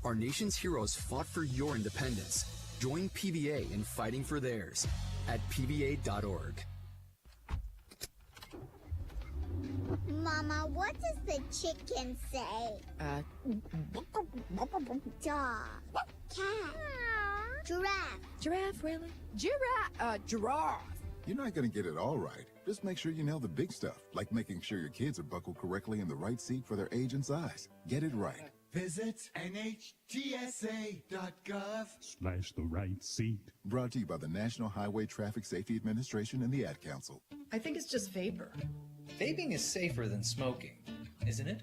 Our nation's heroes fought for your independence. Join PVA in fighting for theirs at pva.org. Mama, what does the chicken say? Dog. Cat. Giraffe. Giraffe, really? Giraffe. You're not going to get it all right. Just make sure you nail the big stuff, like making sure your kids are buckled correctly in the right seat for their age and size. Get it right. Visit NHTSA.gov/the right seat. Brought to you by the National Highway Traffic Safety Administration and the Ad Council. I think it's just vapor. Vaping is safer than smoking, isn't it?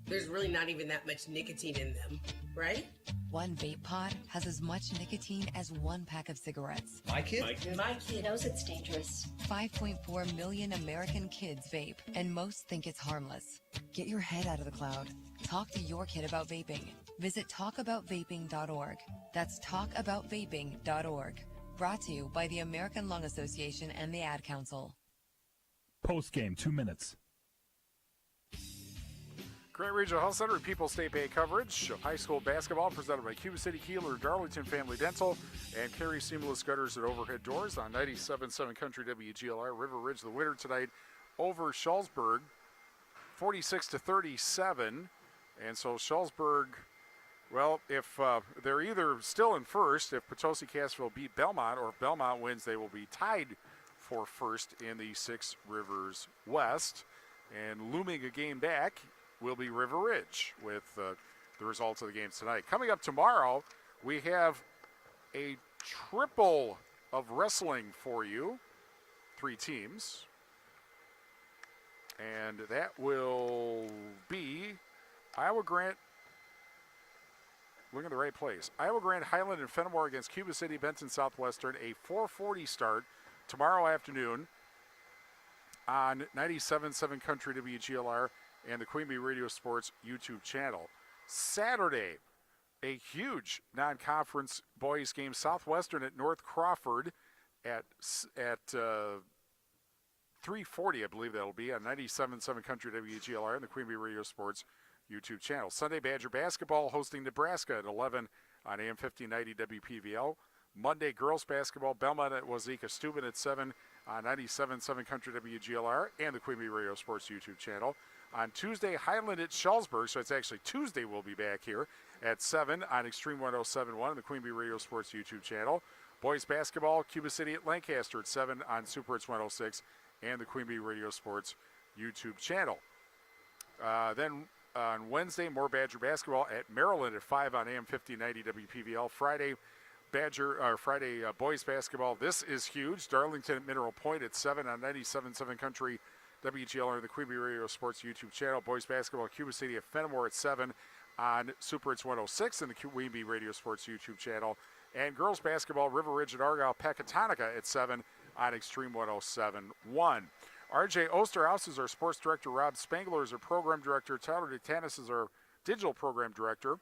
There's really not even that much nicotine in them, right? One vape pod has as much nicotine as one pack of cigarettes. My kid knows it's dangerous. 5.4 million American kids vape, and most think it's harmless. Get your head out of the cloud. Talk to your kid about vaping. Visit talkaboutvaping.org. That's talkaboutvaping.org. Brought to you by the American Lung Association and the Ad Council. Post-game, 2 minutes. Grant Regional Health Center and People's State Bank coverage of high school basketball presented by Cuba City, Kieler, Darlington Family Dental, and Carey Seamless Gutters and Overhead Doors on 97.7 Country WGLR. River Ridge, the winner tonight over Shullsburg, 46-37. And so Shullsburg, well, if they're either still in first, if Potosi Cassville beat Belmont, or if Belmont wins, they will be tied for first in the Six Rivers West. And looming a game back will be River Ridge with the results of the games tonight. Coming up tomorrow, we have a triple of wrestling for you, 3 teams. And that will be Iowa Grant, look at the right place. Iowa Grant, Highland, and Fenimore against Cuba City, Benton Southwestern, a 4:40 start tomorrow afternoon on 97.7 Country WGLR and the Queen Bee Radio Sports YouTube channel. Saturday, a huge non-conference boys game, Southwestern at North Crawford at 3:40, I believe that'll be, on 97.7 Country WGLR and the Queen Bee Radio Sports YouTube channel. Sunday, Badger basketball hosting Nebraska at 11 on AM 1590 WPVL. Monday, girls basketball, Belmont at Wazeeka Steuben at 7 on 97.7 Country WGLR and the Queen Bee Radio Sports YouTube channel. On Tuesday, Highland at Shullsburg, so it's actually Tuesday we'll be back here at 7 on Extreme 107.1 and the Queen Bee Radio Sports YouTube channel. Boys basketball, Cuba City at Lancaster at 7 on Super Hits 106 and the Queen Bee Radio Sports YouTube channel. Then on Wednesday, more Badger basketball at Maryland at 5 on AM 1590 WPVL. Friday, boys basketball. This is huge. Darlington at Mineral Point at 7 on 97.7 Country WGLR and the Queen Bee Radio Sports YouTube channel. Boys basketball, Cuba City at Fenimore at 7 on Super Hits 106 and the Queen Bee Radio Sports YouTube channel. And girls basketball, River Ridge at Argyle, Pecatonica at 7 on Extreme 107.1. RJ Osterhaus is our sports director. Rob Spangler is our program director. Tyler DeTanis is our digital program director.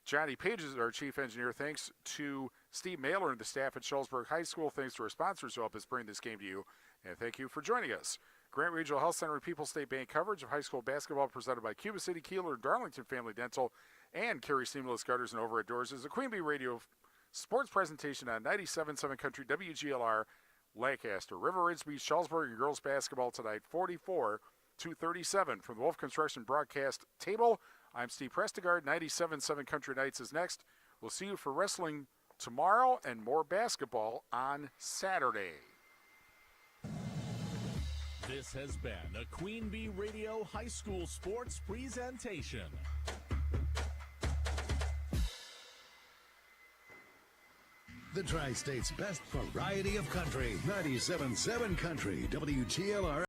Johnny Page is our chief engineer. Thanks to Steve Mailer and the staff at Shullsburg High School. Thanks to our sponsors who help us bring this game to you. And thank you for joining us. Grant Regional Health Center and People's State Bank coverage of high school basketball presented by Cuba City, Kieler, Darlington Family Dental, and Carey Seamless Gutters and Overhead Doors is a Queen Bee Radio sports presentation on 97.7 Country WGLR, Lancaster. River Ridge beats Shullsburg and girls basketball tonight, 44-37. From the Wolf Construction broadcast table, I'm Steve Prestegard. 97.7 Country Nights is next. We'll see you for wrestling tomorrow and more basketball on Saturday. This has been a Queen Bee Radio High School Sports presentation. The Tri-State's best variety of country. 97.7 Country, WGLR.